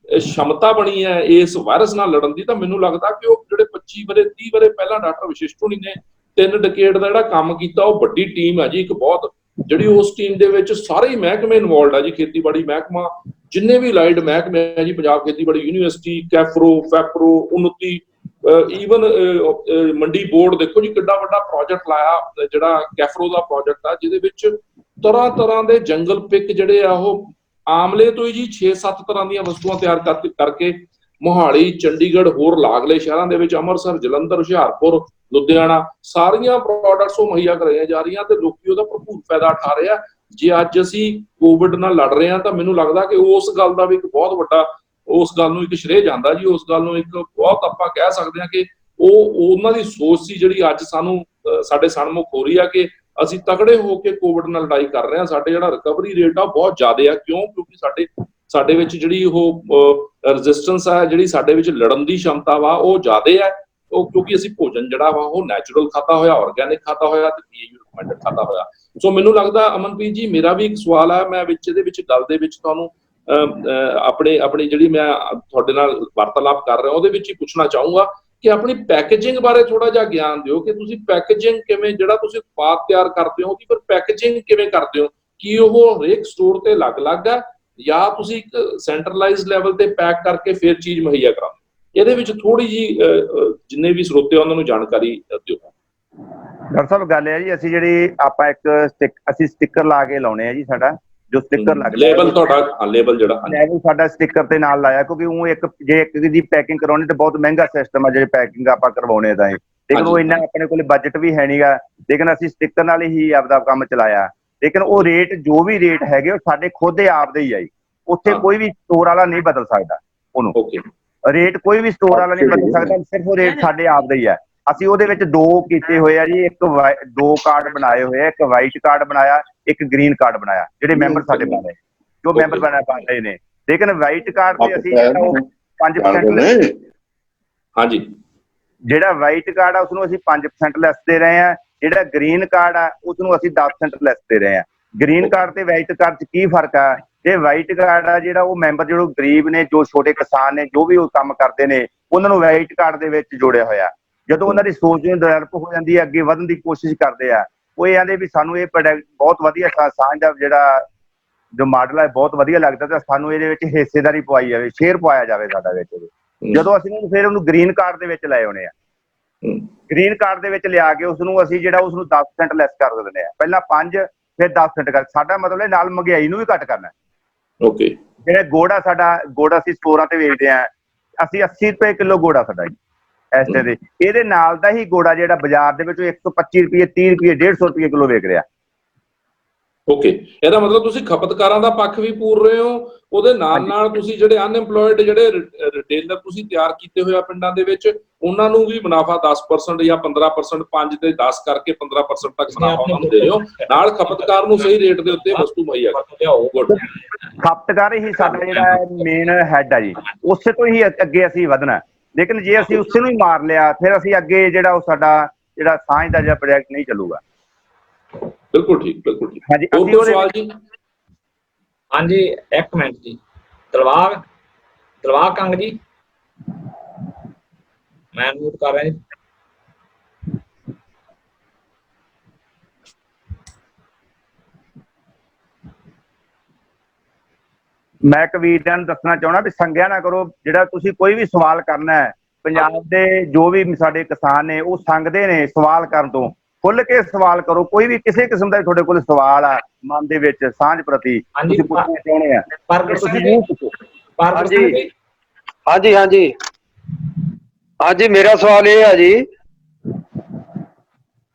ਸ਼ਮਤਾ ਬਣੀ ਹੈ ਇਸ ਵਾਇਰਸ ਨਾਲ ਲੜਨ ਦੀ ਤਾਂ ਮੈਨੂੰ ਲੱਗਦਾ ਕਿ ਉਹ ਜਿਹੜੇ 25 ਵਰੇ 30 ਵਰੇ ਪਹਿਲਾਂ ਡਾਕਟਰ ਵਿਸ਼ਿਸ਼ਟ ਹੋਣੀ ਨੇ 3 ਡਿਕੇਡ ਦਾ ਜਿਹੜਾ ਕੰਮ ਕੀਤਾ, ਉਹ ਵੱਡੀ ਟੀਮ ਹੈ ਜੀ ਇੱਕ ਬਹੁਤ, ਜਿਹੜੀ ਉਸ ਟੀਮ ਦੇ ਵਿੱਚ ਸਾਰੇ ਹੀ ਮਹਿਕਮੇ ਇਨਵੋਲਡ ਆ ਜੀ। ਖੇਤੀਬਾੜੀ ਮਹਿਕਮਾ, ਜਿੰਨੇ ਵੀ ਲਾਈਡ ਮਹਿਕਮੇ ਆ ਜੀ, ਪੰਜਾਬ ਖੇਤੀਬਾੜੀ ਯੂਨੀਵਰਸਿਟੀ, ਕੈਫਰੋ, ਫੈਪਰੋ, 29 ਈਵਨ ਮੰਡੀ ਬੋਰਡ, ਦੇਖੋ ਜੀ ਕਿੱਡਾ ਵੱਡਾ ਪ੍ਰੋਜੈਕਟ ਲਾਇਆ ਜਿਹੜਾ ਕੈਫਰੋ ਦਾ ਪ੍ਰੋਜੈਕਟ ਆ, ਜਿਹਦੇ ਵਿੱਚ ਤਰ੍ਹਾਂ ਦੇ ਜੰਗਲ ਪਿਕ ਜਿਹੜੇ ਆ ਉਹ ਆਮਲੇ ਤੋਂ ਹੀ ਜੀ 6-7 ਤਰ੍ਹਾਂ ਦੀਆਂ ਵਸਤੂਆਂ ਤਿਆਰ ਕਰਕੇ ਮੋਹਾਲੀ, ਚੰਡੀਗੜ੍ਹ, ਹੋਰ ਲਾਗਲੇ ਸ਼ਹਿਰਾਂ ਦੇ ਵਿੱਚ, ਅੰਮ੍ਰਿਤਸਰ, ਜਲੰਧਰ, ਹੁਸ਼ਿਆਰਪੁਰ, ਲੁਧਿਆਣਾ, ਸਾਰੀਆਂ ਪ੍ਰੋਡਕਟਸ ਉਹ ਮੁਹੱਈਆ ਕਰਾਈਆਂ ਜਾ ਰਹੀਆਂ ਤੇ ਲੋਕੀ ਉਹਦਾ ਭਰਪੂਰ ਫਾਇਦਾ ਉਠਾ ਰਹੇ ਆ। ਜੇ ਅੱਜ ਅਸੀਂ ਕੋਵਿਡ ਨਾਲ ਲੜ ਰਹੇ ਹਾਂ ਤਾਂ ਮੈਨੂੰ ਲੱਗਦਾ ਕਿ ਉਸ ਗੱਲ ਦਾ ਵੀ ਇੱਕ ਬਹੁਤ ਵੱਡਾ, ਉਸ ਗੱਲ ਨੂੰ ਇੱਕ ਸ਼੍ਰੇਅ ਜਾਂਦਾ ਜੀ, ਉਸ ਗੱਲ ਨੂੰ ਇੱਕ ਬਹੁਤ ਆਪਾਂ ਕਹਿ ਸਕਦੇ ਹਾਂ ਕਿ ਉਹ ਉਹਨਾਂ ਦੀ ਸੋਚ ਸੀ ਜਿਹੜੀ ਅੱਜ ਸਾਨੂੰ ਸਾਡੇ ਸਨਮੁਖ ਹੋ ਰਹੀ ਆ ਕਿ ਅਸੀਂ ਤਕੜੇ ਹੋ ਕੇ ਕੋਵਿਡ ਨਾਲ ਲੜਾਈ ਕਰ ਰਹੇ ਹਾਂ। ਸਾਡੇ ਜਿਹੜਾ ਰਿਕਵਰੀ ਰੇਟ ਆ ਬਹੁਤ ਜ਼ਿਆਦਾ ਆ। ਕਿਉਂਕਿ ਸਾਡੇ ਵਿੱਚ ਜਿਹੜੀ ਉਹ ਰੈਜ਼ਿਸਟੈਂਸ ਆ, ਜਿਹੜੀ ਸਾਡੇ ਵਿੱਚ ਲੜਨ ਦੀ ਸ਼ਮਤਾ ਵਾ ਉਹ ਜ਼ਿਆਦਾ ਹੈ। ਉਹ ਕਿਉਂਕਿ ਅਸੀਂ ਭੋਜਨ ਜਿਹੜਾ ਵਾ ਉਹ ਨੈਚੁਰਲ ਖਾਧਾ ਹੋਇਆ, ਆਰਗੈਨਿਕ ਖਾਧਾ ਹੋਇਆ ਤੇ PEU ਰਿਕਮੈਂਡਡ ਖਾਧਾ ਹੋਇਆ। ਸੋ ਮੈਨੂੰ ਲੱਗਦਾ ਅਮਨਪ੍ਰੀਤ ਜੀ, ਮੇਰਾ ਵੀ ਇੱਕ ਸਵਾਲ ਹੈ, ਮੈਂ ਇਹਦੇ ਵਿੱਚ ਗੱਲ ਦੇ ਵਿੱਚ ਤੁਹਾਨੂੰ ਆਪਣੀ ਜਿਹੜੀ ਮੈਂ ਤੁਹਾਡੇ ਨਾਲ ਵਾਰਤਾਲਾਪ ਕਰ ਰਿਹਾ ਉਹਦੇ ਵਿੱਚ ਹੀ ਪੁੱਛਣਾ ਚਾਹੂੰਗਾ ਕਿ ਆਪਣੀ ਪੈਕੇਜਿੰਗ ਬਾਰੇ ਥੋੜਾ ਜਿਹਾ ਗਿਆਨ ਦਿਓ ਕਿ ਤੁਸੀਂ ਪੈਕੇਜਿੰਗ ਕਿਵੇਂ, ਜਿਹੜਾ ਤੁਸੀਂ ਉਤਪਾਦ ਤਿਆਰ ਕਰਦੇ ਹੋ ਉਹਦੀ ਫਿਰ ਪੈਕੇਜਿੰਗ ਕਿਵੇਂ ਕਰਦੇ ਹੋ? ਕੀ ਉਹ ਹਰੇਕ ਸਟੋਰ ਤੇ ਅਲੱਗ-ਅਲੱਗ ਹੈ ਜਾਂ ਤੁਸੀਂ ਇੱਕ ਸੈਂਟਰਲਾਈਜ਼ਡ ਲੈਵਲ ਤੇ ਪੈਕ ਕਰਕੇ ਫਿਰ ਚੀਜ਼ ਮੁਹੱਈਆ ਕਰਾਉਂਦੇ? ਇਹਦੇ ਵਿੱਚ ਥੋੜੀ ਜੀ ਜਿੰਨੇ ਵੀ ਸਰੋਤੇ ਉਹਨਾਂ ਨੂੰ ਜਾਣਕਾਰੀ ਦਿਓ। ਡਾਕਟਰ ਸਾਹਿਬ ਗੱਲ ਹੈ ਜੀ, ਅਸੀਂ ਜਿਹੜੀ ਆਪਾਂ ਅਸੀਂ ਸਟicker ਲਾ ਕੇ ਲਾਉਣੇ ਆ ਜੀ, ਸਾਡਾ ਜੋ ਸਟicker ਲੱਗਦਾ ਲੇਬਲ, ਤੁਹਾਡਾ ਲੇਬਲ ਜਿਹੜਾ ਲੈਬਲ ਸਾਡਾ ਸਟicker ਤੇ ਨਾਲ ਲਾਇਆ, ਕਿਉਂਕਿ ਉਹ ਜੇ ਇੱਕ ਦੀ ਪੈਕਿੰਗ ਕਰਾਉਣੀ ਤਾਂ ਬਹੁਤ ਮਹਿੰਗਾ ਸਿਸਟਮ ਆ, ਜਿਹੜੇ ਪੈਕਿੰਗ ਆਪਾਂ ਕਰਵਾਉਣੇ ਤਾਂ ਲੇਕਿਨ ਉਹ ਇੰਨਾ ਆਪਣੇ ਕੋਲ ਬਜਟ ਵੀ ਹੈ ਨਹੀਂਗਾ। ਲੇਕਿਨ ਅਸੀਂ ਸਟicker ਨਾਲ ਹੀ ਆਪਦਾ ਕੰਮ ਚਲਾਇਆ। ਲੇਕਿਨ ਉਹ ਰੇਟ, ਜੋ ਵੀ ਰੇਟ ਹੈਗੇ ਉਹ ਸਾਡੇ ਖੁਦ ਦੇ ਆਪ ਦੇ ਹੀ ਆ ਜੀ। ਉੱਥੇ ਕੋਈ ਵੀ ਸਟੋਰ ਵਾਲਾ ਨਹੀਂ ਬਦਲ ਸਕਦਾ ਉਹਨੂੰ, ਰੇਟ ਕੋਈ ਵੀ ਸਟੋਰ ਵਾਲਾ ਨਹੀਂ ਬਦਲ ਸਕਦਾ, ਸਿਰਫ ਉਹ ਰੇਟ ਸਾਡੇ ਆਪ ਦਾ ਹੀ ਹੈ। ਅਸੀਂ ਉਹਦੇ ਵਿੱਚ 2 ਕੀਤੇ ਹੋਏ ਆ ਜੀ, 2 ਕਾਰਡ ਬਣਾਏ ਹੋਏ ਆ, ਇੱਕ ਵਾਈਟ ਕਾਰਡ ਬਣਾਇਆ, ਇੱਕ ਗ੍ਰੀਨ ਕਾਰਡ ਬਣਾਇਆ, ਜਿਹੜੇ ਮੈਂਬਰ ਸਾਡੇ ਬਣ ਰਹੇ, ਜੋ ਮੈਂਬਰ ਬਣ ਰਹੇ ਨੇ। ਲੇਕਿਨ ਵਾਈਟ ਕਾਰਡ ਤੇ ਅਸੀਂ 5% ਹਾਂਜੀ, ਜਿਹੜਾ ਵਾਈਟ ਕਾਰਡ ਆ ਉਸਨੂੰ ਅਸੀਂ 5% ਲੈਸ ਦੇ ਰਹੇ ਆ। ਜਿਹੜਾ ਗ੍ਰੀਨ ਕਾਰਡ ਆ ਉਸਨੂੰ ਅਸੀਂ 10% ਲੈਸ ਦੇ ਰਹੇ ਆ। ਗ੍ਰੀਨ ਕਾਰਡ ਤੇ ਵਾਈਟ ਕਾਰਡ 'ਚ ਕੀ ਫਰਕ ਆ? ਇਹ ਵਾਈਟ ਕਾਰਡ ਆ ਜਿਹੜਾ ਉਹ ਮੈਂਬਰ ਜਿਹੜੇ ਗਰੀਬ ਨੇ, ਜੋ ਛੋਟੇ ਕਿਸਾਨ ਨੇ, ਜੋ ਵੀ ਉਹ ਕੰਮ ਕਰਦੇ ਨੇ, ਉਹਨਾਂ ਨੂੰ ਵਾਈਟ ਕਾਰਡ ਦੇ ਵਿੱਚ ਜੋੜਿਆ ਹੋਇਆ। ਜਦੋਂ ਉਹਨਾਂ ਦੀ ਸੋਚ ਨੂੰ ਡਿਵੈਲਪ ਹੋ ਜਾਂਦੀ ਹੈ, ਅੱਗੇ ਵਧਣ ਦੀ ਕੋਸ਼ਿਸ਼ ਕਰਦੇ ਆ, ਉਹ ਇਹ ਆਂਦੇ ਵੀ ਸਾਨੂੰ ਇਹ ਪ੍ਰੋਡਕਟ ਬਹੁਤ ਵਧੀਆ, ਸਾਂਝ ਦਾ ਜਿਹੜਾ ਜੋ ਮਾਡਲ ਹੈ ਬਹੁਤ ਵਧੀਆ ਲੱਗਦਾ ਤੇ ਸਾਨੂੰ ਇਹਦੇ ਵਿੱਚ ਹਿੱਸੇਦਾਰੀ ਪਵਾਈ ਜਾਵੇ, ਸ਼ੇਅਰ ਪਵਾਇਆ ਜਾਵੇ ਸਾਡਾ ਵਿੱਚ। ਜਦੋਂ ਅਸੀਂ ਫਿਰ ਉਹਨੂੰ ਗ੍ਰੀਨ ਕਾਰਡ ਦੇ ਵਿੱਚ ਲੈ ਆਉਣੇ ਆ, ਗ੍ਰੀਨ ਕਾਰਡ ਦੇ ਵਿੱਚ ਲਿਆ ਕੇ ਉਸਨੂੰ ਅਸੀਂ ਜਿਹੜਾ ਉਸਨੂੰ 10% ਲੈਸ ਕਰ ਦਿੰਦੇ ਆ। ਪਹਿਲਾਂ 5 ਫਿਰ 10% ਕਰ, ਸਾਡਾ ਮਤਲਬ ਹੈ ਨਾਲ ਮਹਿੰਗਾਈ ਨੂੰ ਵੀ ਘੱਟ ਕਰਨਾ। ਓਕੇ, ਜਿਹੜਾ ਗੁੜ ਸਾਡਾ ਗੁੜ ਅਸੀਂ ਸਟੋਰਾਂ ਤੇ ਵੇਚਦੇ ਆ, ਅਸੀਂ 80 ਰੁਪਏ ਕਿਲੋ ਗੁੜ ਆ ਸਾਡਾ ਜੀ ਇਸ ਦੇ। ਇਹਦੇ ਨਾਲ ਦਾ ਹੀ ਗੁੜ ਆ ਜਿਹੜਾ ਬਾਜ਼ਾਰ ਦੇ ਵਿੱਚ 125 ਰੁਪਏ, 30 ਰੁਪਏ, 150 ਰੁਪਏ ਕਿਲੋ ਵੇਚ ਰਿਹਾ। ਓਕੇ, ਇਹਦਾ ਮਤਲਬ ਤੁਸੀਂ ਖਪਤਕਾਰਾਂ ਦਾ ਪੱਖ ਵੀ ਪੂਰ ਰਹੇ ਹੋ, ਉਹਦੇ ਨਾਲ ਤੁਸੀਂ ਜਿਹੜੇ ਅਨਐਮਪਲੋਇਡ ਜਿਹੜੇ ਰਿਟੇਲਰ ਤੁਸੀਂ ਤਿਆਰ ਕੀਤੇ ਹੋਏ ਆ ਪਿੰਡਾਂ ਦੇ ਵਿੱਚ, ਉਹਨਾਂ ਨੂੰ ਵੀ ਮੁਨਾਫਾ 10% ਜਾਂ 15%, 5 ਤੇ 10 ਕਰਕੇ 15% ਤੱਕ ਮੁਨਾਫਾ ਉਹਨਾਂ ਨੂੰ ਦੇ ਰਹੇ ਹੋ, ਨਾਲ ਖਪਤਕਾਰ ਨੂੰ ਸਹੀ ਰੇਟ ਦੇ ਉੱਤੇ ਵਸਤੂ ਮੁਹੱਈਆ ਕਰੋ। ਖਪਤਕਾਰ ਹੀ ਸਾਡਾ ਜਿਹੜਾ ਮੇਨ ਹੈਡ ਆ ਜੀ, ਉਸੇ ਤੋਂ ਹੀ ਅੱਗੇ ਅਸੀਂ ਵਧਣਾ। ਲੇਕਿਨ ਜੇ ਅਸੀਂ ਉਸੇ ਨੂੰ ਹੀ ਮਾਰ ਲਿਆ, ਫਿਰ ਅਸੀਂ ਅੱਗੇ ਜਿਹੜਾ ਉਹ ਸਾਡਾ ਜਿਹੜਾ ਸਾਂਝ ਦਾ ਜਿਹੜਾ ਪ੍ਰੋਜੈਕਟ ਨਹੀਂ ਚੱਲੂਗਾ। ਬਿਲਕੁਲ ਠੀਕ, ਬਿਲਕੁਲ ਠੀਕ। ਹਾਂਜੀ, ਹੋਰ ਕੋਈ ਸਵਾਲ ਜੀ? ਹਾਂਜੀ, ਇੱਕ ਮਿੰਟ ਜੀ। ਦਿਲਬਾਗ ਕੰਗ ਜੀ, ਮੈਂ ਅਨਮਿਊਟ ਕਰ ਰਿਹਾ ਜੀ। ਮੈਂ ਕਵੀਰਾਂ ਨੂੰ ਦੱਸਣਾ ਚਾਹੁੰਦਾ ਵੀ ਸੰਗਿਆ ਨਾ ਕਰੋ, ਜਿਹੜਾ ਤੁਸੀਂ ਕੋਈ ਵੀ ਸਵਾਲ ਕਰਨਾ ਹੈ, ਪੰਜਾਬ ਦੇ ਜੋ ਵੀ ਸਾਡੇ ਕਿਸਾਨ ਨੇ ਉਹ ਸੰਗਦੇ ਨੇ ਸਵਾਲ ਕਰਨ ਤੋਂ, ਖੁੱਲ ਕੇ ਸਵਾਲ ਕਰੋ। ਕੋਈ ਵੀ ਕਿਸੇ ਕਿਸਮ ਦਾ ਤੁਹਾਡੇ ਕੋਲ ਸਵਾਲ ਆ ਮਨ ਦੇ ਵਿੱਚ ਸਾਂਝ ਪ੍ਰਤੀ ਤੁਸੀਂ ਪੁੱਛਣਾ ਚਾਹੁੰਦੇ ਆ, ਹਾਂਜੀ ਮੇਰਾ ਸਵਾਲ ਇਹ ਹੈ ਜੀ।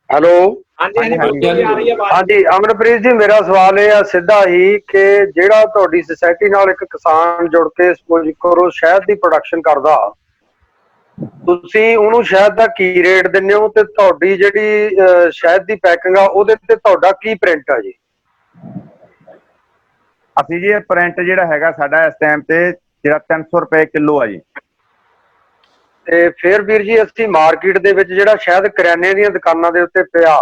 ਹੈਲੋ, ਹਾਂਜੀ ਅਮਨਪ੍ਰੀਤ ਜੀ, ਮੇਰਾ ਸਵਾਲ ਇਹ ਆ ਸਿੱਧਾ ਹੀ ਕਿ ਜਿਹੜਾ ਤੁਹਾਡੀ ਸੁਸਾਇਟੀ ਨਾਲ ਇੱਕ ਕਿਸਾਨ ਜੁੜ ਕੇ ਸਪੋਜ਼ ਕਰੋ ਸ਼ਹਿਦ ਦੀ ਪ੍ਰੋਡਕਸ਼ਨ ਕਰਦਾ, ਤੁਸੀਂ ਉਹਨੂੰ ਸ਼ਹਿਦ ਦਾ ਕੀ ਰੇਟ ਦਿੰਦੇ ਹੋ, ਤੇ ਤੁਹਾਡੀ ਜਿਹੜੀ ਸ਼ਹਿਦ ਦੀ ਪੈਕਿੰਗ ਆ ਉਹਦੇ ਤੇ ਤੁਹਾਡਾ ਕੀ ਪ੍ਰਿੰਟ ਆ ਜੀ? ਅਸੀਂ ਜੀ ਪ੍ਰਿੰਟ ਜਿਹੜਾ ਹੈਗਾ ਸਾਡਾ ਇਸ ਟਾਈਮ ਤੇ ਜਿਹੜਾ 300 ਰੁਪਏ ਕਿਲੋ ਆ ਜੀ। ਤੇ ਫਿਰ ਵੀਰ ਜੀ ਅਸੀਂ ਮਾਰਕੀਟ ਦੇ ਵਿੱਚ ਜਿਹੜਾ ਸ਼ਹਿਦ ਕਰਿਆਨੇ ਦੀਆਂ ਦੁਕਾਨਾਂ ਦੇ ਉੱਤੇ ਪਿਆ,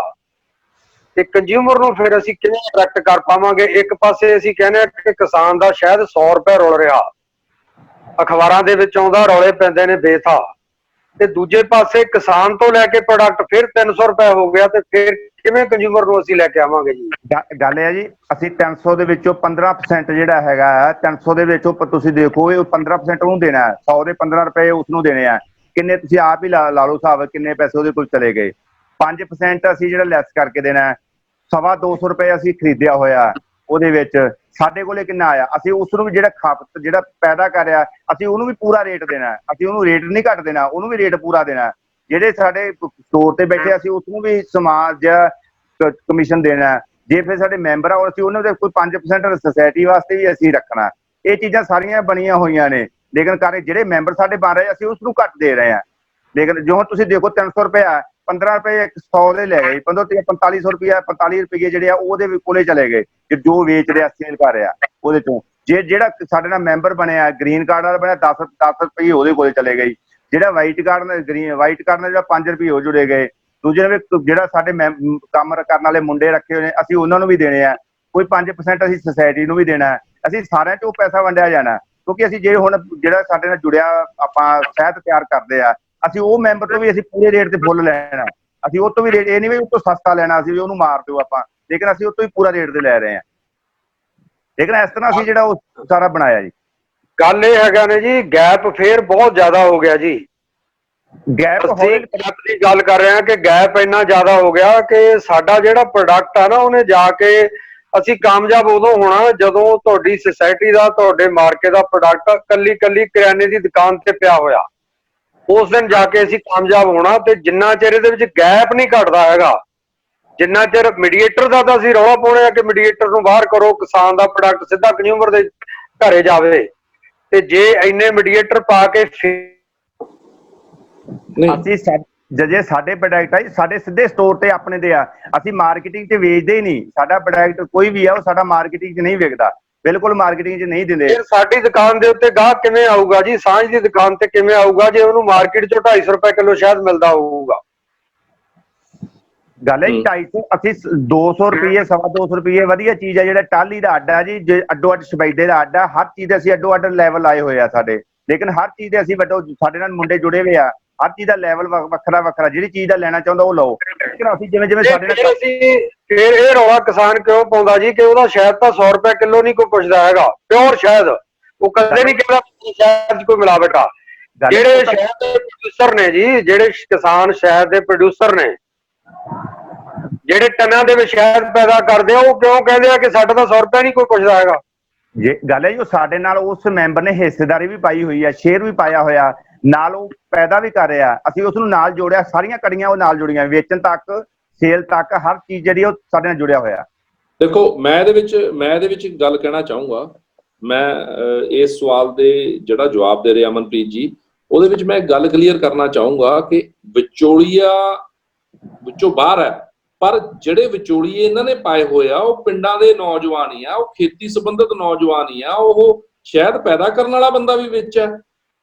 ਤੇ ਕੰਜ਼ਿਊਮਰ ਨੂੰ ਫਿਰ ਅਸੀਂ ਕਿਵੇਂ ਅਟਰੈਕਟ ਕਰ ਪਾਵਾਂਗੇ? ਇੱਕ ਪਾਸੇ ਅਸੀਂ ਕਹਿੰਦੇ ਆ ਕਿ ਕਿਸਾਨ ਦਾ ਸ਼ਹਿਦ 100 ਰੁਪਏ ਰੁਲ ਰਿਹਾ, ਅਖਬਾਰਾਂ ਦੇ ਵਿੱਚ ਆਉਂਦਾ, ਰੌਲੇ ਪੈਂਦੇ ਨੇ ਬੇਥਾ, ਤੇ ਦੂਜੇ ਪਾਸੇ ਕਿਸਾਨ ਤੋਂ ਲੈ ਕੇ ਪ੍ਰੋਡਕਟ ਫਿਰ 300 ਰੁਪਏ ਹੋ ਗਿਆ, ਤੇ ਫਿਰ ਕਿਵੇਂ ਕੰਜ਼ਿਊਮਰ ਨੂੰ ਅਸੀਂ ਲੈ ਕੇ ਆਵਾਂਗੇ ਜੀ? ਗੱਲ ਇਹ ਹੈ ਜੀ, ਅਸੀਂ 300 ਦੇ ਵਿੱਚੋਂ 15% ਜਿਹੜਾ ਹੈਗਾ 300 ਦੇ ਵਿੱਚੋਂ ਤੁਸੀਂ ਦੇਖੋ ਇਹ 15% ਉਹਨੂੰ ਦੇਣਾ ਹੈ, 100 ਦੇ 15 ਰੁਪਏ ਉਸਨੂੰ ਦੇਣੇ ਆ। ਕਿੰਨੇ ਤੁਸੀਂ ਆਪ ਹੀ ਲਾ ਲਓ ਹਿਸਾਬ, ਕਿੰਨੇ ਪੈਸੇ ਉਹਦੇ ਕੋਲ ਚਲੇ ਗਏ। 5% ਅਸੀਂ ਜਿਹੜਾ ਲੈਸ ਕਰਕੇ ਦੇਣਾ ਹੈ। 250 ਰੁਪਏ ਅਸੀਂ ਖਰੀਦਿਆ ਹੋਇਆ, ਉਹਦੇ ਵਿੱਚ ਸਾਡੇ ਕੋਲੇ ਕਿੰਨਾ ਆਇਆ, ਅਸੀਂ ਉਸ ਨੂੰ ਵੀ ਜਿਹੜਾ ਖਪਤ ਜਿਹੜਾ ਪੈਦਾ ਕਰਿਆ ਅਸੀਂ ਉਹਨੂੰ ਵੀ ਪੂਰਾ ਰੇਟ ਦੇਣਾ। ਅਸੀਂ ਉਹਨੂੰ ਰੇਟ ਨਹੀਂ ਘੱਟ ਦੇਣਾ, ਉਹਨੂੰ ਵੀ ਰੇਟ ਪੂਰਾ ਦੇਣਾ। ਜਿਹੜੇ ਸਾਡੇ ਸਟੋਰ ਤੇ ਬੈਠੇ ਅਸੀਂ ਉਸ ਨੂੰ ਵੀ ਸਮਾਨ ਜਾਂ ਕਮਿਸ਼ਨ ਦੇਣਾ। ਜੇ ਫਿਰ ਸਾਡੇ ਮੈਂਬਰ ਆ ਅਸੀਂ ਉਹਨਾਂ ਦੇ ਕੋਈ 5% ਸੁਸਾਇਟੀ ਵਾਸਤੇ ਵੀ ਅਸੀਂ ਰੱਖਣਾ। ਇਹ ਚੀਜ਼ਾਂ ਸਾਰੀਆਂ ਬਣੀਆਂ ਹੋਈਆਂ ਨੇ, ਲੇਕਿਨ ਜਿਹੜੇ ਮੈਂਬਰ ਸਾਡੇ ਬਣ ਰਹੇ ਅਸੀਂ ਉਸ ਨੂੰ ਘੱਟ ਦੇ ਰਹੇ ਹਾਂ। ਲੇਕਿਨ ਜੋ ਤੁਸੀਂ ਦੇਖੋ 300 ਰੁਪਇਆ 15 ਰੁਪਏ 100 ਦੇ ਲੈ ਗਏ, 4500 ਰੁਪਇਆ 45 ਰੁਪਏ ਜਿਹੜੇ ਆ ਉਹਦੇ ਕੋਲੇ ਚਲੇ ਗਏ ਜੋ ਵੇਚ ਰਿਹਾ ਸੇਲ ਕਰ ਰਿਹਾ ਉਹਦੇ ਚੋਂ। ਜੇ ਜਿਹੜਾ ਸਾਡੇ ਨਾਲ ਮੈਂਬਰ ਬਣਿਆ ਗ੍ਰੀਨ ਕਾਰਡ ਵਾਲਾ ਬਣਿਆ 10 ਰੁਪਏ ਉਹਦੇ ਕੋਲੇ ਚਲੇ ਗਏ। ਜਿਹੜਾ ਵਾਈਟ ਕਾਰਡ ਨਾਲ ਜਿਹੜਾ 5 ਰੁਪਏ ਉਹ ਜੁੜੇ ਗਏ। ਦੂਜੇ ਨੇ ਜਿਹੜਾ ਸਾਡੇ ਕੰਮ ਕਰਨ ਵਾਲੇ ਮੁੰਡੇ ਰੱਖੇ ਹੋਏ ਨੇ ਅਸੀਂ ਉਹਨਾਂ ਨੂੰ ਵੀ ਦੇਣੇ ਆ। ਕੋਈ 5% ਅਸੀਂ ਸੁਸਾਇਟੀ ਨੂੰ ਵੀ ਦੇਣਾ। ਅਸੀਂ ਸਾਰਿਆਂ ਚੋਂ ਪੈਸਾ ਵੰਡਿਆ ਜਾਣਾ, ਕਿਉਂਕਿ ਅਸੀਂ ਜੇ ਹੁਣ ਜਿਹੜਾ ਸਾਡੇ ਨਾਲ ਜੁੜਿਆ ਆਪਾਂ ਸ਼ਹਿਦ ਤਿਆਰ ਕਰਦੇ ਆ ਅਸੀਂ ਉਹ ਮੈਂਬਰ ਤੋਂ ਵੀ ਅਸੀਂ ਪੂਰੇ ਰੇਟ ਤੇ ਫੁੱਲ ਲੈਣਾ। ਅਸੀਂ ਉਹ ਤੋਂ ਵੀ ਰੇਟ ਇਹ ਨਹੀਂ ਵੀ ਉਹ ਤੋਂ ਸਸਤਾ ਲੈਣਾ ਅਸੀਂ ਵੀ ਉਹਨੂੰ ਮਾਰ ਦਿਓ ਆਪਾਂ, ਲੇਕਿਨ ਅਸੀਂ ਉਹ ਤੋਂ ਵੀ ਪੂਰਾ ਰੇਟ ਤੇ ਲੈ ਰਹੇ ਹਾਂ। ਲੇਕਿਨ ਇਸ ਤਰ੍ਹਾਂ ਅਸੀਂ ਜਿਹੜਾ ਉਹ ਸਾਰਾ ਬਣਾਇਆ ਜੀ। ਗੱਲ ਇਹ ਹੈਗਾ ਨੇ ਜੀ ਗੈਪ ਫੇਰ ਬਹੁਤ ਜ਼ਿਆਦਾ ਹੋ ਗਿਆ ਜੀ। ਗੈਪ ਦੀ ਗੱਲ ਕਰ ਰਹੇ ਹਾਂ ਕਿ ਗੈਪ ਇੰਨਾ ਜ਼ਿਆਦਾ ਹੋ ਗਿਆ ਕਿ ਸਾਡਾ ਜਿਹੜਾ ਪ੍ਰੋਡਕਟ ਆ ਨਾ ਉਹਨੇ ਜਾ ਕੇ ਅਸੀਂ ਕਾਮਯਾਬ ਉਦੋਂ ਹੋਣਾ ਜਦੋਂ ਤੁਹਾਡੀ ਸੁਸਾਇਟੀ ਦਾ ਤੁਹਾਡੇ ਮਾਰਕੇ ਦਾ ਪ੍ਰੋਡਕਟ ਕੱਲੀ ਕਰਿਆਨੇ ਦੀ ਦੁਕਾਨ ਤੇ ਪਿਆ ਹੋਇਆ, ਉਸ ਦਿਨ ਜਾ ਕੇ ਅਸੀਂ ਕਾਮਯਾਬ ਹੋਣਾ। ਤੇ ਜਿੰਨਾ ਚਿਰ ਇਹਦੇ ਵਿੱਚ ਗੈਪ ਨਹੀਂ ਘਟਦਾ ਹੈਗਾ, ਜਿੰਨਾ ਚਿਰ ਮੀਡੀਏਟਰ ਦਾ ਤਾਂ ਅਸੀਂ ਰੌਲਾ ਪਾਉਣੇ ਆ ਕਿ ਮੀਡੀਏਟਰ ਨੂੰ ਬਾਹਰ ਕਰੋ, ਕਿਸਾਨ ਦਾ ਪ੍ਰੋਡਕਟ ਸਿੱਧਾ ਕੰਜ਼ਿਊਮਰ ਦੇ ਘਰੇ ਜਾਵੇ। ਤੇ ਜੇ ਇੰਨੇ ਮੀਡੀਏਟਰ ਪਾ ਕੇ ਅਸੀਂ ਜੇ ਸਾਡੇ ਪ੍ਰੋਡਕਟ ਆ ਸਾਡੇ ਸਿੱਧੇ ਸਟੋਰ ਤੇ ਆਪਣੇ ਦੇ ਆ, ਅਸੀਂ ਮਾਰਕੀਟਿੰਗ 'ਚ ਵੇਚਦੇ ਹੀ ਨਹੀਂ। ਸਾਡਾ ਪ੍ਰੋਡਕਟ ਕੋਈ ਵੀ ਆ ਉਹ ਸਾਡਾ ਮਾਰਕੀਟਿੰਗ 'ਚ ਨਹੀਂ ਵਿਕਦਾ, ਬਿਲਕੁਲ ਮਾਰਕੀਟਿੰਗ 'ਚ ਨਹੀਂ ਦਿੰਦੇ। ਫਿਰ ਸਾਡੀ ਦੁਕਾਨ ਦੇ ਉੱਤੇ ਗਾਹਕ ਕਿਵੇਂ ਆਊਗਾ ਜੀ? ਸਾਂਝ ਦੀ ਦੁਕਾਨ ਤੇ ਕਿਵੇਂ ਆਊਗਾ ਜੇ ਉਹਨੂੰ ਮਾਰਕੀਟ 'ਚੋਂ 250 ਰੁਪਏ ਕਿਲੋ ਸ਼ਹਿਦ ਮਿਲਦਾ ਹੋਊਗਾ? ਗੱਲ ਹੈ 250 ਅਸੀਂ 200 ਰੁਪਏ 250 ਰੁਪਏ ਵਧੀਆ ਚੀਜ਼ ਹੈ। ਜਿਹੜਾ ਟਾਲੀ ਦਾ ਅੱਡਾ ਜੀ, ਜੇ ਅੱਡੋ ਅੱਡ ਸਫੈਦੇ ਦਾ ਅੱਡਾ, ਹਰ ਚੀਜ਼ ਦੇ ਅਸੀਂ ਅੱਡੋ ਅੱਡ ਲੈਵਲ ਆਏ ਹੋਏ ਆ ਸਾਡੇ। ਲੇਕਿਨ ਹਰ ਚੀਜ਼ ਦੇ ਅਸੀਂ ਸਾਡੇ ਨਾਲ ਮੁੰਡੇ ਜੁੜੇ ਹੋਏ ਆ, ਹਰ ਚੀਜ਼ ਦਾ ਲੈਵਲ ਵੱਖਰਾ। ਜਿਹੜੀ ਚੀਜ਼ ਦਾ ਲੈਣਾ ਚਾਹੁੰਦਾ ਉਹ ਲਓ। ਅਸੀਂ ਜਿਵੇਂ ਸਾਡੇ ਨਾਲ ਫਿਰ ਇਹ ਰੌਲਾ ਕਿਸਾਨ ਕਿਉਂ ਪਾਉਂਦਾ ਜੀ ਕਿ ਉਹਦਾ ਸ਼ਹਿਦ ਤਾਂ 100 ਰੁਪਏ ਕਿਲੋ ਨਹੀਂ ਕੋਈ ਪੁੱਛਦਾ ਹੈਗਾ, ਪਿਓਰ ਸ਼ਹਿਦ। ਉਹ ਕਦੇ ਨਹੀਂ ਕਹਿੰਦਾ ਸ਼ਹਿਦ 'ਚ ਕੋਈ ਮਿਲਾਵਟ ਆ। ਜਿਹੜੇ ਸ਼ਹਿਦ ਦੇ ਪ੍ਰੋਡਿਊਸਰ ਨੇ ਜੀ, ਜਿਹੜੇ ਕਿਸਾਨ ਸ਼ਹਿਦ ਦੇ ਪ੍ਰੋਡਿਊਸਰ ਨੇ, ਜਿਹੜੇ ਟਨਾਂ ਦੇ ਵਿੱਚ ਸ਼ਹਿਦ ਪੈਦਾ ਕਰਦੇ ਆ, ਉਹ ਕਿਉਂ ਕਹਿੰਦੇ ਆ ਕਿ ਸਾਡਾ ਤਾਂ 100 ਰੁਪਏ ਨਹੀਂ ਕੋਈ ਪੁੱਛਦਾ ਹੈਗਾ? ਜੇ ਗੱਲ ਹੈ ਜੀ ਉਹ ਸਾਡੇ ਨਾਲ ਉਸ ਮੈਂਬਰ ਨੇ ਹਿੱਸੇਦਾਰੀ ਵੀ ਪਾਈ ਹੋਈ ਹੈ, ਸ਼ੇਅਰ ਵੀ ਪਾਇਆ ਹੋਇਆ, ਨਾਲ ਉਹ ਪੈਦਾ ਵੀ ਕਰ ਰਿਹਾ। ਅਸੀਂ ਉਸ ਨੂੰ ਨਾਲ ਜੋੜਿਆ, ਸਾਰੀਆਂ ਕੜੀਆਂ ਉਹ ਨਾਲ ਜੁੜੀਆਂ, ਵੇਚਣ ਤੱਕ, ਸੇਲ ਤੱਕ, ਹਰ ਚੀਜ਼ ਜਿਹੜੀ ਉਹ ਸਾਡੇ ਨਾਲ ਜੁੜਿਆ ਹੋਇਆ। ਦੇਖੋ ਮੈਂ ਇਹਦੇ ਵਿੱਚ ਇੱਕ ਗੱਲ ਕਹਿਣਾ ਚਾਹੂੰਗਾ। ਮੈਂ ਇਸ ਸਵਾਲ ਦੇ ਜਿਹੜਾ ਜਵਾਬ ਦੇ ਰਿਹਾ ਅਮਨਪ੍ਰੀਤ ਜੀ, ਉਹਦੇ ਵਿੱਚ ਮੈਂ ਇੱਕ ਗੱਲ ਕਲੀਅਰ ਕਰਨਾ ਚਾਹੂੰਗਾ ਕਿ ਵਿਚੋਲੀਆ ਵਿੱਚੋਂ ਬਾਹਰ ਹੈ, ਪਰ ਜਿਹੜੇ ਵਿਚੋਲੀਏ ਇਹਨਾਂ ਨੇ ਪਾਏ ਹੋਏ ਆ ਉਹ ਪਿੰਡਾਂ ਦੇ ਨੌਜਵਾਨ ਹੀ ਆ, ਉਹ ਖੇਤੀ ਸੰਬੰਧਿਤ ਨੌਜਵਾਨ ਹੀ ਆ, ਉਹ ਸ਼ਹਿਦ ਪੈਦਾ ਕਰਨ ਵਾਲਾ ਬੰਦਾ ਵੀ ਵਿੱਚ ਹੈ।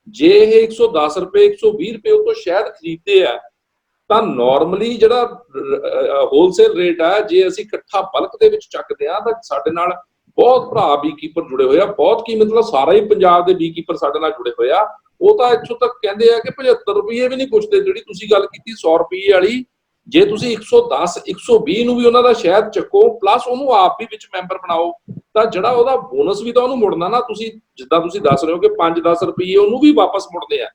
ਜੇ ਇਹ 110 ਰੁਪਏ 120 ਰੁਪਏ ਉਹ ਤੋਂ ਸ਼ਹਿਦ ਖਰੀਦਦੇ ਆ ਤਾਂ ਨਾਰਮਲੀ ਜਿਹੜਾ ਹੋਲਸੇਲ ਰੇਟ ਆ, ਜੇ ਅਸੀਂ ਇਕੱਠਾ ਬਲਕ ਦੇ ਵਿੱਚ ਚੱਕਦੇ ਆ ਤਾਂ ਸਾਡੇ ਨਾਲ ਬਹੁਤ ਭਰਾ ਬੀਕੀਪਰ ਜੁੜੇ ਹੋਏ ਆ, ਬਹੁਤ ਕੀ ਮਤਲਬ ਸਾਰਾ ਹੀ ਪੰਜਾਬ ਦੇ ਬੀਕੀਪਰ ਸਾਡੇ ਨਾਲ ਜੁੜੇ ਹੋਏ ਆ। ਉਹ ਤਾਂ ਇੱਥੋਂ ਤੱਕ ਕਹਿੰਦੇ ਆ ਕਿ 75 ਰੁਪਏ ਵੀ ਨਹੀਂ ਪੁੱਛਦੇ। ਜਿਹੜੀ ਤੁਸੀਂ ਗੱਲ ਕੀਤੀ 100 ਰੁਪਏ ਵਾਲੀ, ਜੇ ਤੁਸੀਂ 110 120 ਨੂੰ ਵੀ ਉਹਨਾਂ ਦਾ ਸ਼ਹਿਦ ਚੱਕੋ ਪਲੱਸ ਉਹਨੂੰ ਆਪ ਵੀ ਵਿੱਚ ਮੈਂਬਰ ਬਣਾਓ ਤਾਂ ਜਿਹੜਾ ਉਹਦਾ ਬੋਨਸ ਵੀ ਤਾਂ ਉਹਨੂੰ ਮੁੜਨਾ ਨਾ। ਤੁਸੀਂ ਜਿੱਦਾਂ ਤੁਸੀਂ ਦੱਸ ਰਹੇ ਹੋ ਕਿ 5-10 ਰੁਪਏ ਉਹਨੂੰ ਵੀ ਵਾਪਸ ਮੁੜਦੇ ਆ।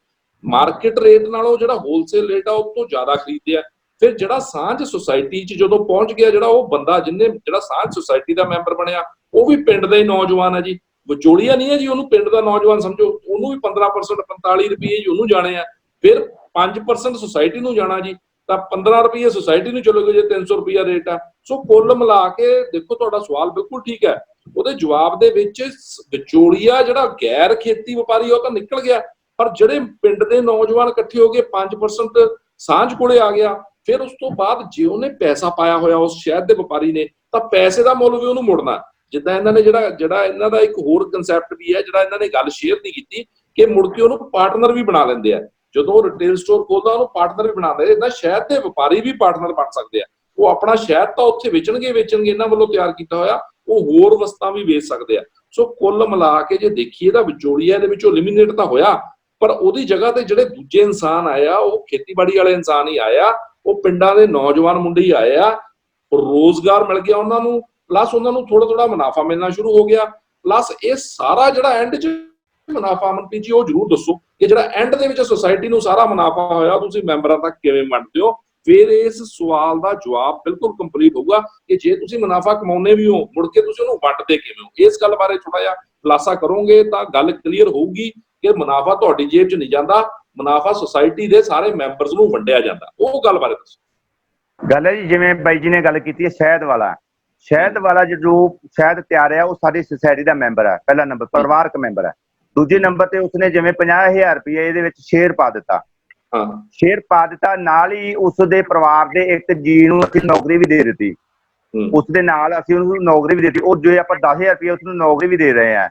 ਮਾਰਕੀਟ ਰੇਟ ਨਾਲੋਂ ਜਿਹੜਾ ਹੋਲਸੇਲ ਰੇਟ ਆ ਉਹ ਤੋਂ ਜ਼ਿਆਦਾ ਖਰੀਦਦੇ ਆ। ਫਿਰ ਜਿਹੜਾ ਸਾਂਝ ਸੁਸਾਇਟੀ 'ਚ ਜਦੋਂ ਪਹੁੰਚ ਗਿਆ, ਜਿਹੜਾ ਉਹ ਬੰਦਾ ਜਿਹੜਾ ਸਾਂਝ ਸੁਸਾਇਟੀ ਦਾ ਮੈਂਬਰ ਬਣਿਆ ਉਹ ਵੀ ਪਿੰਡ ਦਾ ਹੀ ਨੌਜਵਾਨ ਹੈ ਜੀ, ਵਿਚੋਲੀਆ ਨਹੀਂ ਹੈ ਜੀ, ਉਹਨੂੰ ਪਿੰਡ ਦਾ ਨੌਜਵਾਨ ਸਮਝੋ। ਉਹਨੂੰ ਵੀ 15% 45 ਰੁਪਏ ਜੀ ਉਹਨੂੰ ਜਾਣੇ ਆ, ਫਿਰ 5% ਸੁਸਾਇਟੀ ਨੂੰ ਜਾਣਾ ਜੀ, ਤਾਂ 15 ਰੁਪਏ ਸੁਸਾਇਟੀ ਨੂੰ ਚਲੋਗੇ ਜੇ 300 ਰੁਪਇਆ ਰੇਟ ਆ। ਸੋ ਕੁੱਲ ਮਿਲਾ ਕੇ ਦੇਖੋ ਤੁਹਾਡਾ ਸਵਾਲ ਬਿਲਕੁਲ ਠੀਕ ਹੈ। ਉਹਦੇ ਜਵਾਬ ਦੇ ਵਿੱਚ ਵਿਚੋਲੀਆ ਜਿਹੜਾ ਗੈਰ ਖੇਤੀ ਵਪਾਰੀ ਉਹ ਤਾਂ ਨਿਕਲ ਗਿਆ, ਪਰ ਜਿਹੜੇ ਪਿੰਡ ਦੇ ਨੌਜਵਾਨ ਇਕੱਠੇ ਹੋ ਗਏ 5% ਸਾਂਝ ਕੋਲੇ ਆ ਗਿਆ। ਫਿਰ ਉਸ ਤੋਂ ਬਾਅਦ ਜੇ ਉਹਨੇ ਪੈਸਾ ਪਾਇਆ ਹੋਇਆ ਉਸ ਸ਼ਹਿਦ ਦੇ ਵਪਾਰੀ ਨੇ ਤਾਂ ਪੈਸੇ ਦਾ ਮੁੱਲ ਵੀ ਉਹਨੂੰ ਮੁੜਨਾ। ਜਿੱਦਾਂ ਇਹਨਾਂ ਨੇ ਜਿਹੜਾ ਇਹਨਾਂ ਦਾ ਇੱਕ ਹੋਰ ਕਨਸੈਪਟ ਵੀ ਹੈ, ਜਿਹੜਾ ਇਹਨਾਂ ਨੇ ਗੱਲ ਸ਼ੇਅਰ ਨਹੀਂ ਕੀਤੀ ਕਿ ਮੁੜ ਕੇ ਉਹਨੂੰ ਪਾਰਟਨਰ ਵੀ ਬਣਾ ਲੈਂਦੇ ਆ। ਜਦੋਂ ਉਹ ਰਿਟੇਲ ਸਟੋਰ ਖੋਲਦਾ ਉਹਨੂੰ ਪਾਰਟਨਰ ਵੀ ਬਣਾਉਂਦੇ। ਇਦਾਂ ਸ਼ਹਿਦ ਦੇ ਵਪਾਰੀ ਵੀ ਪਾਰਟਨਰ ਬਣ ਸਕਦੇ ਆ। ਉਹ ਆਪਣਾ ਸ਼ਹਿਦ ਤਾਂ ਉੱਥੇ ਵੇਚਣਗੇ ਇਹਨਾਂ ਵੱਲੋਂ ਤਿਆਰ ਕੀਤਾ ਹੋਇਆ, ਉਹ ਹੋਰ ਵਸਤਾਂ ਵੀ ਵੇਚ ਸਕਦੇ ਆ। ਸੋ ਕੁੱਲ ਮਿਲਾ ਕੇ ਜੇ ਦੇਖੀਏ ਤਾਂ ਵਿਚੋਲੀਆ ਦੇ ਵਿੱਚੋਂ ਐਲੀਮੀਨੇਟ ਤਾਂ ਹੋਇਆ, ਪਰ ਉਹਦੀ ਜਗ੍ਹਾ ਤੇ ਜਿਹੜੇ ਦੂਜੇ ਇਨਸਾਨ ਆਏ ਆ ਉਹ ਖੇਤੀਬਾੜੀ ਵਾਲੇ ਇਨਸਾਨ ਹੀ ਆਏ ਆ, ਉਹ ਪਿੰਡਾਂ ਦੇ ਨੌਜਵਾਨ ਮੁੰਡੇ ਹੀ ਆਏ ਆ। ਰੋਜ਼ਗਾਰ ਮਿਲ ਗਿਆ ਉਹਨਾਂ ਨੂੰ, ਪਲੱਸ ਉਹਨਾਂ ਨੂੰ ਥੋੜਾ ਥੋੜਾ ਮੁਨਾਫਾ ਮਿਲਣਾ ਸ਼ੁਰੂ ਹੋ ਗਿਆ। ਪਲੱਸ ਇਹ ਸਾਰਾ ਜਿਹੜਾ ਐਂਡ 'ਚ ਮੁਨਾਫਾ, ਅਮਨਪ੍ਰੀਤ ਜੀ ਉਹ ਜ਼ਰੂਰ ਦੱਸੋ ਕਿ ਜਿਹੜਾ ਐਂਡ ਦੇ ਵਿੱਚ ਸੁਸਾਇਟੀ ਨੂੰ ਸਾਰਾ ਮੁਨਾਫਾ ਹੋਇਆ ਤੁਸੀਂ ਮੈਂਬਰਾਂ ਤੱਕ ਕਿਵੇਂ ਵੰਡਦੇ ਹੋ। ਫਿਰ ਇਸ ਸਵਾਲ ਦਾ ਜਵਾਬ ਬਿਲਕੁਲ ਕੰਪਲੀਟ ਹੋਊਗਾ ਕਿ ਜੇ ਤੁਸੀਂ ਮੁਨਾਫਾ ਕਮਾਉਂਦੇ ਵੀ ਹੋ ਮੁੜ ਕੇ ਤੁਸੀਂ ਉਹਨੂੰ ਵੰਡਦੇ ਕਿਵੇਂ ਹੋ। ਇਸ ਗੱਲ ਬਾਰੇ ਥੋੜਾ ਜਿਹਾ ਖੁਲਾਸਾ ਕਰੋਗੇ ਤਾਂ ਗੱਲ ਕਲੀਅਰ ਹੋਊਗੀ ਕਿ ਮੁਨਾਫਾ ਤੁਹਾਡੀ ਜੇਬ 'ਚ ਨਹੀਂ ਜਾਂਦਾ, ਮੁਨਾਫਾ ਸੁਸਾਇਟੀ ਦੇ ਸਾਰੇ ਮੈਂਬਰਸ ਨੂੰ ਵੰਡਿਆ ਜਾਂਦਾ। ਉਹ ਗੱਲ ਬਾਰੇ ਦੱਸੋ। ਗੱਲ ਹੈ ਜੀ, ਜਿਵੇਂ ਬਾਈ ਜੀ ਨੇ ਗੱਲ ਕੀਤੀ ਹੈ ਸ਼ਹਿਦ ਵਾਲਾ ਜੋ ਸ਼ਹਿਦ ਤਿਆਰ ਹੈ ਉਹ ਸਾਡੀ ਸੁਸਾਇਟੀ ਦਾ ਮੈਂਬਰ ਹੈ, ਪਹਿਲਾ ਨੰਬਰ ਪਰਿਵਾਰਕ ਮੈਂਬਰ ਹੈ। ਦੂਜੇ ਨੰਬਰ ਤੇ ਉਸਨੇ ਜਿਵੇਂ 50,000 ਰੁਪਏ ਇਹਦੇ ਵਿੱਚ ਸ਼ੇਅਰ ਪਾ ਦਿੱਤਾ, ਨਾਲ ਹੀ ਉਸ ਦੇ ਪਰਿਵਾਰ ਦੇ ਇੱਕ ਜੀ ਨੂੰ ਅਸੀਂ ਨੌਕਰੀ ਵੀ ਦੇ ਦਿੱਤੀ। ਉਸ ਦੇ ਨਾਲ ਅਸੀਂ ਉਹਨੂੰ ਨੌਕਰੀ ਵੀ ਦੇ ਦਿੱਤੀ, ਉਹ ਜੋ ਆਪਾਂ 10,000 ਰੁਪਏ ਉਸਨੂੰ ਨੌਕਰੀ ਵੀ ਦੇ ਰਹੇ ਹਾਂ।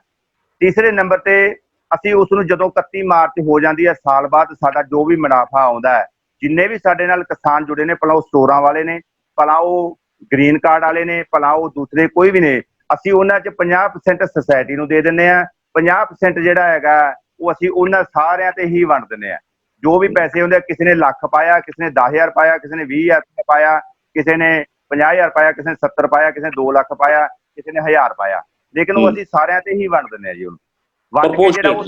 ਤੀਸਰੇ ਨੰਬਰ ਤੇ ਅਸੀਂ ਉਸ ਨੂੰ ਜਦੋਂ 31 ਮਾਰਚ ਹੋ ਜਾਂਦੀ ਹੈ ਸਾਲ ਬਾਅਦ ਸਾਡਾ ਜੋ ਵੀ ਮੁਨਾਫਾ ਆਉਂਦਾ ਹੈ, ਜਿੰਨੇ ਵੀ ਸਾਡੇ ਨਾਲ ਕਿਸਾਨ ਜੁੜੇ ਨੇ, ਭਲਾ ਉਹ ਸਟੋਰਾਂ ਵਾਲੇ ਨੇ, ਭਲਾ ਉਹ ਗ੍ਰੀਨ ਕਾਰਡ ਵਾਲੇ ਨੇ, ਭਲਾ ਉਹ ਦੂਸਰੇ ਕੋਈ ਵੀ ਨੇ, ਅਸੀਂ ਉਹਨਾਂ 'ਚ 50% ਸੁਸਾਇਟੀ ਨੂੰ ਦੇ ਦਿੰਦੇ ਹਾਂ। 50% ਜਿਹੜਾ ਹੈਗਾ ਉਹ ਅਸੀਂ ਉਹਨਾਂ ਸਾਰਿਆਂ ਤੇ ਹੀ ਵੰਡ ਦਿੰਦੇ ਹਾਂ। ਜੋ ਵੀ ਪੈਸੇ ਹੁੰਦੇ, ਕਿਸੇ ਨੇ ਲੱਖ ਪਾਇਆ, ਕਿਸੇ ਨੇ 10,000 ਪਾਇਆ, ਕਿਸੇ ਨੇ 20,000 ਪਾਇਆ, ਕਿਸੇ ਨੇ 50,000 ਪਾਇਆ, ਕਿਸੇ ਨੇ 70 ਪਾਇਆ, ਕਿਸੇ ਨੇ 2 ਲੱਖ ਪਾਇਆ, ਕਿਸੇ ਨੇ 1,000 ਪਾਇਆ, ਲੇਕਿਨ ਉਹ ਅਸੀਂ ਸਾਰਿਆਂ ਤੇ ਹੀ ਵੰਡ ਦਿੰਦੇ ਹਾਂ ਜੀ। ਉਹਨੂੰ ਵੰਡ ਕੇ ਜਿਹੜਾ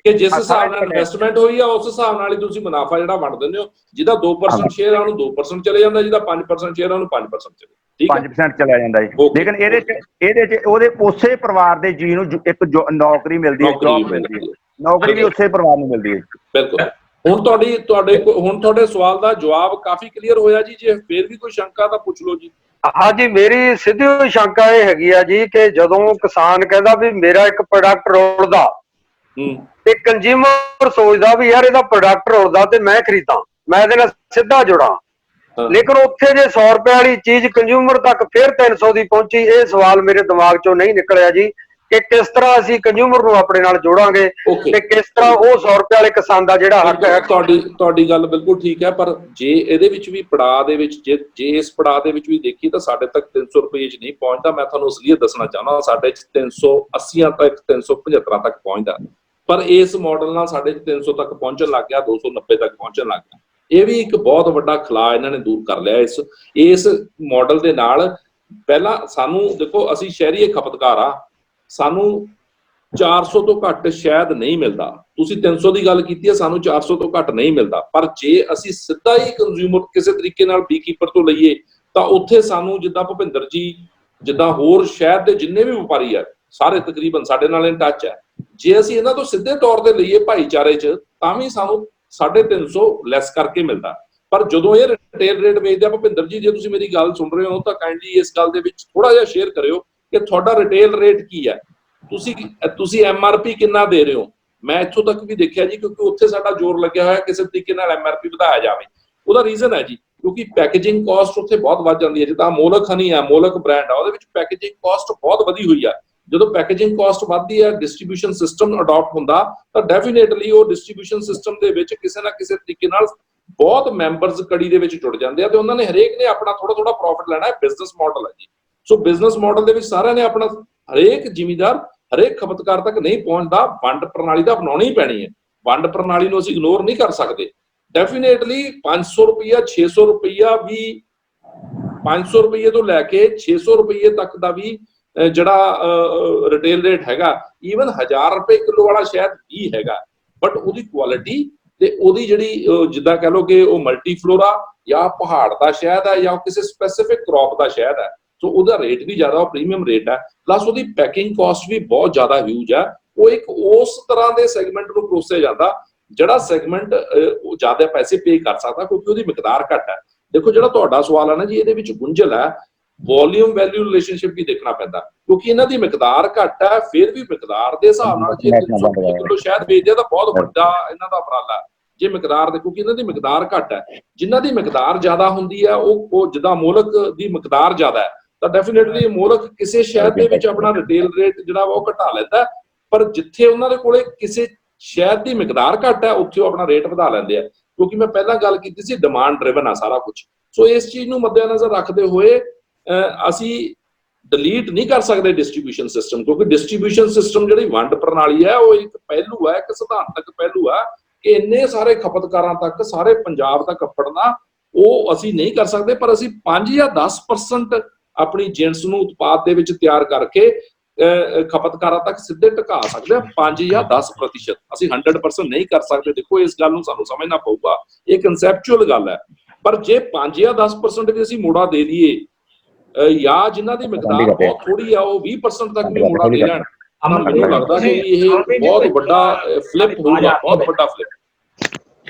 ਕਿ ਜਿਸ ਹਿਸਾਬ ਨਾਲ ਇਨਵੈਸਟਮੈਂਟ ਹੋਈ ਆ ਉਸ ਹਿਸਾਬ ਨਾਲ ਹੀ ਤੁਸੀਂ ਮੁਨਾਫਾ ਜਿਹੜਾ ਵੰਡ ਦਿੰਦੇ ਹੋ। ਜਿਹਦਾ 2% ਸ਼ੇਅਰ ਆ ਉਹਨੂੰ 2% ਚਲੇ ਜਾਂਦਾ, ਜਿਹਦਾ 5% ਸ਼ੇਅਰ ਆ ਉਹਨੂੰ 5% ਚਲੇ, ਠੀਕ ਹੈ, 5% ਚਲਾ ਜਾਂਦਾ ਜੀ। ਲੇਕਿਨ ਇਹਦੇ 'ਚ ਉਹਦੇ ਉਸੇ ਪਰਿਵਾਰ ਦੇ ਜੀ ਨੂੰ ਇੱਕ ਨੌਕਰੀ ਮਿਲਦੀ ਹੈ, ਜੌਬ ਮਿਲਦੀ ਹੈ, ਨੌਕਰੀ ਵੀ ਉਸੇ ਪਰਿਵਾਰ ਨੂੰ ਮਿਲਦੀ ਹੈ। ਬਿਲਕੁਲ। ਹੁਣ ਤੁਹਾਡੇ ਸਵਾਲ ਦਾ ਜਵਾਬ ਕਾਫੀ ਕਲੀਅਰ ਹੋਇਆ ਜੀ। ਜੇ ਫੇਰ ਵੀ ਕੋਈ ਸ਼ੰਕਾ ਤਾਂ ਪੁੱਛ ਲਓ ਜੀ। ਹਾਂਜੀ, ਮੇਰੀ ਸਿੱਧੀ ਹੋਈ ਸ਼ੰਕਾ ਇਹ ਹੈਗੀ ਆ ਜੀ ਕਿ ਜਦੋਂ ਕਿਸਾਨ ਕਹਿੰਦਾ ਵੀ ਮੇਰਾ ਇੱਕ ਪ੍ਰੋਡਕਟ ਰੋਲਦਾ ਤੇ ਕੰਜ਼ਿਊਮਰ ਸੋਚਦਾ ਵੀ ਯਾਰ ਇਹਦਾ ਪ੍ਰੋਡਕਟ ਰੋਲਦਾ ਤੇ ਮੈਂ ਖਰੀਦਾਂ, ਮੈਂ ਇਹਦੇ ਨਾਲ ਸਿੱਧਾ ਜੁੜਾਂ, ਲੇਕਿਨ ਉੱਥੇ ਜੇ 100 ਰੁਪਏ ਵਾਲੀ ਚੀਜ਼ ਕੰਜ਼ਿਊਮਰ ਤੱਕ ਫਿਰ 300 ਦੀ ਪਹੁੰਚੀ। ਇਹ ਸਵਾਲ ਮੇਰੇ ਦਿਮਾਗ ਚੋਂ ਨਹੀਂ ਨਿਕਲਿਆ ਜੀ ਕਿ ਕਿਸ ਤਰ੍ਹਾਂ ਅਸੀਂ ਕੰਜ਼ਿਊਮਰ ਨੂੰ ਆਪਣੇ ਨਾਲ ਜੋੜਾਂਗੇ ਤੇ ਕਿਸ ਤਰ੍ਹਾਂ ਉਹ 100 ਰੁਪਏ ਵਾਲੇ ਕਿਸਾਨ ਦਾ ਜਿਹੜਾ ਹੱਕ ਹੈ। ਤੁਹਾਡੀ ਗੱਲ ਬਿਲਕੁਲ ਠੀਕ ਹੈ, ਪਰ ਜੇ ਇਹਦੇ ਵਿੱਚ ਵੀ ਪੜਾਅ ਦੇ ਵਿੱਚ ਜੇ ਇਸ ਪੜਾਅ ਦੇ ਵਿੱਚ ਵੀ ਦੇਖੀ ਤਾਂ ਸਾਡੇ ਤੱਕ 300 ਰੁਪਏ 'ਚ ਨਹੀਂ ਪਹੁੰਚਦਾ। ਮੈਂ ਤੁਹਾਨੂੰ ਅਸਲੀਅਤ ਦੱਸਣਾ ਚਾਹੁੰਦਾ, ਸਾਡੇ 'ਚ 380 ਤੱਕ 375 ਤੱਕ ਪਹੁੰਚਦਾ, ਪਰ ਇਸ ਮਾਡਲ ਨਾਲ ਸਾਡੇ 'ਚ 300 ਤੱਕ ਪਹੁੰਚਣ ਲੱਗ ਗਿਆ, 290 ਤੱਕ ਪਹੁੰਚਣ ਲੱਗ ਗਿਆ। ਇਹ ਵੀ ਇੱਕ ਬਹੁਤ ਵੱਡਾ ਖਲਾ ਇਹਨਾਂ ਨੇ ਦੂਰ ਕਰ ਲਿਆ ਇਸ ਮਾਡਲ ਦੇ ਨਾਲ। ਪਹਿਲਾਂ ਸਾਨੂੰ ਦੇਖੋ, ਅਸੀਂ ਸ਼ਹਿਰੀ ਖਪਤਕਾਰ ਆ, ਸਾਨੂੰ 400 ਤੋਂ ਘੱਟ ਸ਼ਾਇਦ ਨਹੀਂ ਮਿਲਦਾ। ਤੁਸੀਂ 300 ਦੀ ਗੱਲ ਕੀਤੀ ਹੈ, ਸਾਨੂੰ 400 ਤੋਂ ਘੱਟ ਨਹੀਂ ਮਿਲਦਾ, ਪਰ ਜੇ ਅਸੀਂ ਸਿੱਧਾ ਹੀ ਕੰਜ਼ਿਊਮਰ ਕਿਸੇ ਤਰੀਕੇ ਨਾਲ ਬੀਕੀਪਰ ਤੋਂ ਲਈਏ ਤਾਂ ਉੱਥੇ ਸਾਨੂੰ ਜਿੱਦਾਂ ਭੁਪਿੰਦਰ ਜੀ, ਜਿੱਦਾਂ ਹੋਰ ਸ਼ਹਿਰ ਦੇ ਜਿੰਨੇ ਵੀ ਵਪਾਰੀ ਆ ਸਾਰੇ ਤਕਰੀਬਨ ਸਾਡੇ ਨਾਲ ਇਨ ਟੱਚ ਹੈ, ਜੇ ਅਸੀਂ ਇਹਨਾਂ ਤੋਂ ਸਿੱਧੇ ਤੌਰ ਤੇ ਲਈਏ ਭਾਈਚਾਰੇ 'ਚ ਤਾਂ ਵੀ ਸਾਨੂੰ 350 ਲੈਸ ਕਰਕੇ ਮਿਲਦਾ। ਪਰ ਜਦੋਂ ਇਹ ਰਿਟੇਲ ਰੇਟ ਵੇਚਦੇ ਆ, ਭੁਪਿੰਦਰ ਜੀ ਜੇ ਤੁਸੀਂ ਮੇਰੀ ਗੱਲ ਸੁਣ ਰਹੇ ਹੋ ਤਾਂ ਕਾਈਂਡਲੀ ਇਸ ਗੱਲ ਦੇ ਵਿੱਚ ਥੋੜਾ ਜਿਹਾ ਸ਼ੇਅਰ ਕਰਿਓ ਕਿ ਤੁਹਾਡਾ ਰਿਟੇਲ ਰੇਟ ਕੀ ਹੈ, ਤੁਸੀਂ MRP ਕਿੰਨਾ ਦੇ ਰਹੇ ਹੋ। ਮੈਂ ਇੱਥੋਂ ਤੱਕ ਵੀ ਦੇਖਿਆ ਜੀ, ਕਿਉਂਕਿ ਉੱਥੇ ਸਾਡਾ ਜ਼ੋਰ ਲੱਗਿਆ ਹੋਇਆ ਕਿਸੇ ਤਰੀਕੇ ਨਾਲ MRP ਵਧਾਇਆ ਜਾਵੇ। ਉਹਦਾ ਰੀਜ਼ਨ ਹੈ ਜੀ ਕਿਉਂਕਿ ਪੈਕੇਜਿੰਗ ਕਾਸਟ ਉੱਥੇ ਬਹੁਤ ਵੱਧ ਜਾਂਦੀ ਹੈ। ਜਿੱਦਾਂ ਮੋਲਕ ਹਨੀ ਹੈ, ਮੋਲਕ ਬ੍ਰਾਂਡ ਆ, ਉਹਦੇ ਵਿੱਚ ਪੈਕੇਜਿੰਗ ਕਾਸਟ ਬਹੁਤ ਵਧੀ ਹੋਈ ਆ। ਜਦੋਂ ਪੈਕੇਜਿੰਗ ਕਾਸਟ ਵੱਧਦੀ ਹੈ, ਡਿਸਟ੍ਰੀਬਿਊਸ਼ਨ ਸਿਸਟਮ ਅਡਾਪਟ ਹੁੰਦਾ ਤਾਂ ਡੈਫੀਨੇਟਲੀ ਉਹ ਡਿਸਟ੍ਰੀਬਿਊਸ਼ਨ ਸਿਸਟਮ ਦੇ ਵਿੱਚ ਕਿਸੇ ਨਾ ਕਿਸੇ ਤਰੀਕੇ ਨਾਲ ਬਹੁਤ ਮੈਂਬਰਸ ਕੜੀ ਦੇ ਵਿੱਚ ਜੁੜ ਜਾਂਦੇ ਆ ਤੇ ਉਹਨਾਂ ਨੇ ਹਰੇਕ ਨੇ ਆਪਣਾ ਥੋੜਾ ਥੋੜਾ ਪ੍ਰੋਫਿਟ ਲੈਣਾ ਹੈ। ਬਿਜ਼ਨਸ ਮਾਡਲ ਹੈ ਜੀ। ਸੋ ਬਿਜ਼ਨਸ ਮਾਡਲ ਦੇ ਵਿੱਚ ਸਾਰਿਆਂ ਨੇ ਆਪਣਾ, ਹਰੇਕ ਜ਼ਿਮੀਂਦਾਰ ਹਰੇਕ ਖਪਤਕਾਰ ਤੱਕ ਨਹੀਂ ਪਹੁੰਚਦਾ। ਵੰਡ ਪ੍ਰਣਾਲੀ ਤਾਂ ਅਪਣਾਉਣੀ ਹੀ ਪੈਣੀ ਹੈ। ਵੰਡ ਪ੍ਰਣਾਲੀ ਨੂੰ ਅਸੀਂ ਇਗਨੋਰ ਨਹੀਂ ਕਰ ਸਕਦੇ। ਡੈਫੀਨੇਟਲੀ 500 ਰੁਪਈਆ 600 ਰੁਪਈਆ ਵੀ, 500 ਰੁਪਈਏ ਤੋਂ ਲੈ ਕੇ 600 ਰੁਪਈਏ ਤੱਕ ਦਾ ਵੀ ਜਿਹੜਾ ਰਿਟੇਲ ਰੇਟ ਹੈਗਾ, ਈਵਨ 1000 ਰੁਪਏ ਕਿਲੋ ਵਾਲਾ ਸ਼ਾਇਦ ਵੀ ਹੈਗਾ, ਬਟ ਉਹਦੀ ਕੁਆਲਿਟੀ ਤੇ ਉਹਦੀ ਜਿਹੜੀ ਜਿੱਦਾਂ ਕਹਿ ਲਓ ਕਿ ਉਹ ਮਲਟੀ ਫਲੋਰਾ ਜਾਂ ਪਹਾੜ ਦਾ ਸ਼ਹਿਦ ਹੈ ਜਾਂ ਕਿਸੇ ਸਪੈਸੀਫਿਕ ਕ੍ਰੌਪ ਦਾ ਸ਼ਹਿਦ ਹੈ, ਸੋ ਉਹਦਾ ਰੇਟ ਵੀ ਜ਼ਿਆਦਾ, ਉਹ ਪ੍ਰੀਮੀਅਮ ਰੇਟ ਹੈ, ਪਲੱਸ ਉਹਦੀ ਪੈਕਿੰਗ ਕਾਸਟ ਵੀ ਬਹੁਤ ਜ਼ਿਆਦਾ ਹਿਊਜ ਹੈ। ਉਹ ਇੱਕ ਉਸ ਤਰ੍ਹਾਂ ਦੇ ਸੈਗਮੈਂਟ ਨੂੰ ਪਰੋਸਿਆ ਜਾਂਦਾ ਜਿਹੜਾ ਸੈਗਮੈਂਟ ਉਹ ਜ਼ਿਆਦਾ ਪੈਸੇ ਪੇ ਕਰ ਸਕਦਾ ਕਿਉਂਕਿ ਉਹਦੀ ਮਿਕਦਾਰ ਘੱਟ ਹੈ। ਦੇਖੋ ਜਿਹੜਾ ਤੁਹਾਡਾ ਸਵਾਲ ਹੈ ਨਾ ਜੀ, ਇਹਦੇ ਵਿੱਚ ਗੁੰਝਲ ਹੈ। ਵੋਲਿਊਮ ਵੈਲਿਊ ਰਿਲੇਸ਼ਨਸ਼ਿਪ ਵੀ ਦੇਖਣਾ ਪੈਂਦਾ ਕਿਉਂਕਿ ਇਹਨਾਂ ਦੀ ਮਿਕਦਾਰ ਘੱਟ ਹੈ, ਫਿਰ ਵੀ ਮਿਕਦਾਰ ਦੇ ਹਿਸਾਬ ਨਾਲ ਜੇ 300 ਕਿਲੋ ਸ਼ਹਿਦ ਵੇਚਦੇ ਤਾਂ ਬਹੁਤ ਵੱਡਾ ਇਹਨਾਂ ਦਾ ਉਪਰਾਲਾ ਹੈ। ਜੇ ਮਿਕਦਾਰ ਦੇ, ਕਿਉਂਕਿ ਇਹਨਾਂ ਦੀ ਮਿਕਦਾਰ ਘੱਟ ਹੈ, ਜਿਨ੍ਹਾਂ ਦੀ ਮਿਕਦਾਰ ਜ਼ਿਆਦਾ ਹੁੰਦੀ ਹੈ ਉਹ ਜਿੱਦਾਂ ਮੋਲਕ ਦੀ ਮਿਕਦਾਰ ਜ਼ਿਆਦਾ ਹੈ ਤਾਂ ਡੈਫੀਨੇਟਲੀ ਮੋਲਕ ਕਿਸੇ ਸ਼ਹਿਦ ਦੇ ਵਿੱਚ ਆਪਣਾ ਰਿਟੇਲ ਰੇਟ ਜਿਹੜਾ ਉਹ ਘਟਾ ਲੈਂਦਾ, ਪਰ ਜਿੱਥੇ ਉਹਨਾਂ ਦੇ ਕੋਲੇ ਕਿਸੇ ਸ਼ਹਿਦ ਦੀ ਮਿਕਦਾਰ ਘੱਟ ਹੈ ਉੱਥੇ ਉਹ ਆਪਣਾ ਰੇਟ ਵਧਾ ਲੈਂਦੇ ਆ ਕਿਉਂਕਿ ਮੈਂ ਪਹਿਲਾਂ ਗੱਲ ਕੀਤੀ ਸੀ ਡਿਮਾਂਡ ਡਰਿਵਨ ਆ ਸਾਰਾ ਕੁਝ। ਸੋ ਇਸ ਚੀਜ਼ ਨੂੰ ਮੱਦੇਨਜ਼ਰ ਰੱਖਦੇ ਹੋਏ ਅਸੀਂ ਡਿਲੀਟ ਨਹੀਂ ਕਰ ਸਕਦੇ ਡਿਸਟ੍ਰੀਬਿਊਸ਼ਨ ਸਿਸਟਮ, ਕਿਉਂਕਿ ਡਿਸਟ੍ਰੀਬਿਊਸ਼ਨ ਸਿਸਟਮ ਜਿਹੜੀ ਵੰਡ ਪ੍ਰਣਾਲੀ ਹੈ ਉਹ ਇੱਕ ਪਹਿਲੂ ਹੈ, ਇੱਕ ਸਿਧਾਂਤਕ ਪਹਿਲੂ ਹੈ ਕਿ ਇੰਨੇ ਸਾਰੇ ਖਪਤਕਾਰਾਂ ਤੱਕ, ਸਾਰੇ ਪੰਜਾਬ ਤੱਕ ਪੜਨਾ ਉਹ ਅਸੀਂ ਨਹੀਂ ਕਰ ਸਕਦੇ, ਪਰ ਅਸੀਂ 5 ਜਾਂ 10% ਆਪਣੀ ਜਿਣਸ ਨੂੰ ਉਤਪਾਦ ਦੇ ਵਿੱਚ ਤਿਆਰ ਕਰਕੇ ਖਪਤਕਾਰਾਂ ਤੱਕ ਸਿੱਧੇ ਟਿਕਾ ਸਕਦੇ ਹਾਂ। 5 ਜਾਂ 10% ਅਸੀਂ 100% ਨਹੀਂ ਕਰ ਸਕਦੇ। ਦੇਖੋ ਇਸ ਗੱਲ ਨੂੰ ਸਾਨੂੰ ਸਮਝਣਾ ਪਊਗਾ, ਇਹ ਕਨਸੈਪਚੁਅਲ ਗੱਲ ਹੈ। ਪਰ ਜੇ 5 ਜਾਂ 10% ਵੀ ਅਸੀਂ ਮੋੜਾ ਦੇ ਦਈਏ ਜਾਂ ਜਿਨ੍ਹਾਂ ਦੀ ਮਿਕਦਾਰ ਬਹੁਤ ਥੋੜੀ ਆ ਉਹ 20% ਤੱਕ ਵੀ ਮੋੜਾ ਦੇ ਦੇਣ, ਮੈਨੂੰ ਲੱਗਦਾ ਕਿ ਇਹ ਬਹੁਤ ਵੱਡਾ ਫਲਿਪ ਹੋਊਗਾ, ਬਹੁਤ ਵੱਡਾ ਫਲਿਪ।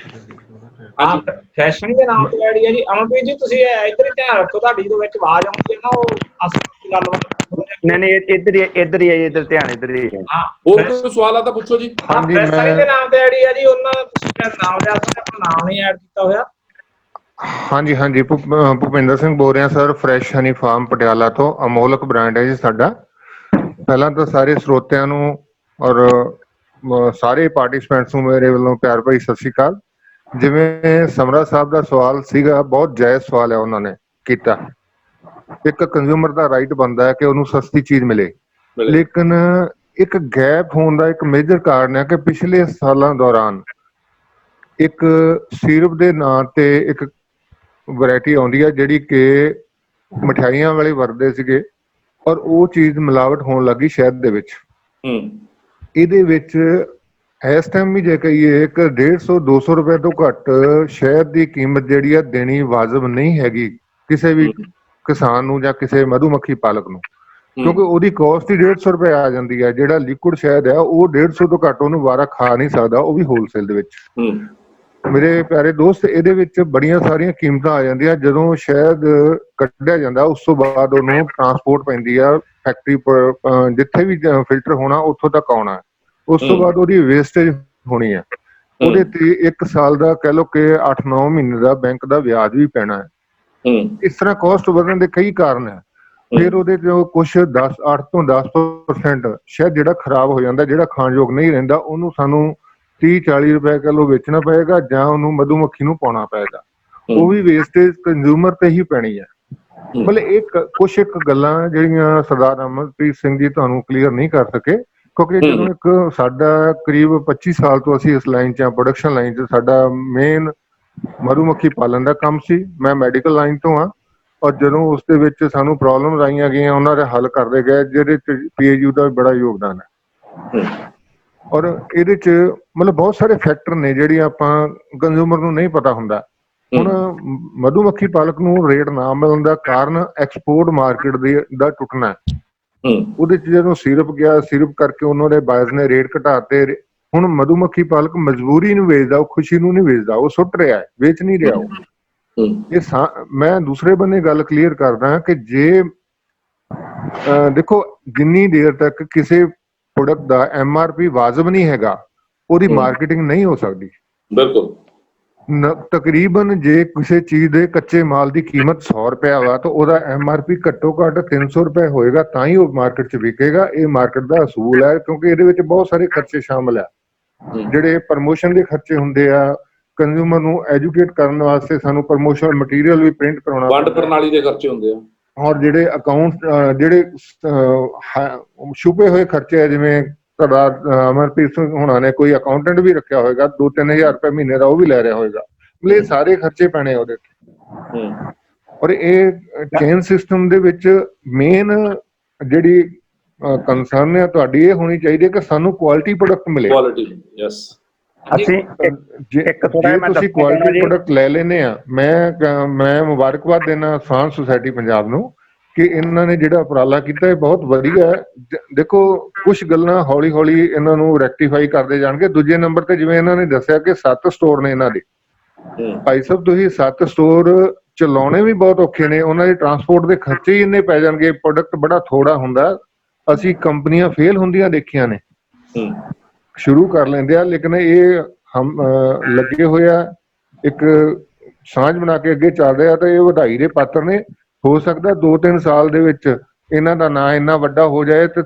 ਆਪ ਫੈਸ਼ਨ ਦੇ ਨਾਮ ਤੇ ਆਈਡੀ ਹੈ ਜੀ। ਅਮਨਪ੍ਰੀਤ ਜੀ ਤੁਸੀਂ ਇੱਧਰ ਹੀ ਧਿਆਨ ਰੱਖੋ, ਤੁਹਾਡੀ ਦੇ ਵਿੱਚ ਆਵਾਜ਼ ਆਉਂਦੀ ਹੈ ਨਾ, ਉਹ ਅਸਲ ਗੱਲਬਾਤ ਨਹੀਂ ਇੱਧਰ ਹੀ ਹੈ, ਇੱਧਰ ਧਿਆਨ ਇੱਧਰ ਹੀ। ਹਾਂ, ਹੋਰ ਕੋਈ ਸਵਾਲ ਆ ਤਾਂ ਪੁੱਛੋ ਜੀ। ਹਾਂਜੀ, ਫੈਸ਼ਨ ਦੇ ਨਾਮ ਤੇ ਆਈਡੀ ਹੈ ਜੀ, ਉਹਨਾਂ ਤੁਸੀਂ ਨਾਮ ਲਿਆ ਸੀ, ਆਪਣਾ ਨਾਮ ਨਹੀਂ ਐਡ ਕੀਤਾ ਹੋਇਆ। ਹਾਂਜੀ ਭੁਪਿੰਦਰ ਸਿੰਘ ਬੋਲ ਰਿਹਾ ਸਰ, ਫਰੈਸ਼ ਹਨੀ ਫਾਰਮ ਪਟਿਆਲਾ ਤੋਂ। ਅਮੋਲਕ ਬ੍ਰਾਂਡ ਹੈ ਜੀ ਸਾਡਾ। ਪਹਿਲਾਂ ਤਾਂ ਸਾਰੇ ਸਰੋਤਿਆਂ ਨੂੰ ਔਰ ਸਾਰੇ ਪਾਰਟਿਸਪੈਂਟਸ ਨੂੰ ਮੇਰੇ ਵੱਲੋਂ ਪਿਆਰ ਭਰੀ ਸਤਿ ਸ਼੍ਰੀ ਅਕਾਲ। ਜਿਵੇਂ ਸਮਰਾ ਸਾਹਿਬ ਦਾ ਸਵਾਲ ਸੀਗਾ, ਬਹੁਤ ਜਾਇਜ਼ ਸਵਾਲ ਹੈ ਉਹਨਾਂ ਨੇ ਕੀਤਾ। ਇੱਕ ਕੰਜ਼ਿਊਮਰ ਦਾ ਰਾਈਟ ਬਣਦਾ ਹੈ ਕਿ ਉਹਨੂੰ ਸਸਤੀ ਚੀਜ਼ ਮਿਲੇ, ਲੇਕਿਨ ਇੱਕ ਗੈਪ ਹੋਣ ਦਾ ਇੱਕ ਮੇਜਰ ਕਾਰਨ ਹੈ ਕਿ ਪਿਛਲੇ ਸਾਲਾਂ ਦੌਰਾਨ ਇੱਕ ਸਿਰਪ ਦੇ ਨਾਂ ਤੇ ਇੱਕ ਵੈਰਾਈਟੀ ਆਉਂਦੀ ਹੈ ਜਿਹੜੀ ਕਿ ਮਠਿਆਈਆਂ ਵਾਲੇ ਵਰਤਦੇ ਸੀਗੇ ਔਰ ਉਹ ਚੀਜ਼ ਮਿਲਾਵਟ ਹੋਣ ਲੱਗੀ ਸ਼ਹਿਦ ਦੇ ਵਿੱਚ। ਇਹਦੇ ਵਿੱਚ ਇਸ ਟਾਈਮ ਵੀ ਜੇ ਕਹੀਏ ਇੱਕ 150-200 ਰੁਪਏ ਤੋਂ ਘੱਟ ਸ਼ਹਿਦ ਦੀ ਕੀਮਤ ਜਿਹੜੀ ਆ ਦੇਣੀ ਵਾਜਬ ਨਹੀਂ ਹੈਗੀ ਕਿਸੇ ਵੀ ਕਿਸਾਨ ਨੂੰ ਜਾਂ ਕਿਸੇ ਮਧੂਮੱਖੀ ਪਾਲਕ ਨੂੰ, ਕਿਉਂਕਿ ਉਹਦੀ ਕਾਸਟ ਹੀ 150 ਰੁਪਏ ਆ ਜਾਂਦੀ ਹੈ। ਜਿਹੜਾ ਲਿਕੁਇਡ ਸ਼ਹਿਦ ਹੈ ਉਹ 150 ਤੋਂ ਘੱਟ ਉਹਨੂੰ ਵਾਰਾ ਖਾ ਨਹੀਂ ਸਕਦਾ, ਉਹ ਵੀ ਹੋਲਸੇਲ ਦੇ ਵਿੱਚ। ਮੇਰੇ ਪਿਆਰੇ ਦੋਸਤ, ਇਹਦੇ ਵਿੱਚ ਬੜੀਆਂ ਸਾਰੀਆਂ ਕੀਮਤਾਂ ਆ ਜਾਂਦੀਆਂ। ਜਦੋਂ ਸ਼ਹਿਦ ਕੱਢਿਆ ਜਾਂਦਾ ਉਸ ਤੋਂ ਬਾਅਦ ਉਹਨੂੰ ਟਰਾਂਸਪੋਰਟ ਪੈਂਦੀ ਆ ਫੈਕਟਰੀ ਜਿੱਥੇ ਵੀ ਫਿਲਟਰ ਹੋਣਾ ਉੱਥੋਂ ਤੱਕ ਆਉਣਾ, ਉਸ ਤੋਂ ਬਾਅਦ ਉਹਦੀ ਵੇਸਟੇਜ ਹੋਣੀ ਹੈ। ਉਹਦੇ ਤੇ 1 ਸਾਲ ਦਾ ਕਹਿ ਲਓ ਕਿ 8-9 ਮਹੀਨੇ ਦਾ ਬੈਂਕ ਦਾ ਵਿਆਜ ਵੀ ਪੈਣਾ ਹੈ। ਇਸ ਤਰ੍ਹਾਂ ਕਾਸਟ ਵਧਣ ਦੇ ਕਈ ਕਾਰਨ ਹੈ। ਫਿਰ ਉਹਦੇ ਚੋਂ ਕੁਛ 8 ਤੋਂ 10% ਸ਼ਹਿਦ ਜਿਹੜਾ ਖਰਾਬ ਹੋ ਜਾਂਦਾ, ਜਿਹੜਾ ਖਾਣਯੋਗ ਨਹੀਂ ਰਹਿੰਦਾ, ਉਹਨੂੰ ਸਾਨੂੰ 30-40 ਰੁਪਏ ਕਿਲੋ ਵੇਚਣਾ ਪਏਗਾ ਜਾਂ ਉਹਨੂੰ ਮਧੂਮੱਖੀ ਨੂੰ ਪਾਉਣਾ ਪਏਗਾ। ਉਹ ਵੀ ਵੇਸਟੇਜ ਕੰਜ਼ਿਊਮਰ ਤੇ ਹੀ ਪੈਣੀ ਹੈ। ਮਤਲਬ ਕੁਛ ਗੱਲਾਂ ਜਿਹੜੀਆਂ ਸਰਦਾਰ ਅਮਨਪ੍ਰੀਤ ਸਿੰਘ ਜੀ ਤੁਹਾਨੂੰ ਕਲੀਅਰ ਨਹੀਂ ਕਰ ਸਕੇ, ਕਿਉਂਕਿ ਜਦੋਂ ਇੱਕ ਸਾਡਾ ਕਰੀਬ 25 ਸਾਲ ਤੋਂ ਅਸੀਂ ਇਸ ਲਾਈਨ 'ਚ ਆ, ਪ੍ਰੋਡਕਸ਼ਨ ਲਾਈਨ 'ਚ। ਸਾਡਾ ਮੇਨ ਮਧੂਮੱਖੀ ਪਾਲਣ ਦਾ ਕੰਮ ਸੀ। ਮੈਂ ਮੈਡੀਕਲ ਲਾਈਨ ਤੋਂ ਆ ਔਰ ਜਦੋਂ ਉਸ ਦੇ ਵਿੱਚ ਸਾਨੂੰ ਪ੍ਰੋਬਲਮ ਆਈਆਂ ਗਈਆਂ ਉਹਨਾਂ ਦੇ ਹੱਲ ਕਰਦੇ ਗਏ, ਜਿਹਦੇ 'ਚ PAU ਦਾ ਬੜਾ ਯੋਗਦਾਨ ਹੈ। ਔਰ ਇਹਦੇ 'ਚ ਮਤਲਬ ਬਹੁਤ ਸਾਰੇ ਫੈਕਟਰ ਨੇ ਜਿਹੜੀ ਆਪਾਂ ਕੰਜ਼ਿਊਮਰ ਨੂੰ ਨਹੀਂ ਪਤਾ ਹੁੰਦਾ। ਹੁਣ ਮਧੂਮੱਖੀ ਪਾਲਕ ਨੂੰ ਰੇਟ ਨਾ ਮਿਲਣ ਦਾ ਕਾਰਨ ਐਕਸਪੋਰਟ ਮਾਰਕੀਟ ਦਾ ਟੁੱਟਣਾ ਹੈ। ਉਹਦੇ 'ਚ ਜਦੋਂ ਸਿਰਪ ਗਿਆ, ਸਿਰਪ ਕਰਕੇ ਉਹਨਾਂ ਦੇ ਬਾਇਰਸ ਨੇ ਰੇਟ ਘਟਾਤੇ। ਹੁਣ ਮਧੂਮੱਖੀ ਪਾਲਕ ਮਜਬੂਰੀ ਨੂੰ ਵੇਚਦਾ, ਉਹ ਖੁਸ਼ੀ ਨੂੰ ਨਹੀਂ ਵੇਚਦਾ, ਉਹ ਸੁੱਟ ਰਿਹਾ ਹੈ, ਵੇਚ ਨਹੀਂ ਰਿਹਾ ਉਹ। ਮੈਂ ਦੂਸਰੇ ਬੰਨੇ ਗੱਲ ਕਲੀਅਰ ਕਰਦਾ ਕਿ ਜੇ ਦੇਖੋ ਜਿੰਨੀ ਦੇਰ ਤੱਕ ਕਿਸੇ ਪ੍ਰੋਡਕਟ ਦਾ MRP ਵਾਜਬ ਨਹੀਂ ਹੈਗਾ ਉਹਦੀ ਮਾਰਕੀਟਿੰਗ ਨਹੀਂ ਹੋ ਸਕਦੀ। ਬਿਲਕੁਲ। ਤਕਰੀਬਨ ਜੇ ਕਿਸੇ ਚੀਜ਼ ਦੇ ਕੱਚੇ ਮਾਲ ਦੀ ਕੀਮਤ 100 ਰੁਪਏ ਵਾ ਤਾਂ ਉਹਦਾ MRP ਘੱਟੋ ਘੱਟ 300 ਰੁਪਏ ਹੋਏਗਾ ਤਾਂ ਹੀ ਉਹ ਮਾਰਕੀਟ 'ਚ ਵਿਕੇਗਾ। ਇਹ ਮਾਰਕੀਟ ਦਾ ਅਸੂਲ ਹੈ ਕਿਉਂਕਿ ਇਹਦੇ ਵਿੱਚ ਬਹੁਤ ਸਾਰੇ ਖਰਚੇ ਸ਼ਾਮਲ ਆ। ਜਿਹੜੇ ਪ੍ਰਮੋਸ਼ਨ ਦੇ ਖਰਚੇ ਹੁੰਦੇ ਆ, ਕੰਜ਼ਿਊਮਰ ਨੂੰ ਐਜੂਕੇਟ ਕਰਨ ਵਾਸਤੇ ਸਾਨੂੰ ਪ੍ਰਮੋਸ਼ਨਲ ਮਟੀਰੀਅਲ ਵੀ ਪ੍ਰਿੰਟ ਕਰਾਉਣਾ, ਵੰਡ ਪ੍ਰਣਾਲੀ ਦੇ ਖਰਚੇ ਹੁੰਦੇ ਆ, ਔਰ ਜਿਹੜੇ ਅਕਾਊਂਟ ਜਿਹੜੇ ਛੁਪੇ ਹੋਏ ਖਰਚੇ ਆ, ਜਿਵੇਂ ਤੁਹਾਡਾ ਅਮਰਪ੍ਰੀਤ ਸਿੰਘ ਹੋਣਾ ਨੇ ਕੋਈ ਅਕਾਊਂਟੈਂਟ ਵੀ ਰੱਖਿਆ ਹੋਏਗਾ 2-3 ਹਜ਼ਾਰ ਰੁਪਏ ਮਹੀਨੇ ਦਾ, ਉਹ ਵੀ ਲੈ ਰਿਹਾ ਹੋਏਗਾ। ਮਤਲਬ ਇਹ ਸਾਰੇ ਖਰਚੇ ਪੈਣੇ ਉਹਦੇ ਤੇ। ਔਰ ਇਹ ਚੇਨ ਸਿਸਟਮ ਦੇ ਵਿੱਚ ਮੇਨ ਜਿਹੜੀ ਕੰਸਰਨ ਹੈ ਤੁਹਾਡੀ ਇਹ ਹੋਣੀ ਚਾਹੀਦੀ ਹੈ ਕਿ ਸਾਨੂੰ ਕੁਆਲਿਟੀ ਪ੍ਰੋਡਕਟ ਮਿਲੇ। ਅਸੀਂ ਇੱਕ ਥੋੜਾ ਤੁਸੀਂ ਕੁਆਲਿਟੀ ਪ੍ਰੋਡਕਟ ਲੈ ਲੈਨੇ ਆ। ਮੈਂ ਮੁਬਾਰਕਬਾਦ ਦੇਣਾ ਸਾਂਝ ਸੁਸਾਇਟੀ ਪੰਜਾਬ ਨੂੰ ਕਿ ਇਹਨਾਂ ਨੇ ਜਿਹੜਾ ਉਪਰਾਲਾ ਕੀਤਾ ਇਹ ਬਹੁਤ ਵਧੀਆ ਹੈ। ਦੇਖੋ ਕੁਝ ਗੱਲਾਂ ਹੌਲੀ ਹੌਲੀ ਇਹਨਾਂ ਨੂੰ ਰੈਕਟੀਫਾਈ ਕਰਦੇ ਜਾਣਗੇ। ਦੂਜੇ ਨੰਬਰ ਤੇ ਜਿਵੇਂ ਇਹਨਾਂ ਨੇ ਦੱਸਿਆ ਕਿ 7 ਸਟੋਰ ਨੇ ਇਹਨਾਂ ਦੇ। ਭਾਈ ਸਾਹਿਬ ਤੁਸੀਂ 7 ਸਟੋਰ ਚਲਾਉਣੇ ਵੀ ਬਹੁਤ ਔਖੇ ਨੇ, ਉਹਨਾਂ ਦੇ ਟਰਾਂਸਪੋਰਟ ਦੇ ਖਰਚੇ ਹੀ ਇੰਨੇ ਪੈ ਜਾਣਗੇ, ਪ੍ਰੋਡਕਟ ਬੜਾ ਥੋੜਾ ਹੁੰਦਾ। ਅਸੀਂ ਕੰਪਨੀਆਂ ਫੇਲ ਹੁੰਦੀਆਂ ਦੇਖੀਆਂ ਨੇ, ਸ਼ੁਰੂ ਕਰ ਲੈਂਦੇ ਆ, ਲੇਕਿਨ ਇਹ ਲੱਗੇ ਹੋਏ ਆ, ਇੱਕ ਸਾਂਝ ਬਣਾ ਕੇ ਅੱਗੇ ਚੱਲ ਰਿਹਾ ਤਾਂ ਇਹ ਵਧਾਈ ਦੇ ਪਾਤਰ ਨੇ। ਹੋ ਸਕਦਾ 2-3 ਸਾਲ ਦੇ ਵਿੱਚ ਇਹਨਾਂ ਦਾ ਨਾਂ ਇੰਨਾ ਵੱਡਾ ਹੋ ਜਾਏ ਤੇ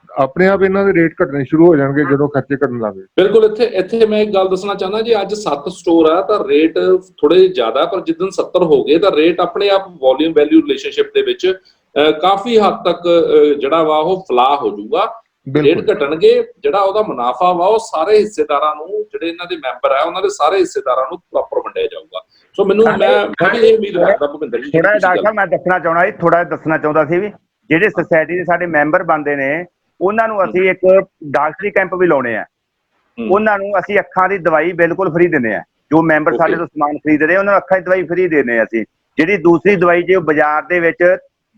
ਆਪਣੇ ਆਪ ਇਹਨਾਂ ਦੇ ਰੇਟ ਘਟਣੇ ਸ਼ੁਰੂ ਹੋ ਜਾਣਗੇ ਜਦੋਂ ਖਰਚੇ ਘਟਣ ਲੱਗੇ। ਬਿਲਕੁਲ। ਇੱਥੇ ਮੈਂ ਇੱਕ ਗੱਲ ਦੱਸਣਾ ਚਾਹੁੰਦਾ ਜੀ, ਅੱਜ 7 ਸਟੋਰ ਆ ਤਾਂ ਰੇਟ ਥੋੜੇ ਜ਼ਿਆਦਾ, ਪਰ ਜਿੱਦਣ 70 ਹੋ ਗਏ ਤਾਂ ਰੇਟ ਆਪਣੇ ਆਪ ਵੋਲਿਊਮ ਵੈਲਿਊ ਰਿਲੇਸ਼ਨਸ਼ਿਪ ਦੇ ਵਿੱਚ ਕਾਫੀ ਹੱਦ ਤੱਕ ਜਿਹੜਾ ਵਾ ਉਹ ਫਲਾਹ ਹੋ ਜਾਊਗਾ। ਰੇਟ ਘਟਣਗੇ, ਜਿਹੜਾ ਉਹਦਾ ਮੁਨਾਫਾ ਵਾ ਉਹ ਸਾਰੇ ਹਿੱਸੇਦਾਰਾਂ ਨੂੰ, ਜਿਹੜੇ ਇਹਨਾਂ ਦੇ ਮੈਂਬਰ ਆ ਉਹਨਾਂ ਦੇ ਸਾਰੇ ਹਿੱਸੇਦਾਰਾਂ ਨੂੰ ਪ੍ਰੋਪਰ ਵੰਡਿਆ ਜਾਊਗਾ। ਸੋ ਮੈਨੂੰ ਮੈਂ ਵੀ ਇਹ ਉਮੀਦ ਰੱਖਦਾ ਭੁਪਿੰਦਰ ਜੀ। ਥੋੜਾ ਡਾਕਟਰ ਸਾਹਿਬ ਮੈਂ ਦੱਸਣਾ ਚਾਹੁੰਦਾ ਸੀ ਵੀ ਜਿਹੜੇ ਸੁਸਾਇਟੀ ਦੇ ਸਾਡੇ ਮੈਂਬਰ ਬਣਦੇ ਨੇ ਉਹਨਾਂ ਨੂੰ ਅਸੀਂ ਇੱਕ ਡਾਕਟਰੀ ਕੈਂਪ ਵੀ ਲਾਉਣੇ ਆ। ਉਹਨਾਂ ਨੂੰ ਅਸੀਂ ਅੱਖਾਂ ਦੀ ਦਵਾਈ ਬਿਲਕੁਲ ਫ੍ਰੀ ਦਿੰਦੇ ਆ। ਜੋ ਮੈਂਬਰ ਸਾਡੇ ਤੋਂ ਸਮਾਨ ਖਰੀਦਦੇ ਉਹਨਾਂ ਨੂੰ ਅੱਖਾਂ ਦੀ ਦਵਾਈ ਫ੍ਰੀ ਦਿੰਦੇ ਆ ਅਸੀਂ। ਜਿਹੜੀ ਦੂਸਰੀ ਦਵਾਈ ਜੇ ਉਹ ਬਾਜ਼ਾਰ ਦੇ ਵਿੱਚ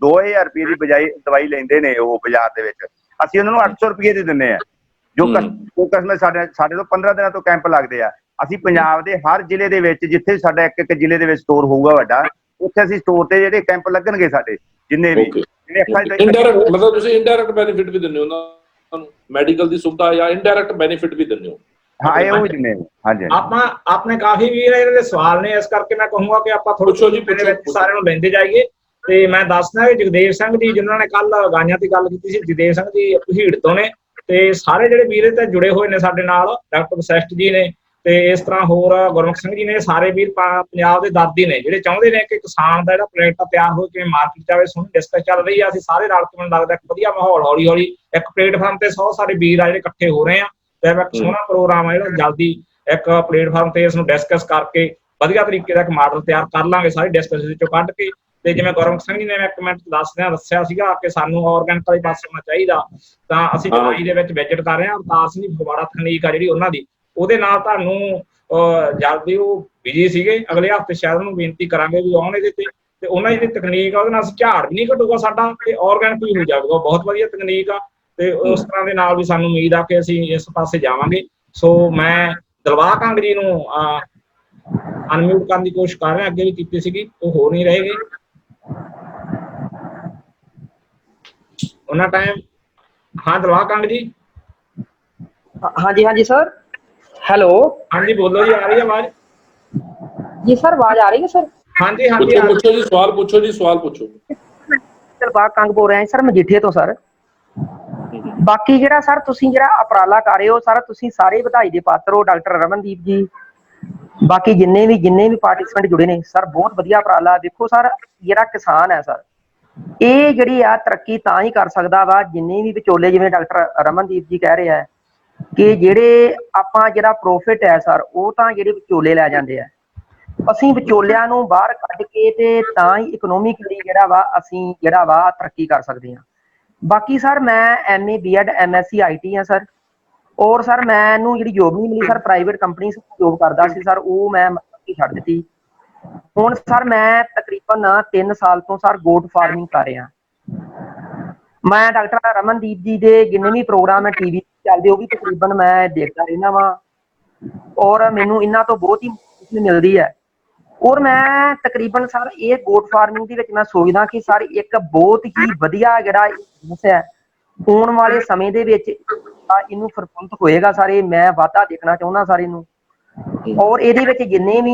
2000 ਰੁਪਏ ਦੀ ਬਜਾਏ ਦਵਾਈ ਲੈਂਦੇ ਨੇ ਉਹ ਬਾਜ਼ਾਰ ਦੇ ਵਿੱਚ, ਅਸੀਂ ਉਹਨਾਂ ਨੂੰ 800 ਰੁਪਏ ਦੀ ਦਿੰਦੇ ਆ। ਜੋ ਕਸਟਮਰ ਸਾਡੇ ਤੋਂ 15 ਦਿਨਾਂ ਤੋਂ ਕੈਂਪ ਲੱਗਦੇ ਆ। ਅਸੀਂ ਪੰਜਾਬ ਦੇ ਹਰ ਜ਼ਿਲ੍ਹੇ ਦੇ ਵਿੱਚ, ਜਿੱਥੇ ਸਾਡਾ ਇੱਕ ਜ਼ਿਲ੍ਹੇ ਦੇ ਵਿੱਚ ਸਟੋਰ ਹੋਊਗਾ ਵੱਡਾ, ਉੱਥੇ ਅਸੀਂ ਸਟੋਰ ਤੇ ਜਿਹੜੇ ਕੈਂਪ ਲੱਗਣਗੇ ਸਾਡੇ ਜਿੰਨੇ ਵੀ ਇੰਡਾਇਰੈਕਟ, ਮਤਲਬ ਤੁਸੀਂ ਇੰਡਾਇਰੈਕਟ ਬੈਨੀਫਿਟ ਵੀ ਦਿੰਦੇ ਹੋ ਉਹਨਾਂ ਨੂੰ, ਮੈਡੀਕਲ ਦੀ ਸੁਵਿਧਾ ਜਾਂ ਇੰਡਾਇਰੈਕਟ ਬੈਨੀਫਿਟ ਵੀ ਦਿੰਦੇ ਹੋ? ਹਾਂ, ਇਹ ਉਹ ਵੀ ਦਿੰਦੇ ਹਾਂਜੀ। ਆਪਣੇ ਕਾਫੀ ਵੀਰ ਇਹਨਾਂ ਦੇ ਸਵਾਲ ਨੇ, ਇਸ ਕਰਕੇ ਮੈਂ ਕਹੂੰਗਾ ਕਿ ਆਪਾਂ ਥੋੜਾ ਸਾਰਿਆਂ ਨੂੰ ਲੈਂਦੇ ਜਾਈਏ। ਤੇ ਮੈਂ ਦੱਸਦਾ ਕਿ ਜਗਦੇਵ ਸਿੰਘ ਜੀ ਜਿਨ੍ਹਾਂ ਨੇ ਕੱਲ ਗਾਈਆਂ ਦੀ ਗੱਲ ਕੀਤੀ ਸੀ, ਜਗਦੇਵ ਸਿੰਘ ਜੀ ਭੀੜ ਤੋਂ ਨੇ, ਤੇ ਸਾਰੇ ਜਿਹੜੇ ਵੀਰ ਤੇ ਜੁੜੇ ਹੋਏ ਨੇ ਸਾਡੇ ਨਾਲ, ਡਾਕਟਰ ਵਸਿਸ਼ਠ ਜੀ ਨੇ ਤੇ ਇਸ ਤਰ੍ਹਾਂ ਹੋਰ ਗੁਰਮੁਖ ਸਿੰਘ ਜੀ ਨੇ, ਸਾਰੇ ਵੀਰ ਪੰਜਾਬ ਦੇ ਦਰਦੀ ਨੇ ਜਿਹੜੇ ਚਾਹੁੰਦੇ ਨੇ ਕਿ ਕਿਸਾਨ ਦਾ ਜਿਹੜਾ ਪ੍ਰੋਡਕਟ ਤਿਆਰ ਹੋ ਕੇ ਮਾਰਕੀਟ ਚ ਆਵੇ। ਸੋਹਣੀ ਡਿਸਕਸ ਚੱਲ ਰਹੀ ਆ, ਅਸੀਂ ਸਾਰੇ ਰਲ ਕੇ, ਮੈਨੂੰ ਲੱਗਦਾ ਇੱਕ ਵਧੀਆ ਮਾਹੌਲ ਹੌਲੀ ਹੌਲੀ ਇੱਕ ਪਲੇਟਫਾਰਮ ਤੇ 100 ਸਾਰੇ ਵੀਰ ਆ ਜਿਹੜੇ ਇਕੱਠੇ ਹੋ ਰਹੇ ਆ ਤੇ ਇੱਕ ਸੋਹਣਾ ਪ੍ਰੋਗਰਾਮ ਆ ਜਿਹੜਾ ਜਲਦੀ ਇੱਕ ਪਲੇਟਫਾਰਮ ਤੇ ਇਸ ਨੂੰ ਡਿਸਕਸ ਕਰਕੇ ਵਧੀਆ ਤਰੀਕੇ ਦਾ ਇੱਕ ਮਾਡਲ ਤਿਆਰ ਕਰ ਲਾਂਗੇ ਸਾਰੀ ਡਿਸਕਸ ਵਿੱਚੋਂ ਕੱਢ ਕੇ। ਤੇ ਜਿਵੇਂ ਗੁਰਮੁਖ ਸਿੰਘ ਜੀ ਨੇ ਮੈਂ ਕਮੈਂਟ ਦੱਸਿਆ ਸੀਗਾ ਕਿ ਸਾਨੂੰ ਆਰਗੈਨਿਕ ਵਾਲੇ ਪਾਸੇ ਹੋਣਾ ਚਾਹੀਦਾ, ਤਾਂ ਅਸੀਂ ਜੁਲਾਈ ਦੇ ਵਿੱਚ ਵਿਜ਼ਿਟ ਕਰ ਰਹੇ ਹਾਂ। ਅਵਤਾਰ ਸਿੰਘ ਫਗਵਾੜਾ ਤਕਨੀਕ ਆ ਜਿਹੜੀ ਉਹਨਾਂ ਦੀ, ਉਹਦੇ ਨਾਲ ਤੁਹਾਨੂੰ ਜਲਦੀ, ਉਹ ਬਿਜੀ ਸੀਗੇ, ਅਗਲੇ ਹਫ਼ਤੇ ਸ਼ਾਇਦ ਉਹਨੂੰ ਬੇਨਤੀ ਕਰਾਂਗੇ ਵੀ ਆਉਣ ਇਹਦੇ ਤੇ ਉਹਨਾਂ ਦੀ ਤਕਨੀਕ ਆ ਉਹਦੇ ਨਾਲ ਝਾੜ ਵੀ ਨਹੀਂ ਘਟੂਗਾ ਸਾਡਾ ਤੇ ਆਰਗੈਨਿਕ ਵੀ ਹੋ ਜਾਊਗਾ। ਬਹੁਤ ਵਧੀਆ ਤਕਨੀਕ ਆ ਤੇ ਉਸ ਤਰ੍ਹਾਂ ਦੇ ਨਾਲ ਵੀ ਸਾਨੂੰ ਉਮੀਦ ਆ ਕਿ ਅਸੀਂ ਇਸ ਪਾਸੇ ਜਾਵਾਂਗੇ। ਸੋ ਮੈਂ ਦਿਲਬਾਗ ਕੰਗ ਜੀ ਨੂੰ ਅਨਮਿਊਟ ਕਰਨ ਦੀ ਕੋਸ਼ਿਸ਼ ਕਰ ਰਿਹਾ, ਅੱਗੇ ਵੀ ਕੀਤੀ ਸੀਗੀ, ਉਹ ਹੋ ਨਹੀਂ ਰਹੇਗੇ ਉਹਨਾਂ ਟਾਈਮ। ਹਾਂ ਦਿਲਬਾਗ ਕੰਗ ਜੀ। ਹਾਂਜੀ ਸਰ। ਹੈਲੋ। ਹਾਂਜੀ ਬੋਲੋ ਜੀ, ਆ ਰਹੀ ਹੈ ਆਵਾਜ਼ ਜੀ ਸਰ? ਆਵਾਜ਼ ਆ ਰਹੀ ਹੈ ਸਰ? ਹਾਂਜੀ ਪੁੱਛੋ ਜੀ, ਸਵਾਲ ਪੁੱਛੋ। ਦਿਲਬਾਗ ਕੰਗ ਬੋਲ ਰਿਹਾ ਸਰ, ਮਜੀਠੇ ਤੋਂ ਸਰ। ਬਾਕੀ ਜਿਹੜਾ ਸਰ ਤੁਸੀਂ ਜਿਹੜਾ ਉਪਰਾਲਾ ਕਰ ਰਹੇ ਹੋ ਸਰ, ਤੁਸੀਂ ਸਾਰੇ ਵਧਾਈ ਦੇ ਪਾਤਰ ਹੋ। ਡਾਕਟਰ ਰਮਨਦੀਪ ਜੀ, ਬਾਕੀ ਜਿੰਨੇ ਵੀ ਪਾਰਟਿਸਪੈਂਟ ਜੁੜੇ ਨੇ ਸਰ, ਬਹੁਤ ਵਧੀਆ ਉਪਰਾਲਾ। ਦੇਖੋ ਸਰ, ਜਿਹੜਾ ਕਿਸਾਨ ਹੈ ਸਰ, ਇਹ ਜਿਹੜੀ ਆ ਤਰੱਕੀ ਤਾਂ ਹੀ ਕਰ ਸਕਦਾ ਵਾ ਜਿੰਨੇ ਵੀ ਵਿਚੋਲੇ, ਜਿਵੇਂ ਡਾਕਟਰ ਰਮਨਦੀਪ ਜੀ ਕਹਿ ਰਹੇ ਆ ਕਿ ਜਿਹੜੇ ਆਪਾਂ ਜਿਹੜਾ ਪ੍ਰੋਫਿਟ ਹੈ ਸਰ, ਉਹ ਤਾਂ ਜਿਹੜੇ ਵਿਚੋਲੇ ਲੈ ਜਾਂਦੇ ਆ। ਅਸੀਂ ਵਿਚੋਲਿਆਂ ਨੂੰ ਬਾਹਰ ਕੱਢ ਕੇ ਤੇ ਤਾਂ ਹੀ ਇਕਨੋਮਿਕਲੀ ਜਿਹੜਾ ਵਾ ਅਸੀਂ ਜਿਹੜਾ ਵਾ ਤਰੱਕੀ ਕਰ ਸਕਦੇ ਹਾਂ। ਬਾਕੀ ਸਰ ਮੈਂ MA B.Ed MSc IT ਆ ਸਰ, ਔਰ ਸਰ ਮੈਨੂੰ ਜਿਹੜੀ ਜੋਬ ਨਹੀਂ ਮਿਲੀ ਸਰ, ਪ੍ਰਾਈਵੇਟ ਕੰਪਨੀ ਜੋਬ ਕਰਦਾ ਸੀ ਸਰ, ਉਹ ਮੈਂ ਛੱਡ ਦਿੱਤੀ। ਹੁਣ ਸਰ ਮੈਂ ਤਕਰੀਬਨ 3 ਸਾਲ ਤੋਂ ਸਰ ਗੋਟ ਫਾਰਮਿੰਗ ਕਰ ਰਿਹਾ। ਮੈਂ ਡਾਕਟਰ ਰਮਨਦੀਪ ਜੀ ਦੇ ਜਿੰਨੇ ਵੀ ਪ੍ਰੋਗਰਾਮ ਹੈ TV ਚੱਲਦੇ, ਉਹ ਵੀ ਤਕਰੀਬਨ ਮੈਂ ਦੇਖਦਾ ਰਹਿਣਾ ਵਾ, ਔਰ ਮੈਨੂੰ ਇਹਨਾਂ ਤੋਂ ਬਹੁਤ ਹੀ ਮਿਲਦੀ ਹੈ। ਔਰ ਮੈਂ ਤਕਰੀਬਨ ਸਰ ਇਹ ਗੋਟ ਫਾਰਮਿੰਗ ਦੇ ਵਿੱਚ ਮੈਂ ਸੋਚਦਾ ਕਿ ਸਰ ਇੱਕ ਬਹੁਤ ਹੀ ਵਧੀਆ ਜਿਹੜਾ ਬਿਜ਼ਨਸ ਹੈ ਆਉਣ ਵਾਲੇ ਸਮੇਂ ਦੇ ਵਿੱਚ ਇਹਨੂੰ ਫਰਫੁੱਲਤ ਹੋਏਗਾ ਸਰ। ਇਹ ਮੈਂ ਵਾਧਾ ਦੇਖਣਾ ਚਾਹੁੰਦਾ ਸਰ ਇਹਨੂੰ। ਔਰ ਇਹਦੇ ਵਿੱਚ ਜਿੰਨੇ ਵੀ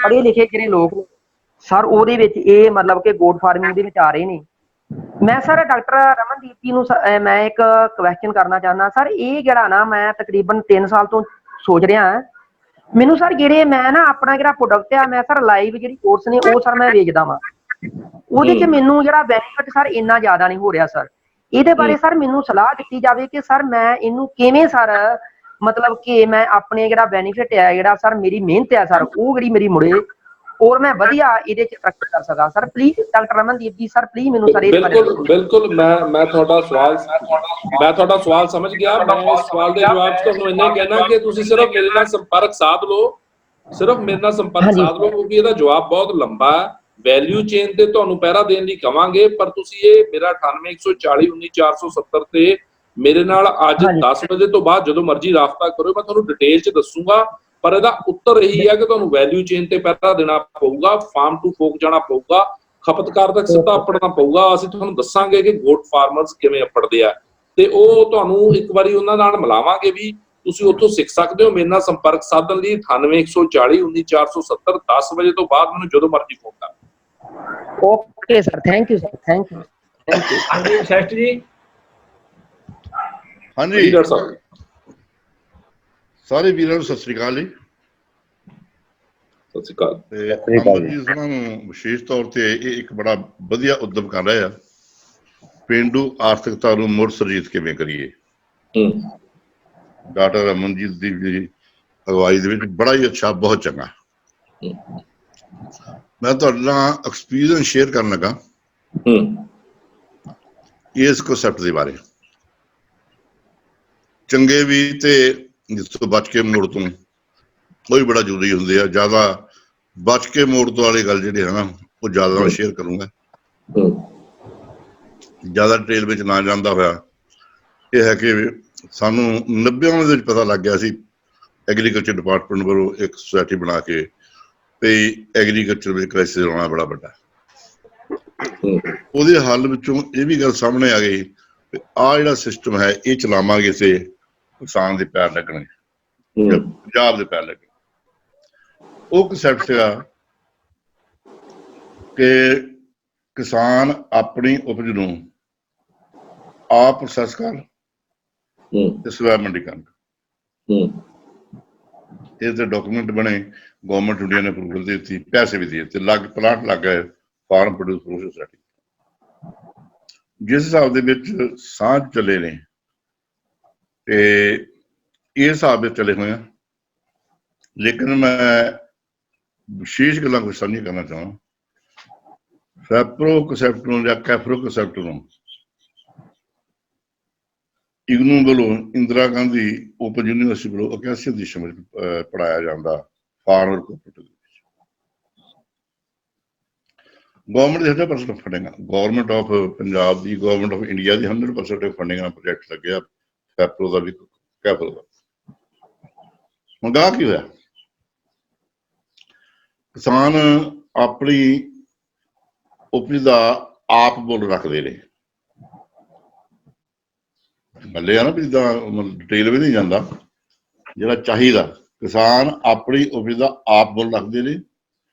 ਪੜ੍ਹੇ ਲਿਖੇ ਜਿਹੜੇ ਲੋਕ ਨੇ ਸਰ ਉਹਦੇ ਵਿੱਚ ਇਹ ਮਤਲਬ ਕਿ ਗੋਟ ਫਾਰਮਿੰਗ ਦੇ ਵਿੱਚ ਆ ਰਹੇ ਨੇ। ਮੈਂ ਸਰ ਡਾਕਟਰ ਰਮਨਦੀਪ ਜੀ ਨੂੰ ਮੈਂ ਇੱਕ ਕੁਐਸਚਨ ਕਰਨਾ ਚਾਹੁੰਦਾ ਸਰ। ਇਹ ਜਿਹੜਾ ਨਾ ਮੈਂ ਤਕਰੀਬਨ 3 ਸਾਲ ਤੋਂ ਸੋਚ ਰਿਹਾ ਹਾਂ। ਮੈਨੂੰ ਸਰ ਜਿਹੜੇ ਮੈਂ ਨਾ ਆਪਣਾ ਜਿਹੜਾ ਪ੍ਰੋਡਕਟ ਆ ਮੈਂ ਸਰ ਲਾਈਵ ਜਿਹੜੀ ਕੋਰਸ ਨੇ ਉਹ ਸਰ ਮੈਂ ਵੇਚਦਾ ਵਾਂ। ਉਹਦੇ 'ਚ ਮੈਨੂੰ ਜਿਹੜਾ ਬੈਨੀਫਿਟ ਸਰ ਇੰਨਾ ਜ਼ਿਆਦਾ ਨਹੀਂ ਹੋ ਰਿਹਾ ਸਰ। ਇਹਦੇ ਬਾਰੇ ਸਰ ਮੈਨੂੰ ਸਲਾਹ ਦਿੱਤੀ ਜਾਵੇ ਕਿ ਸਰ ਮੈਂ ਇਹਨੂੰ ਕਿਵੇਂ ਸਰ ਮਤਲਬ ਕਿ ਮੈਂ ਆਪਣੇ ਜਿਹੜਾ ਬੈਨੀਫਿਟ ਹੈ ਜਿਹੜਾ ਸਰ ਮੇਰੀ ਮਿਹਨਤ ਹੈ ਸਰ ਉਹ ਜਿਹੜੀ ਮੇਰੀ ਮੁੜੇ ਔਰ ਮੈਂ ਵਧੀਆ ਇਹਦੇ 'ਚ ਤਰੱਕੀ ਕਰ ਸਕਾਂ ਸਰ। ਪਲੀਜ਼ ਡਾਕਟਰ ਰਮਨਦੀਪ ਜੀ ਸਰ ਪਲੀਜ਼ ਮੈਨੂੰ ਸਰ ਇਹਦੇ ਬਾਰੇ ਬਿਲਕੁਲ ਮੈਂ ਤੁਹਾਡਾ ਸਵਾਲ ਸਮਝ ਗਿਆ। ਮੈਂ ਇਸ ਸਵਾਲ ਦੇ ਜਵਾਬ 'ਚ ਤੁਹਾਨੂੰ ਇੰਨਾ ਕਹਿਣਾ ਕਿ ਤੁਸੀਂ ਸਿਰਫ ਮੇਰੇ ਨਾਲ ਸੰਪਰਕ ਸਾਧ ਲਓ, ਕਿਉਂਕਿ ਇਹਦਾ ਜਵਾਬ ਬਹੁਤ ਲੰਬਾ ਹੈ। ਵੈਲਿਊ ਚੇਨ ਤੇ ਤੁਹਾਨੂੰ ਪਹਿਰਾ ਦੇਣ ਲਈ ਕਵਾਂਗੇ, ਪਰ ਤੁਸੀਂ ਇਹ ਮੇਰਾ 9814419470 ਤੇ ਮੇਰੇ ਨਾਲ ਅੱਜ 10 ਵਜੇ ਤੋਂ ਬਾਅਦ ਜਦੋਂ ਮਰਜ਼ੀ ਰਾਬਤਾ ਕਰੋ, ਮੈਂ ਤੁਹਾਨੂੰ ਡਿਟੇਲ 'ਚ ਦੱਸੂਗਾ। ਪਰ ਇਹਦਾ ਉੱਤਰ ਇਹੀ ਹੈ ਕਿ ਤੁਹਾਨੂੰ ਵੈਲਿਊ ਚੇਨ ਤੇ ਪਹਿਰਾ ਦੇਣਾ ਪਊਗਾ, ਫਾਰਮ ਟੂ ਫੋਕ ਜਾਣਾ ਪਊਗਾ, ਖਪਤਕਾਰ ਤੱਕ ਸਿੱਧਾ ਅੱਪੜਨਾ ਪਊਗਾ। ਅਸੀਂ ਤੁਹਾਨੂੰ ਦੱਸਾਂਗੇ ਕਿ ਗੋਟ ਫਾਰਮਰਸ ਕਿਵੇਂ ਅੱਪੜਦੇ ਆ ਤੇ ਉਹ ਤੁਹਾਨੂੰ ਇੱਕ ਵਾਰੀ ਉਹਨਾਂ ਨਾਲ ਮਿਲਾਵਾਂਗੇ ਵੀ। ਤੁਸੀਂ ਉੱਥੋਂ ਸਿੱਖ ਸਕਦੇ ਹੋ। ਮੇਰੇ ਨਾਲ ਸੰਪਰਕ ਸਾਧਨ ਲਈ 9814419470 10 ਵਜੇ ਤੋਂ ਬਾਅਦ ਮੈਨੂੰ ਜਦੋਂ ਮਰਜ਼ੀ ਫੋਨ ਕਰ। Okay sir, thank you sir, thank you. ਹਾਂਜੀ ਸ਼ੈਸ਼ਟ ਜੀ। ਹਾਂਜੀ ਡਾਕਟਰ ਸਾਹਿਬ, ਸਾਰੇ ਵੀਰਾਂ ਨੂੰ ਸਤਿ ਸ੍ਰੀ ਅਕਾਲ ਜੀ। ਸਤਿ ਸ਼੍ਰੀ ਅਕਾਲ। ਤੇ ਅਮਰ ਜੀ ਉਹਨਾਂ ਨੂੰ ਵਿਸ਼ੇਸ਼ ਤੌਰ ਤੇ ਇਹ ਇੱਕ ਬੜਾ ਵਧੀਆ ਉਦਮ ਕਰ ਰਹੇ ਆ। ਪੇਂਡੂ ਆਰਥਿਕਤਾ ਨੂੰ ਮੁੜ ਸੁਰਜੀਤ ਕਿਵੇਂ ਕਰੀਏ। ਡਾਕਟਰ ਰਮਨਜੀਤ ਦੀ ਅਗਵਾਈ ਦੇ ਵਿੱਚ ਬੜਾ ਹੀ ਅੱਛਾ, ਬਹੁਤ ਚੰਗਾ। ਮੈਂ ਤੁਹਾਡੇ ਨਾਲ ਐਕਸਪੀਰੀਅੰਸ ਸ਼ੇਅਰ ਕਰਨ ਲੱਗਾ ਇਸ ਕਨਸੈਪਟ ਦੇ ਬਾਰੇ। ਚੰਗੇ ਵੀ ਤੇ ਜਿਸ ਤੋਂ ਬਚ ਕੇ ਮੋੜ ਤੋਂ ਉਹ ਵੀ ਬੜਾ ਜ਼ਰੂਰੀ ਹੁੰਦੇ ਆ। ਜ਼ਿਆਦਾ ਬਚ ਕੇ ਮੋੜ ਤੋਂ ਵਾਲੀ ਗੱਲ ਜਿਹੜੀ ਹੈ ਨਾ ਉਹ ਜ਼ਿਆਦਾ ਨਾਲ ਸ਼ੇਅਰ ਕਰੂੰਗਾ। ਜ਼ਿਆਦਾ ਡਿਟੇਲ ਵਿੱਚ ਨਾ ਜਾਂਦਾ ਹੋਇਆ ਇਹ ਹੈ ਕਿ ਸਾਨੂੰ 90 ਦੇ ਵਿੱਚ ਪਤਾ ਲੱਗ ਗਿਆ ਸੀ ਐਗਰੀਕਲਚਰ ਡਿਪਾਰਟਮੈਂਟ ਵੱਲੋਂ ਇੱਕ ਸੁਸਾਇਟੀ ਬਣਾ ਕੇ ਤੇ ਐਗਰੀਕਲਚਰ ਵਿੱਚ ਕ੍ਰਾਈਸਿਸ ਆਉਣਾ ਬੜਾ ਵੱਡਾ। ਉਹਦੇ ਹੱਲ ਵਿੱਚੋਂ ਇਹ ਵੀ ਗੱਲ ਸਾਹਮਣੇ ਆ ਗਈ ਕਿ ਆਹ ਜਿਹੜਾ ਸਿਸਟਮ ਹੈ ਇਹ ਚਲਾਵਾਂਗੇ ਤੇ ਕਿਸਾਨ ਦੇ ਪੈਰ ਲੱਗਣਗੇ, ਪੰਜਾਬ ਦੇ ਪੈਰ ਲੱਗਣਗੇ। ਉਹ ਕਨਸੈਪਟ ਸੀਗਾ ਕਿ ਕਿਸਾਨ ਆਪਣੀ ਉਪਜ ਨੂੰ ਆਪ ਪ੍ਰੋਸੈਸ ਕਰ ਤੇ ਸਵੈ ਮੰਡੀਕਰਨ। ਇਹ ਤੇ ਡਾਕੂਮੈਂਟ ਬਣੇ, ਗਵਰਨਮੈਂਟ ਇੰਡੀਆ ਨੇ ਅਪਰੂਵਲ ਦੇ ਦਿੱਤੀ, ਪੈਸੇ ਵੀ ਦੇ ਦਿੱਤੇ, ਪਲਾਂਟ ਲੱਗ ਗਏ ਫਾਰਮ ਪ੍ਰੋਡਿਊਸ ਸੋਸਾਇਟੀ। ਜਿਸ ਹਿਸਾਬ ਦੇ ਵਿੱਚ ਸਾਂਝ ਚੱਲੇ ਨੇ ਤੇ ਇਸ ਹਿਸਾਬ ਵਿੱਚ ਚੱਲੇ ਹੋਏ ਆ। ਲੇਕਿਨ ਮੈਂ ਵਿਸ਼ੇਸ਼ ਗੱਲਾਂ ਕੁਝ ਸਾਂਝੀਆਂ ਕਰਨਾ ਚਾਹੁੰਦਾ। ਫੈਪਰੋ ਕਨਸੈਪਟ ਨੂੰ ਜਾਂ ਕੈਫਰੋ ਕਨਸੈਪਟ ਨੂੰ ਇਗਨੂ ਵੱਲੋਂ ਇੰਦਰਾ ਗਾਂਧੀ ਓਪਨ ਯੂਨੀਵਰਸਿਟੀ ਵੱਲੋਂ 81 ਦੇਸ਼ਾਂ ਵਿੱਚ ਪੜ੍ਹਾਇਆ ਜਾਂਦਾ ਫਾਰਮਰ ਕੋਆਪਰੇਟਿਵ ਵਿੱਚ। Government the 100% funding, government of Punjab the, government of India the 100% funding ਨਾਲ ਪ੍ਰੋਜੈਕਟ ਲੱਗਿਆ ਫੈਪਰੋ ਦਾ ਵੀ ਕੈਫਰੋ ਦਾ। ਹੁਣ ਗਾ ਕੀ ਹੋਇਆ, ਕਿਸਾਨ ਆਪਣੀ ਉਪਜ ਦਾ ਆਪ ਮੁੱਲ ਰੱਖਦੇ ਨੇ। ਗੱਲੇ ਆ ਨਾ ਵੀ ਜਿੱਦਾਂ ਡਿਟੇਲ ਵੀ ਨਹੀਂ ਜਾਂਦਾ, ਜਿਹੜਾ ਚਾਹੀਦਾ ਕਿਸਾਨ ਆਪਣੀ ਉਪਜ ਦਾ ਆਪ ਮੁੱਲ ਰੱਖਦੇ ਨੇ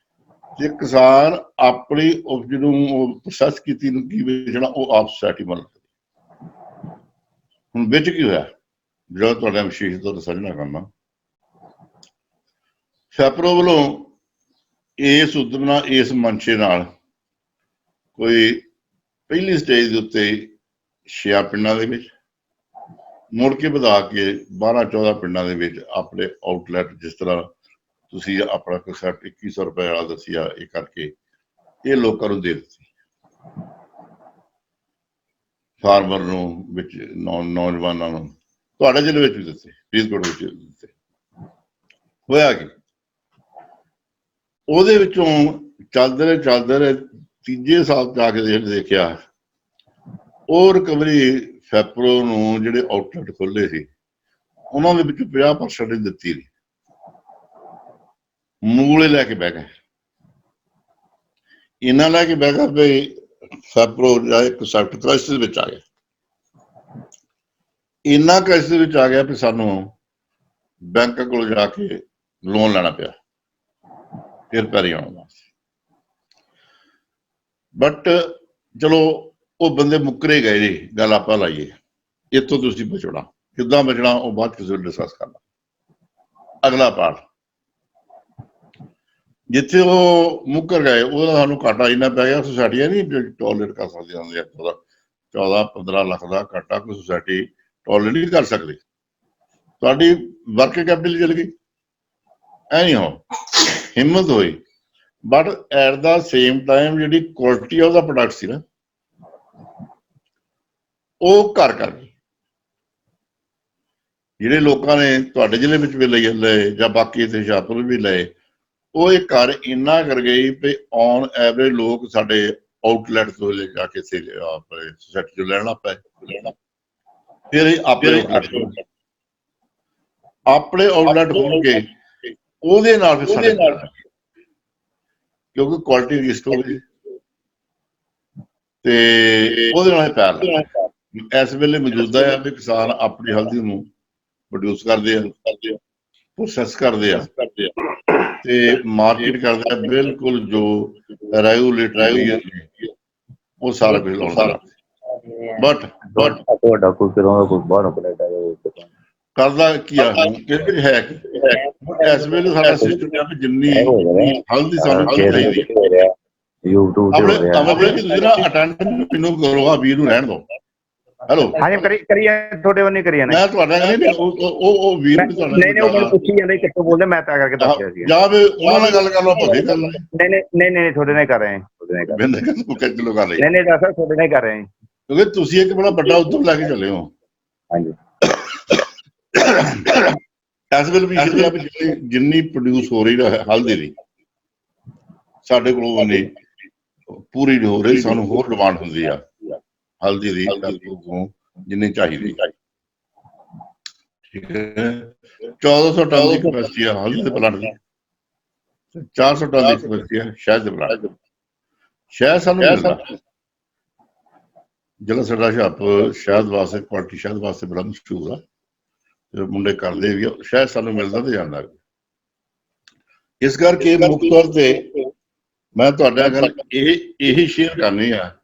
ਤੇ ਕਿਸਾਨ ਆਪਣੀ ਉਪਜ ਨੂੰ ਪ੍ਰੋਸੈਸ ਕੀਤੀ ਨੂੰ ਕੀ ਵੇਚਣਾ ਉਹ ਆਪ ਸੁਸਾਇਟੀ ਮੁੱਲ ਰੱਖਦੇ। ਹੁਣ ਵਿੱਚ ਕੀ ਹੋਇਆ ਜਿਹੜਾ ਤੁਹਾਡਾ ਵਿਸ਼ੇਸ਼ ਤੌਰ ਤੇ ਸਾਂਝਾ ਕਰਨਾ, ਫੈਪਰੋ ਵੱਲੋਂ ਇਸ ਉਦਮ ਨਾਲ, ਇਸ ਮੰਚੇ ਨਾਲ ਕੋਈ ਪਹਿਲੀ ਸਟੇਜ ਦੇ ਉੱਤੇ 6 ਪਿੰਡਾਂ ਦੇ ਵਿੱਚ ਮੁੜ ਕੇ ਵਧਾ ਕੇ 12-14 ਪਿੰਡਾਂ ਦੇ ਵਿੱਚ ਆਪਣੇ ਆਊਟਲੈਟ, ਜਿਸ ਤਰ੍ਹਾਂ ਤੁਸੀਂ ਆਪਣਾ ਕਨਸੈਪਟ 2100 ਰੁਪਏ ਵਾਲਾ ਦੱਸਿਆ, ਇਹ ਕਰਕੇ ਇਹ ਲੋਕਾਂ ਨੂੰ ਦੇ ਦਿੱਤੀ, ਫਾਰਮਰ ਨੂੰ ਵਿੱਚ, ਨੌਜਵਾਨਾਂ ਨੂੰ, ਤੁਹਾਡੇ ਜ਼ਿਲ੍ਹੇ ਵਿੱਚ ਵੀ ਦਿੱਤੇ, ਫਰੀਦਕੋਟ ਵਿੱਚ ਵੀ ਦਿੱਤੇ। ਹੋਇਆ ਕੀ, ਉਹਦੇ ਵਿੱਚੋਂ ਚੱਲਦੇ ਰਹੇ ਤੀਜੇ ਸਾਲ ਜਾ ਕੇ ਦੇਖਿਆ ਉਹ ਰਿਕਵਰੀ ਫੈਪਰੋ ਨੂੰ ਜਿਹੜੇ ਆਊਟਲੈਟ ਖੋਲੇ ਸੀ ਉਹਨਾਂ ਦੇ ਵਿੱਚ 50% ਦਿੱਤੀ ਨਹੀਂ, ਮੂਲੇ ਲੈ ਕੇ ਬਹਿ ਗਏ। ਇਹਨਾਂ ਲੈ ਕੇ ਬਹਿ ਗਿਆ ਵੀ ਫੈਪਰੋ ਜਾਂ ਇੱਕ ਸਖਤ ਕ੍ਰਾਈਸਿਸ ਵਿੱਚ ਆ ਗਿਆ। ਇੰਨਾ ਕ੍ਰਾਈਸਿਸ ਵਿੱਚ ਆ ਗਿਆ ਵੀ ਸਾਨੂੰ ਬੈਂਕਾਂ ਕੋਲ ਜਾ ਕੇ ਲੋਨ ਲੈਣਾ ਪਿਆ ਫਿਰ ਪੈਰੀ ਆਉਣ ਵਾਸਤੇ। ਬਟ ਚਲੋ ਉਹ ਬੰਦੇ ਮੁੱਕਰੇ ਗਏ ਜੀ, ਗੱਲ ਆਪਾਂ ਲਾਈਏ। ਇੱਥੋਂ ਤੁਸੀਂ ਬਚਣਾ, ਕਿੱਦਾਂ ਬਚਣਾ ਉਹ ਬਾਅਦ ਕਿਸੇ ਨੂੰ ਡਿਸਕਸ ਕਰਨਾ। ਅਗਲਾ ਪਾਰਟ, ਜਿੱਥੇ ਉਹ ਮੁੱਕਰ ਗਏ ਉਹਦਾ ਸਾਨੂੰ ਘਾਟਾ ਇੰਨਾ ਪੈ ਗਿਆ, ਸੁਸਾਇਟੀਆਂ ਨਹੀਂ ਟੋਲਰੇਟ ਕਰ ਸਕਦੀਆਂ ਹੁੰਦੀਆਂ। 14-15 ਲੱਖ ਦਾ ਘਾਟਾ ਕੋਈ ਸੁਸਾਇਟੀ ਟੋਲਰੇਟ ਨਹੀਂ ਕਰ ਸਕਦੀ। ਤੁਹਾਡੀ ਵਰਕਿੰਗ ਕੈਪੀਟਲ ਚਲ ਗਈ, ਐ ਨਹੀਂ ਹੋ ਹਿੰਮਤ ਹੋਈ। But at the same time ਜਿਹੜੀ ਕੁਆਲਿਟੀ ਆਫ ਦਾ ਪ੍ਰੋਡਕਟ ਸੀ ਨਾ, ਉਹ ਘਰ ਕਰ ਗਈ। ਜਿਹੜੇ ਲੋਕਾਂ ਨੇ ਤੁਹਾਡੇ ਜ਼ਿਲ੍ਹੇ ਵਿੱਚ ਵੀ ਲਏ ਜਾਂ ਬਾਕੀ ਇੱਥੇ ਹੁਸ਼ਿਆਰਪੁਰ ਵੀ ਲਏ, ਉਹ ਇਹ ਘਰ ਇੰਨਾ ਕਰ ਗਈ ਵੀ ਔਨ ਐਵਰੇਜ ਲੋਕ ਸਾਡੇ ਆਊਟਲੈਟ ਤੋਂ ਲੈ ਜਾ ਕੇ ਆਪਣੇ ਸੁਸਾਇਟੀ ਤੋਂ ਲੈਣਾ ਪਏ। ਫਿਰ ਆਪਣੇ ਆਊਟਲੈਟ ਖੋਲ ਕੇ ਉਹਦੇ ਨਾਲ ਫਿਰ ਕਿਉਂਕਿ ਕੁਆਲਿਟੀ ਲਿਸਟ ਹੋ ਗਈ ਤੇ ਉਹਦੇ ਨਾਲ ਪੈਰ ਇਸ ਵੇਲੇ ਮੌਜੂਦਾ ਹੈ ਵੀ ਕਿਸਾਨ ਆਪਣੀ ਹਲਦੀ ਨੂੰ ਪ੍ਰੋਡਿਊਸ ਕਰਦੇ ਆ, ਪ੍ਰੋਸੈਸ ਕਰਦੇ ਆ ਤੇ ਮਾਰਕੀਟ ਕਰਦੇ ਆ। ਬਿਲਕੁਲ ਜੋ ਰੈਗੂਲੇਟਰੀ ਉਹ ਸਾਰਾ ਕੁਝ ਲਾਉਂਦਾ। ਬਟ ਤੁਹਾਡਾ ਕੋਈ ਕਿਦੋਂ ਕੋਈ ਬਾਹਰੋਂ ਕਨੇਡਾ ਕਰਦਾ ਕੀ ਆ ਕਿ ਹੈ ਕਿ ਇਸ ਵੇਲੇ ਸਾਡਾ ਸਿਸਟਮ ਹੈ ਕਿ ਜਿੰਨੀ ਹਲਦੀ ਸਾਨੂੰ ਚਾਹੀਦੀ YouTube ਤੇ ਹੋ ਰਿਹਾ। ਆਪਣੇ ਤੁਸੀਂ ਨਾ ਅਟੈਂਡ ਮੈਨੂੰ ਕਰੋ, ਆ ਵੀਰ ਨੂੰ ਰਹਿਣ ਦਿਓ। ਹੈਲੋ, ਹਾਂਜੀ ਕਰੀਏ ਤੁਹਾਡੇ ਵੱਲ ਨਹੀਂ ਕਰੀਏ ਮੈਂ ਤੁਹਾਡਾ ਕਹਿੰਦੇ ਉਹ ਵੀਰ ਵੀ ਤੁਹਾਡਾ ਨਹੀਂ ਉਹ ਮੈਨੂੰ ਪੁੱਛੀ ਜਾਂਦੇ ਕਿੱਥੋਂ ਬੋਲਦੇ, ਮੈਂ ਤਾਂ ਕਰਕੇ ਦੱਸਿਆ ਸੀ। ਜਾਂ ਵੀ ਉਹਨਾਂ ਨਾਲ ਗੱਲ ਕਰ ਲਓ, ਭੱਗੇ ਕਰ ਲਓ। ਨਹੀਂ ਤੁਹਾਡੇ ਨਾਲ ਕਰ ਰਹੇ ਹਾਂ, ਚਲੋ ਕਰ ਲਈ। ਨਹੀਂ ਦੱਸ ਤੁਹਾਡੇ ਨਾਲ ਕਰ ਰਹੇ ਹਾਂ ਕਿਉਂਕਿ ਤੁਸੀਂ ਇੱਕ ਬੜਾ ਵੱਡਾ ਉਦਮ ਲੈ ਕੇ ਚੱਲੇ ਹੋ। ਹਾਂਜੀ, ਇਸ ਵੇਲੇ ਵੀ ਜਿੰਨੀ ਪ੍ਰੋਡਿਊਸ ਹੋ ਰਹੀ ਹੈ ਹਲਦੀ ਦੀ, ਸਾਡੇ ਕੋਲ ਉਹਨੇ ਪੂਰੀ ਨਹੀਂ ਹੋ ਰਹੀ। ਸਾਨੂੰ ਹੋਰ ਡਿਮਾਂਡ ਹੁੰਦੀ ਆ ਹਲਦੀ ਦੀ ਜਿੰਨੀ ਚਾਹੀਦੀ। ਠੀਕ ਹੈ, 1400 ਟਨ ਦੀ ਕਪੈਸਿਟੀ ਆ ਹਲਦੀ ਦੇ ਪਲਾਂਟ ਦੀ, 400 ਟਨ ਦੀ ਕਪੈਸਿਟੀ ਆ ਸ਼ਹਿਦ ਦੇ ਪਲਾਂਟ। ਸ਼ਹਿਦ ਸਾਨੂੰ ਮਿਲਦਾ, ਜਿਹੜਾ ਸਾਡਾ ਹੁਸ਼ਿਆਰਪੁਰ ਸ਼ਹਿਦ ਵਾਸਤੇ, ਕੁਆਲਿਟੀ ਸ਼ਹਿਦ ਵਾਸਤੇ ਬੜਾ ਮਸ਼ਹੂਰ ਆ, ਮੁੰਡੇ ਕਰਦੇ ਵੀ ਆ। ਸ਼ਹਿਦ ਸਾਨੂੰ ਮਿਲਦਾ ਤੇ ਜਾਂਦਾ। ਇਸ ਕਰਕੇ ਮੁੱਖ ਤੌਰ ਤੇ ਮੈਂ ਤੁਹਾਡਾ ਗੱਲ ਇਹੀ ਸ਼ੇਅਰ ਕਰਨੀ ਆ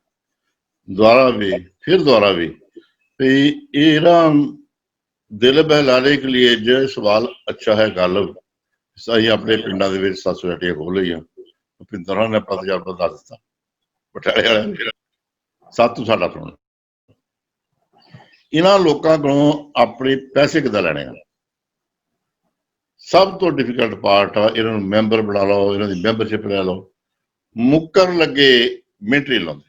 ਦੁਬਾਰਾ भी ये ना दिल बहलाने के लिए जो सवाल अच्छा है गल ਅਸੀਂ ਆਪਣੇ ਪਿੰਡਾਂ ਦੇ ਵਿੱਚ 7 ਸੁਸਾਇਟੀਆਂ ਖੋਲ ਲਈਆਂ। ਭਿੰਦਰਾਂ ਨੇ ਆਪਾਂ ਤਜਰਬਾ ਦੱਸ ਦਿੱਤਾ, ਪਟਿਆਲੇ ਵਾਲਿਆਂ ਨੇ 7 ਸਾਡਾ ਸੁਣ। ਇਹਨਾਂ ਲੋਕਾਂ ਕੋਲੋਂ ਆਪਣੇ ਪੈਸੇ ਕਿੱਦਾਂ ਲੈਣੇ ਆ, ਸਭ ਤੋਂ ਡਿਫਿਕਲਟ ਪਾਰਟ ਆ। ਇਹਨਾਂ ਨੂੰ ਮੈਂਬਰ ਬਣਾ ਲਓ, ਇਹਨਾਂ ਦੀ ਮੈਂਬਰਸ਼ਿਪ ਲੈ ਲਓ। ਮੁੱਕਰ ਲੱਗੇ ਮਿੰਟਰੀ ਲਾਉਂਦੇ,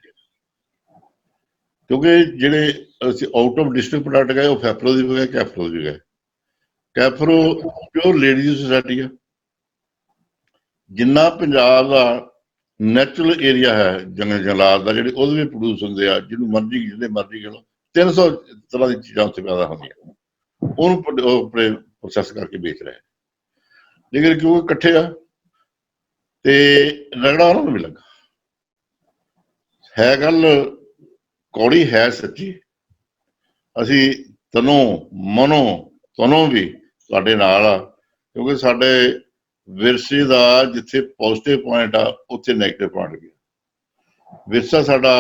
ਕਿਉਂਕਿ ਜਿਹੜੇ ਅਸੀਂ ਆਊਟ ਆਫ ਡਿਸਟ੍ਰਿਕਟ ਪ੍ਰੋਡਕਟ ਗਏ ਉਹ ਫੈਪਰੋ ਦੀ ਵੀ ਗਏ, ਕੈਫਰੋ ਦੀ ਵੀ ਗਏ। ਕੈਫਰੋ ਪਿਓਰ ਲੇਡੀਜ਼ ਸੁਸਾਇਟੀ ਆ। ਜਿੰਨਾ ਪੰਜਾਬ ਦਾ ਨੈਚੁਰਲ ਏਰੀਆ ਹੈ ਜੰਗਲਾਤ ਦਾ, ਜਿਹੜੇ ਉਹਦੇ ਵੀ ਪ੍ਰੋਡਿਊਸ ਹੁੰਦੇ ਆ, ਜਿਹਨੂੰ ਮਰਜ਼ੀ ਜਿਹਦੇ ਮਰਜ਼ੀ ਕਹਿ ਲਓ, 300 ਤਰ੍ਹਾਂ ਦੀ ਚੀਜ਼ਾਂ ਉੱਥੇ ਪੈਦਾ ਹੁੰਦੀਆਂ, ਉਹਨੂੰ ਆਪਣੇ ਪ੍ਰੋਸੈਸ ਕਰਕੇ ਵੇਚ ਰਹੇ। ਲੇਕਿਨ ਕਿਉਂਕਿ ਇਕੱਠੇ ਆ ਤੇ ਰਗੜਾ ਉਹਨਾਂ ਨੂੰ ਵੀ ਲੱਗਾ। ਹੈ ਗੱਲ ਕੌੜੀ ਹੈ ਸੱਚੀ। ਅਸੀਂ ਤਨੋਂ ਮਨੋਂ ਦੋਨੋਂ ਵੀ ਤੁਹਾਡੇ ਨਾਲ ਆ, ਕਿਉਂਕਿ ਸਾਡੇ ਵਿਰਸੇ ਦਾ ਜਿੱਥੇ ਪੋਜ਼ਿਟਿਵ ਪੁਆਇੰਟ ਆ ਉੱਥੇ ਨੈਗੇਟਿਵ ਪੁਆਇੰਟ ਵੀ ਆ। ਵਿਰਸਾ ਸਾਡਾ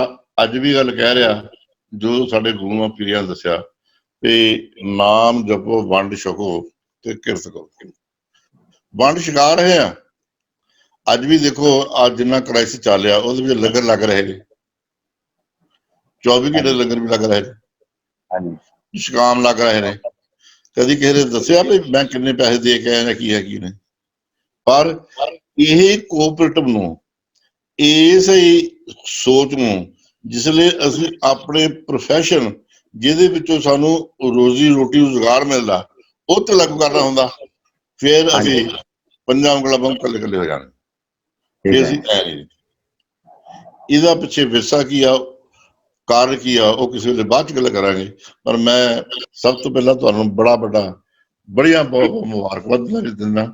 ਅੱਜ ਵੀ ਗੱਲ ਕਹਿ ਰਿਹਾ, ਜੋ ਸਾਡੇ ਗੁਰੂਆਂ ਪੀਰਾਂ ਨੇ ਦੱਸਿਆ ਵੀ ਨਾਮ ਜਪੋ, ਵੰਡ ਛਕੋ ਤੇ ਕਿਰਤ ਕਰੋ। ਵੰਡ ਛਕਾ ਰਹੇ ਆ। ਅੱਜ ਵੀ ਦੇਖੋ ਅੱਜ ਜਿੰਨਾ ਕ੍ਰਾਈਸਿਸ ਚੱਲਿਆ ਉਹਦੇ ਵਿੱਚ ਲੰਗਰ ਲੱਗ ਰਹੇ ਨੇ, 24 ਘੰਟੇ ਲੰਗਰ ਵੀ ਲੱਗ ਰਹੇ ਨੇ, ਸ਼ਕਾਮ ਲੱਗ ਰਹੇ ਨੇ। ਕਦੀ ਕਿਸੇ ਨੇ ਦੱਸਿਆ ਵੀ ਮੈਂ ਕਿੰਨੇ ਪੈਸੇ ਦੇ ਕੇ ਆਇਆ, ਕੀ ਹੈ ਕੀ ਨਹੀਂ। ਪਰ ਇਹ ਕੋਆਪਰੇਟਿਵ ਨੂੰ, ਇਸ ਸੋਚ ਨੂੰ ਜਿਸਲੇ ਅਸੀਂ ਆਪਣੇ ਪ੍ਰੋਫੈਸ਼ਨ ਜਿਹਦੇ ਵਿੱਚੋਂ ਸਾਨੂੰ ਰੋਜ਼ੀ ਰੋਟੀ ਰੁਜ਼ਗਾਰ ਮਿਲਦਾ ਉਹ ਤੇ ਲਾਗੂ ਕਰਨਾ ਹੁੰਦਾ, ਫਿਰ ਅਸੀਂ ਪੰਜਾਂ ਉਂਗਲਾਂ ਵਾਂਗ ਇਕੱਲੇ ਇਕੱਲੇ ਹੋ ਜਾਣਾ। ਫਿਰ ਅਸੀਂ ਐ ਨਹੀਂ। ਇਹਦਾ ਪਿੱਛੇ ਵਿਰਸਾ ਕੀ ਆ, ਕਾਰਨ ਕੀ ਆ, ਉਹ ਕਿਸੇ ਵੇਲੇ ਬਾਅਦ ਚ ਗੱਲ ਕਰਾਂਗੇ। ਪਰ ਮੈਂ ਸਭ ਤੋਂ ਪਹਿਲਾਂ ਤੁਹਾਨੂੰ ਬੜੀਆਂ ਬਹੁਤ ਮੁਬਾਰਕਬਾਦ ਦਿੰਦਾ।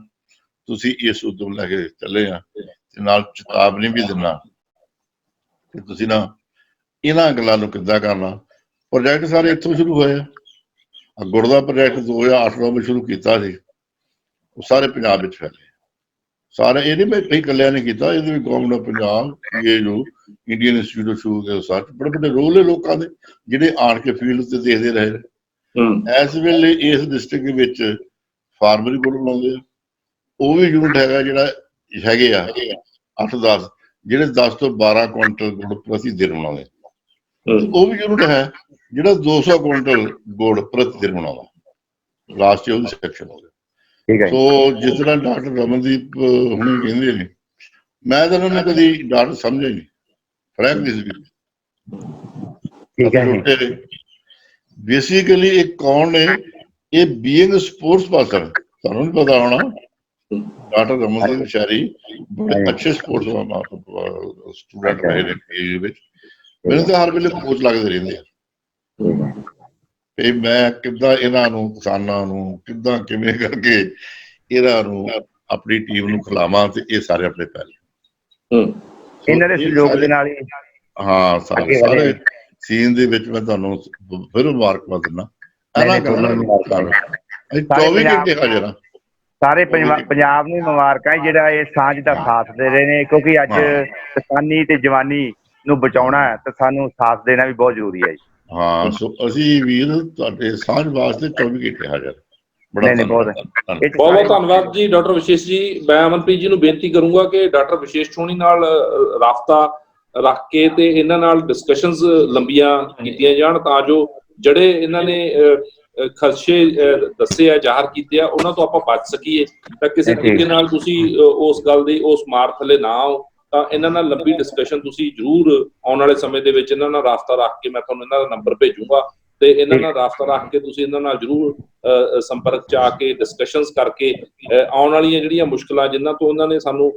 ਤੁਸੀਂ ਇਸ ਉਦਮ ਲੈ ਕੇ ਚੱਲੇ ਆ ਤੇ ਨਾਲ ਚੇਤਾਵਨੀ ਵੀ ਦਿੰਦਾ ਕਿ ਤੁਸੀਂ ਨਾ ਇਹਨਾਂ ਗੱਲਾਂ ਨੂੰ ਕਿੱਦਾਂ ਕਰਨਾ। ਪ੍ਰੋਜੈਕਟ ਸਾਰੇ ਇੱਥੋਂ ਸ਼ੁਰੂ ਹੋਏ ਆ। ਗੁੜ ਦਾ ਪ੍ਰੋਜੈਕਟ 2008 ਵਿੱਚ ਸ਼ੁਰੂ ਕੀਤਾ ਸੀ, ਉਹ ਸਾਰੇ ਪੰਜਾਬ ਵਿੱਚ ਫੈਲੇ। ਸਾਰੇ ਇਹ ਨਹੀਂ ਮੈਂ ਕਈ ਇਕੱਲਿਆਂ ਨੇ ਕੀਤਾ, ਇਹਦੇ ਵਿੱਚ ਗਵਰਨਮੈਂਟ ਆਫ ਪੰਜਾਬ, ਇਹ ਜੋ ਇੰਡੀਅਨ ਇੰਸਟੀਚਿਊਟ ਆਫ ਸ਼ੂਗਰ ਦੇ ਰਿਸਰਚ, ਬੜੇ ਵੱਡੇ ਰੋਲ ਹੈ ਲੋਕਾਂ ਦੇ ਜਿਹੜੇ ਆਣ ਕੇ ਫੀਲਡ ਤੇ ਦੇਖਦੇ ਰਹੇ ਨੇ। ਇਸ ਵੇਲੇ ਇਸ ਡਿਸਟ੍ਰਿਕਟ ਵਿੱਚ ਫਾਰਮਰੀ ਗੁੜ ਬਣਾਉਂਦੇ ਆ, ਉਹ ਵੀ ਯੂਨਿਟ ਹੈਗਾ ਜਿਹੜਾ ਹੈਗੇ ਆ 8-10, ਜਿਹੜੇ 10 ਤੋਂ 12 ਕੁਇੰਟਲ ਗੁੜ ਪ੍ਰਤੀ ਦਿਨ ਬਣਾਉਂਦੇ। ਉਹ ਵੀ ਯੂਨਿਟ ਹੈ ਜਿਹੜਾ 200 ਕੁਇੰਟਲ ਗੁੜ ਪ੍ਰਤੀ ਦਿਨ ਬਣਾਉਂਦਾ। ਲਾਸਟ ਈਅਰ ਉਹਦੀ ਸਿਲੈਕਸ਼ਨ ਹੋ ਗਿਆ। ਸੋ ਜਿਸ ਤਰ੍ਹਾਂ ਡਾਕਟਰ ਰਮਨਦੀਪ ਹੁਣੇ ਕਹਿੰਦੇ ਨੇ, ਮੈਂ ਤਾਂ ਉਹਨਾਂ ਨੇ ਕਦੀ ਡਾਕਟਰ ਸਮਝਿਆ ਹੀ ਨਹੀਂ, ਫਰੈਂਕਲੀ ਸਪੀਕਿੰਗ। ਬੇਸਿਕਲੀ ਇਹ ਕੌਣ ਨੇ? ਇਹ ਬੀਇੰਗ ਸਪੋਰਟਸ ਪਰਸਨ, ਤੁਹਾਨੂੰ ਨਹੀਂ ਪਤਾ ਹੋਣਾ, ਡਾਕਟਰ ਰਮਨਦੀਪ ਸ਼ਾਰੀ ਬੜੇ ਅੱਛੇ ਸਪੋਰਟਸ ਸਟੂਡੈਂਟ ਰਹੇ ਨੇ ਪੀਜੀ ਵਿੱਚ। ਮੈਨੂੰ ਤਾਂ ਹਰ ਵੇਲੇ ਕੋਚ ਲੱਗਦੇ ਰਹਿੰਦੇ ਆ ਤੇ ਮੈਂ ਕਿੱਦਾਂ ਇਹਨਾਂ ਨੂੰ, ਕਿਸਾਨਾਂ ਨੂੰ ਕਿੱਦਾਂ ਕਿਵੇਂ ਕਰਕੇ ਇਹਨਾਂ ਨੂੰ ਆਪਣੀ ਟੀਮ ਨੂੰ ਖਿਲਾਵਾਂ, ਤੇ ਇਹ ਸਾਰੇ ਆਪਣੇ ਪਹਿਲੇ ਇਹਨਾਂ ਦੇ ਸਹਿਯੋਗ ਦੇ ਨਾਲ ਹੀ ਹਾਂ ਸਾਰੇ ਸੀਨ ਦੇ ਵਿੱਚ ਮੈਂ ਤੁਹਾਨੂੰ ਫਿਰ ਮੁਬਾਰਕਬਾਦ ਦਿੰਦਾ। 24 ਘੰਟੇ ਹਾਜ਼ਰ ਹਾਂ। ਸਾਰੇ ਪੰਜਾਬ ਨੂੰ ਮੁਬਾਰਕਾਂ ਜਿਹੜਾ ਇਹ ਸਾਂਝ ਦਾ ਸਾਥ ਦੇ ਰਹੇ ਨੇ, ਕਿਉਂਕਿ ਅੱਜ ਕਿਸਾਨੀ ਤੇ ਜਵਾਨੀ ਨੂੰ ਬਚਾਉਣਾ ਹੈ ਤੇ ਸਾਨੂੰ ਸਾਥ ਦੇਣਾ ਵੀ ਬਹੁਤ ਜ਼ਰੂਰੀ ਹੈ ਜੀ। ਹਾਂ, ਸੋ ਅਸੀਂ ਵੀਰ ਤੁਹਾਡੇ ਸਾਂਝ ਵਾਸਤੇ 24 ਘੰਟੇ ਹਾਜ਼ਰ। ਬਹੁਤ ਬਹੁਤ ਧੰਨਵਾਦ ਜੀ ਡਾਕਟਰ ਵਿਸ਼ੇਸ਼ ਜੀ। ਮੈਂ ਅਮਨਪ੍ਰੀਤ ਜੀ ਨੂੰ ਬੇਨਤੀ ਕਰੂੰਗਾ ਕਿ ਡਾਕਟਰ ਵਿਸ਼ੇਸ਼ ਸੋਨੀ ਨਾਲ ਰਾਬਤਾ ਰੱਖ ਕੇ ਤੇ ਇਹਨਾਂ ਨਾਲ ਡਿਸਕਸ਼ਨਸ ਲੰਬੀਆਂ ਕੀਤੀਆਂ ਜਾਣ, ਤਾਂ ਜੋ ਜਿਹੜੇ ਇਹਨਾਂ ਨੇ ਖਰਚੇ ਦੱਸੇ ਆ, ਜ਼ਾਹਰ ਕੀਤੇ ਆ, ਉਹਨਾਂ ਤੋਂ ਆਪਾਂ ਬਚ ਸਕੀਏ। ਤਾਂ ਕਿਸੇ ਤਰੀਕੇ ਨਾਲ ਤੁਸੀਂ ਉਸ ਗੱਲ ਦੀ ਉਸ ਮਾਰ ਥੱਲੇ ਨਾ ਆਓ, ਤਾਂ ਇਹਨਾਂ ਨਾਲ ਲੰਬੀ ਡਿਸਕਸ਼ਨ ਤੁਸੀਂ ਜ਼ਰੂਰ ਆਉਣ ਵਾਲੇ ਸਮੇਂ ਦੇ ਵਿੱਚ ਇਹਨਾਂ ਨਾਲ ਰਾਬਤਾ ਰੱਖ ਕੇ, ਮੈਂ ਤੁਹਾਨੂੰ ਇਹਨਾਂ ਦਾ ਨੰਬਰ ਭੇਜੂਗਾ ਤੇ ਇਹਨਾਂ ਨਾਲ ਰਾਬਤਾ ਰੱਖ ਕੇ ਤੁਸੀਂ ਇਹਨਾਂ ਨਾਲ ਜ਼ਰੂਰ ਸੰਪਰਕ ਚ ਆ ਕੇ ਡਿਸਕਸ਼ਨਸ ਕਰਕੇ ਆਉਣ ਵਾਲੀਆਂ ਜਿਹੜੀਆਂ ਮੁਸ਼ਕਲਾਂ ਜਿਨ੍ਹਾਂ ਤੋਂ ਉਹਨਾਂ ਨੇ ਸਾਨੂੰ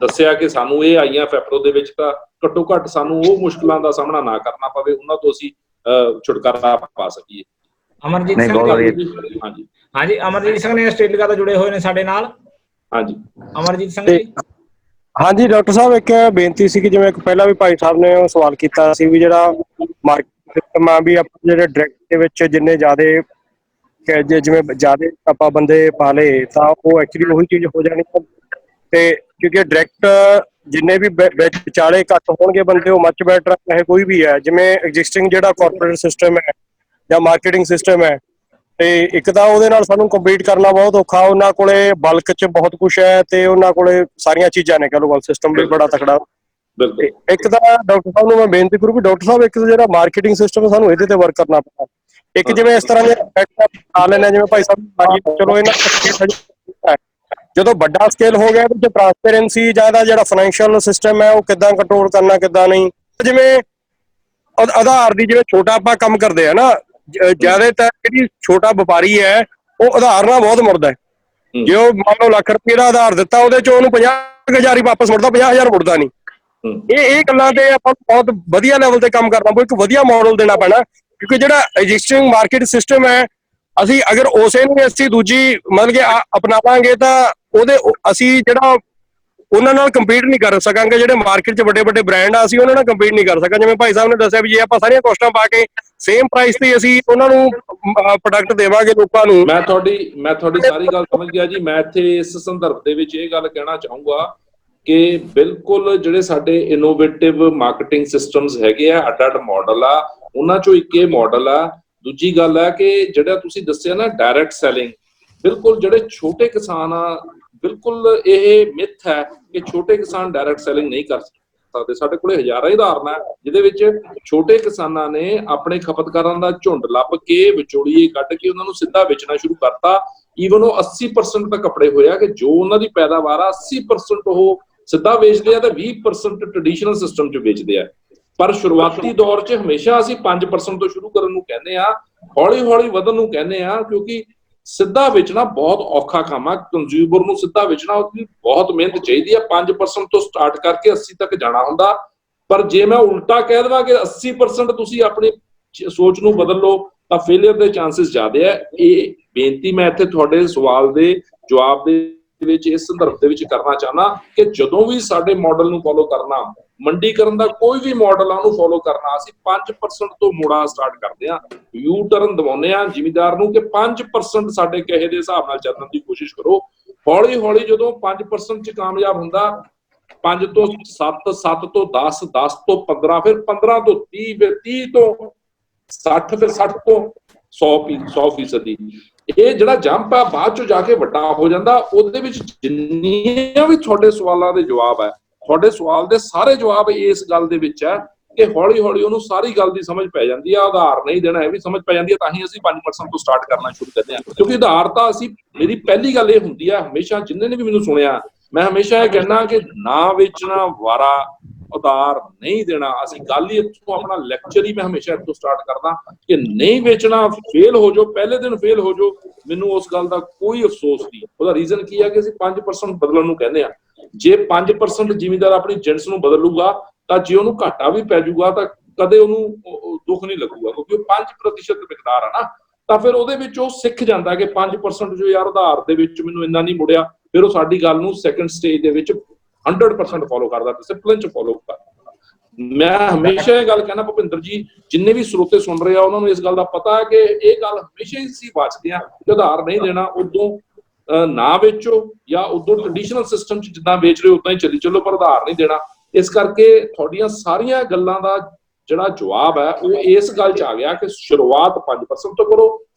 ਦੱਸਿਆ ਕਿ ਸਾਨੂੰ ਇਹ ਆਈਆਂ ਫੈਬਰੋ ਦੇ ਵਿੱਚ, ਤਾਂ ਘੱਟੋ ਘੱਟ ਸਾਨੂੰ ਉਹ ਮੁਸ਼ਕਲਾਂ ਦਾ ਸਾਹਮਣਾ ਨਾ ਕਰਨਾ ਪਵੇ, ਉਹਨਾਂ ਤੋਂ ਅਸੀਂ ਛੁਟਕਾਰਾ ਪਾ ਸਕੀਏ। ਅਮਰਜੀਤ ਸਿੰਘ ਜੀ, ਹਾਂਜੀ ਅਮਰਜੀਤ ਸਿੰਘ ਨੇ ਆਸਟ੍ਰੇਲੀਆ ਤੋਂ ਜੁੜੇ ਹੋਏ ਨੇ ਸਾਡੇ ਨਾਲ। ਹਾਂਜੀ ਅਮਰਜੀਤ ਸਿੰਘ ਜੀ। ਹਾਂਜੀ ਡਾਕਟਰ ਸਾਹਿਬ, ਇੱਕ ਬੇਨਤੀ ਸੀ ਕਿ ਜਿਵੇਂ ਪਹਿਲਾਂ ਵੀ ਭਾਈ ਸਾਹਿਬ ਨੇ ਉਹ ਸਵਾਲ ਕੀਤਾ ਸੀ ਵੀ ਜਿਹੜਾ ਮਾਰਕੀਟ ਸਿਸਟਮ ਆ ਵੀ ਆਪਾਂ ਜਿਹੜੇ ਡਾਇਰੈਕਟ ਦੇ ਵਿੱਚ ਜਿੰਨੇ ਜ਼ਿਆਦਾ ਜਿਵੇਂ ਜ਼ਿਆਦਾ ਆਪਾਂ ਬੰਦੇ ਪਾ ਲਏ ਤਾਂ ਉਹ ਐਕਚੁਅਲੀ ਉਹੀ ਚੀਜ਼ ਹੋ ਜਾਣੀ। ਤੇ ਕਿਉਂਕਿ ਡਾਇਰੈਕਟ ਜਿੰਨੇ ਵੀ ਵਿੱਚ ਵਿਚਾਲੇ ਘੱਟ ਹੋਣਗੇ ਬੰਦੇ, ਉਹ ਮੱਚ ਬੈਟਰ ਚਾਹੇ ਕੋਈ ਵੀ ਹੈ। ਜਿਵੇਂ ਐਗਜ਼ਿਸਟਿੰਗ ਜਿਹੜਾ ਕਾਰਪੋਰੇਟ ਸਿਸਟਮ ਹੈ ਜਾਂ ਮਾਰਕੀਟਿੰਗ ਸਿਸਟਮ ਹੈ, ਤੇ ਇੱਕ ਤਾਂ ਉਹਦੇ ਨਾਲ ਸਾਨੂੰ ਕੰਪੀਟ ਕਰਨਾ ਬਹੁਤ ਔਖਾ। ਉਹਨਾਂ ਕੋਲੇ ਬਲਕ 'ਚ ਬਹੁਤ ਕੁਛ ਹੈ ਤੇ ਉਹਨਾਂ ਕੋਲੇ ਸਾਰੀਆਂ ਚੀਜ਼ਾਂ ਨੇ, ਕਹਿ ਲਓ ਸਿਸਟਮ ਵੀ ਬੜਾ ਤਕੜਾ। ਇੱਕ ਤਾਂ ਡਾਕਟਰ ਸਾਹਿਬ ਨੂੰ ਮੈਂ ਬੇਨਤੀ ਕਰੂ ਕਿ ਡਾਕਟਰ ਸਾਹਿਬ ਇੱਕ ਜਿਹੜਾ ਮਾਰਕੀਟਿੰਗ ਸਿਸਟਮ ਸਾਨੂੰ ਇਹਦੇ ਤੇ ਵਰਕ ਕਰਨਾ ਪੈਣਾ। ਇੱਕ ਜਿਵੇਂ ਇਸ ਤਰ੍ਹਾਂ ਦੇ ਆ ਲੈਣੇ, ਜਿਵੇਂ ਭਾਈ ਸਾਹਿਬ ਚਲੋ ਇਹਨਾਂ ਜਦੋਂ ਵੱਡਾ ਸਕੇਲ ਹੋ ਗਿਆ ਤੇ ਟ੍ਰਾਂਸਪੇਰੈਂਸੀ ਜਾਂ ਇਹਦਾ ਜਿਹੜਾ ਫਾਈਨੈਂਸ਼ੀਅਲ ਸਿਸਟਮ ਹੈ ਉਹ ਕਿੱਦਾਂ ਕੰਟਰੋਲ ਕਰਨਾ, ਕਿੱਦਾਂ ਨਹੀਂ। ਜਿਵੇਂ ਆਧਾਰ ਦੀ ਜਿਵੇਂ ਛੋਟਾ ਆਪਾਂ ਕੰਮ ਕਰਦੇ ਆ ਨਾ, ਜ਼ਿਆਦਾਤਰ ਜਿਹੜੀ ਛੋਟਾ ਵਪਾਰੀ ਹੈ ਉਹ ਆਧਾਰ ਨਾਲ ਬਹੁਤ ਮੁੜਦਾ ਹੈ। ਜੇ ਉਹ ਮੰਨ ਲਓ ਲੱਖ ਰੁਪਏ ਦਾ ਆਧਾਰ ਦਿੱਤਾ, ਉਹਦੇ ਚ ਉਹਨੂੰ 50,000 ਹੀ ਵਾਪਸ ਮੁੜਦਾ, 50,000 ਮੁੜਦਾ ਨਹੀਂ। ਇਹ ਗੱਲਾਂ ਤੇ ਆਪਾਂ ਬਹੁਤ ਵਧੀਆ ਲੈਵਲ ਤੇ ਕੰਮ ਕਰਨਾ ਪਊ, ਇੱਕ ਵਧੀਆ ਮਾਡਲ ਦੇਣਾ ਪੈਣਾ। ਕਿਉਂਕਿ ਜਿਹੜਾ ਐਗਜ਼ਿਸਟਿੰਗ ਮਾਰਕੀਟ ਸਿਸਟਮ ਹੈ, ਅਸੀਂ ਅਗਰ ਉਸੇ ਨੂੰ ਅਸੀਂ ਦੂਜੀ ਮਤਲਬ ਕਿ ਅਪਣਾਵਾਂਗੇ ਤਾਂ ਉਹਦੇ ਅਸੀਂ ਜਿਹੜਾ ਉਹਨਾਂ ਨਾਲ ਕੰਪੀਟ ਨਹੀਂ ਕਰ ਸਕਾਂਗੇ। ਜਿਹੜੇ ਮਾਰਕੀਟ 'ਚ ਵੱਡੇ ਵੱਡੇ ਬ੍ਰਾਂਡ ਆ, ਅਸੀਂ ਉਹਨਾਂ ਨਾਲ ਕੰਪੀਟ ਨਹੀਂ ਕਰ ਸਕਾਂਗੇ। ਜਿਵੇਂ ਭਾਈ ਸਾਹਿਬ ਨੇ ਦੱਸਿਆ ਵੀ ਜੇ ਆਪਾਂ ਸਾਰੀਆਂ ਕੋਸਟਾਂ ਪਾ ਕੇ ਸੇਮ ਪ੍ਰਾਈਸ ਤੇ ਅਸੀਂ ਉਹਨਾਂ ਨੂੰ ਪ੍ਰੋਡਕਟ ਦੇਵਾਂਗੇ ਲੋਕਾਂ ਨੂੰ। ਮੈਂ ਤੁਹਾਡੀ ਸਾਰੀ ਗੱਲ ਸਮਝ ਗਿਆ ਜੀ। ਮੈਂ ਇੱਥੇ ਇਸ ਸੰਦਰਭ ਦੇ ਵਿੱਚ ਇਹ ਗੱਲ ਕਹਿਣਾ ਚਾਹੂੰਗਾ ਕਿ ਬਿਲਕੁਲ ਜਿਹੜੇ ਸਾਡੇ ਇਨੋਵੇਟਿਵ ਮਾਰਕੀਟਿੰਗ ਸਿਸਟਮਸ ਹੈਗੇ ਆ, ਅੱਡ-ਅੱਡ ਮਾਡਲ ਆ, ਉਹਨਾਂ ਚੋਂ ਇੱਕ ਇਹ ਮਾਡਲ ਆ। ਦੂਜੀ ਗੱਲ ਹੈ ਕਿ ਜਿਹੜਾ ਤੁਸੀਂ ਦੱਸਿਆ ਨਾ ਡਾਇਰੈਕਟ ਸੈਲਿੰਗ, ਬਿਲਕੁਲ ਜਿਹੜੇ ਛੋਟੇ ਕਿਸਾਨ ਆ, ਬਿਲਕੁਲ ਇਹ ਮਿਥ ਹੈ ਕਿ ਛੋਟੇ ਕਿਸਾਨ ਡਾਇਰੈਕਟ ਸੈਲਿੰਗ ਨਹੀਂ ਕਰ ਸਕਦੇ। ਸਾਡੇ ਕੋਲੇ ਹਜ਼ਾਰਾਂ ਹੀ ਉਦਾਹਰਨਾਂ ਜਿਹਦੇ ਵਿੱਚ ਛੋਟੇ ਕਿਸਾਨਾਂ ਨੇ ਆਪਣੇ ਖਪਤਕਾਰਾਂ ਦਾ ਝੁੰਡ ਲੱਭ ਕੇ ਵਿਚੋਲੀਏ ਕੱਢ ਕੇ ਉਹਨਾਂ ਨੂੰ ਸਿੱਧਾ ਵੇਚਣਾ ਸ਼ੁਰੂ ਕਰਤਾ। ਈਵਨ ਉਹ 80% ਤੱਕ ਕੱਪੜੇ ਹੋਇਆ ਕਿ ਜੋ ਉਹਨਾਂ ਦੀ ਪੈਦਾਵਾਰ ਆ 80% ਉਹ ਸਿੱਧਾ ਵੇਚਦੇ ਆ ਤੇ 20% ਟ੍ਰੈਡੀਸ਼ਨਲ ਸਿਸਟਮ 'ਚ ਵੇਚਦੇ ਆ। ਪਰ ਸ਼ੁਰੂਆਤੀ ਦੌਰ 'ਚ ਹਮੇਸ਼ਾ ਅਸੀਂ 5% ਤੋਂ ਸ਼ੁਰੂ ਕਰਨ ਨੂੰ ਕਹਿੰਦੇ ਆ, ਹੌਲੀ ਹੌਲੀ ਵਧਣ ਨੂੰ ਕਹਿੰਦੇ ਆ, ਕਿਉਂਕਿ ਸਿੱਧਾ ਵੇਚਣਾ ਬਹੁਤ ਔਖਾ ਕੰਮ ਆ। ਕੰਜ਼ਿਊਮਰ ਨੂੰ ਸਿੱਧਾ ਵੇਚਣਾ ਉਹਦੀ ਬਹੁਤ ਮਿਹਨਤ ਚਾਹੀਦੀ ਆ। 5% ਤੋਂ ਸਟਾਰਟ ਕਰਕੇ 80 ਤੱਕ ਜਾਣਾ ਹੁੰਦਾ। ਪਰ ਜੇ ਮੈਂ ਉਲਟਾ ਕਹਿ ਦੇਵਾਂ ਕਿ 80% ਤੁਸੀਂ ਆਪਣੀ ਸੋਚ ਨੂੰ ਬਦਲ ਲਓ ਤਾਂ ਫੇਲਿਅਰ ਦੇ ਚਾਂਸਸ ਜ਼ਿਆਦਾ ਹੈ। ਇਹ ਬੇਨਤੀ ਮੈਂ ਇੱਥੇ ਤੁਹਾਡੇ ਸਵਾਲ ਦੇ ਜਵਾਬ ਦੇ ਵਿੱਚ ਇਸ ਸੰਦਰਭ ਦੇ ਵਿੱਚ ਕਰਨਾ ਚਾਹੁੰਦਾ ਕਿ ਜਦੋਂ ਵੀ ਸਾਡੇ ਮਾਡਲ ਨੂੰ ਫੋਲੋ ਕਰਨਾ, ਮੰਡੀਕਰਨ ਦਾ ਕੋਈ ਵੀ ਮਾਡਲ ਆ ਉਹਨੂੰ ਫੋਲੋ ਕਰਨਾ, ਅਸੀਂ 5% ਤੋਂ ਮੁੜਾ ਸਟਾਰਟ ਕਰਦੇ ਹਾਂ, ਯੂ ਟਰਨ ਦਵਾਉਂਦੇ ਹਾਂ ਜ਼ਿਮੀਦਾਰ ਨੂੰ ਕਿ 5% ਸਾਡੇ ਕਹੇ ਦੇ ਹਿਸਾਬ ਨਾਲ ਚੱਲਣ ਦੀ ਕੋਸ਼ਿਸ਼ ਕਰੋ। ਹੌਲੀ ਹੌਲੀ ਜਦੋਂ 5% ਚ ਕਾਮਯਾਬ ਹੁੰਦਾ, 5 ਤੋਂ 7, 7 ਤੋਂ 10, 10 ਤੋਂ 15, ਫਿਰ 15 ਤੋਂ 30, ਫਿਰ 30 ਤੋਂ 60, ਫਿਰ 60 ਤੋਂ 100%। ਇਹ ਜਿਹੜਾ ਜੰਪ ਆ ਬਾਅਦ ਚੋਂ ਜਾ ਕੇ ਵੱਡਾ ਹੋ ਜਾਂਦਾ। ਉਹਦੇ ਵਿੱਚ ਜਿੰਨੀਆਂ ਵੀ ਤੁਹਾਡੇ ਸਵਾਲਾਂ ਦੇ ਜਵਾਬ ਹੈ, ਤੁਹਾਡੇ ਸਵਾਲ ਦੇ ਸਾਰੇ ਜਵਾਬ ਇਸ ਗੱਲ ਦੇ ਵਿੱਚ ਹੈ ਕਿ ਹੌਲੀ ਹੌਲੀ ਉਹਨੂੰ ਸਾਰੀ ਗੱਲ ਦੀ ਸਮਝ ਪੈ ਜਾਂਦੀ ਆ। ਆਧਾਰ ਨਹੀਂ ਦੇਣਾ ਇਹ ਵੀ ਸਮਝ ਪੈ ਜਾਂਦੀ ਹੈ, ਤਾਂ ਹੀ ਅਸੀਂ 5% ਤੋਂ ਸਟਾਰਟ ਕਰਨਾ ਸ਼ੁਰੂ ਕਰਦੇ ਹਾਂ। ਕਿਉਂਕਿ ਆਧਾਰ ਤਾਂ ਅਸੀਂ, ਮੇਰੀ ਪਹਿਲੀ ਗੱਲ ਇਹ ਹੁੰਦੀ ਆ ਹਮੇਸ਼ਾ, ਜਿੰਨੇ ਨੇ ਵੀ ਮੈਨੂੰ ਸੁਣਿਆ, ਮੈਂ ਹਮੇਸ਼ਾ ਇਹ ਕਹਿਣਾ ਕਿ ਨਾ ਵੇਚਣਾ ਵਾਰਾ, ਉਧਾਰ ਨਹੀਂ ਦੇਣਾ। ਅਸੀਂ ਗੱਲ ਹੀ ਇੱਥੋਂ, ਆਪਣਾ ਲੈਕਚਰ ਹੀ ਮੈਂ ਹਮੇਸ਼ਾ ਇੱਥੋਂ ਸਟਾਰਟ ਕਰਦਾ ਕਿ ਨਹੀਂ ਵੇਚਣਾ, ਫੇਲ ਹੋ ਜਾਓ, ਪਹਿਲੇ ਦਿਨ ਫੇਲ ਹੋ ਜਾਓ, ਮੈਨੂੰ ਉਸ ਗੱਲ ਦਾ ਕੋਈ ਅਫਸੋਸ ਨਹੀਂ। ਉਹਦਾ ਰੀਜ਼ਨ ਕੀ ਹੈ ਕਿ ਅਸੀਂ 5% ਬਦਲਣ ਨੂੰ ਕਹਿੰਦੇ ਆ। ਜੇ 5% ਜ਼ਿਮੀਂਦਾਰ ਆਪਣੀ ਜਿਣਸ ਨੂੰ ਬਦਲੂਗਾ ਤਾਂ ਜੇ ਉਹਨੂੰ ਘਾਟਾ ਵੀ ਪੈ ਜਾਊਗਾ ਤਾਂ ਕਦੇ ਉਹਨੂੰ ਦੁੱਖ ਨਹੀਂ ਲੱਗੂਗਾ, ਕਿਉਂਕਿ ਉਹ 5% ਮਿਕਦਾਰ ਆ ਨਾ। ਤਾਂ ਫਿਰ ਉਹਦੇ ਵਿੱਚ ਉਹ ਸਿੱਖ ਜਾਂਦਾ ਕਿ 5% ਜੋ ਯਾਰ ਆਧਾਰ ਦੇ ਵਿੱਚ ਮੈਨੂੰ ਇੰਨਾ ਨਹੀਂ ਮੁੜਿਆ, ਫਿਰ ਉਹ ਸਾਡੀ ਗੱਲ ਨੂੰ ਸੈਕੰਡ ਸਟੇਜ ਦੇ ਵਿੱਚ 100% ਫੋਲੋ ਕਰਦਾ, ਡਿਸਪਲਿਨ ਚ ਫੋਲੋ ਕਰਦਾ। ਮੈਂ ਹਮੇਸ਼ਾ ਇਹ ਗੱਲ ਕਹਿੰਦਾ ਭੁਪਿੰਦਰ ਜੀ, ਜਿੰਨੇ ਵੀ ਸਰੋਤੇ ਸੁਣ ਰਹੇ ਆ ਉਹਨਾਂ ਨੂੰ ਇਸ ਗੱਲ ਦਾ ਪਤਾ ਹੈ ਕਿ ਇਹ ਗੱਲ ਹਮੇਸ਼ਾ ਹੀ ਅਸੀਂ ਬਚਦੇ ਆ ਕਿ ਆਧਾਰ ਨਹੀਂ ਦੇਣਾ, ਉਦੋਂ ਨਾ ਵੇਚੋ, ਜਾਂ ਉਦੋਂ ਟ੍ਰੈਡੀਸ਼ਨਲ ਸਿਸਟਮ ਚ ਜਿੱਦਾਂ ਵੇਚ ਰਹੇ ਉਦਾਂ ਹੀ ਚੱਲੀ ਚੱਲੋ, ਪਰ ਆਧਾਰ ਨਹੀਂ ਦੇਣਾ। ਇਸ ਕਰਕੇ ਤੁਹਾਡੀਆਂ ਸਾਰੀਆਂ ਗੱਲਾਂ ਦਾ ਜਿਹੜਾ ਜਵਾਬ ਹੈ ਉਹ ਇਸ ਗੱਲ ਚ ਆ ਗਿਆ ਕਿ ਸ਼ੁਰੂਆਤ 5% ਤੋਂ ਕਰੋ,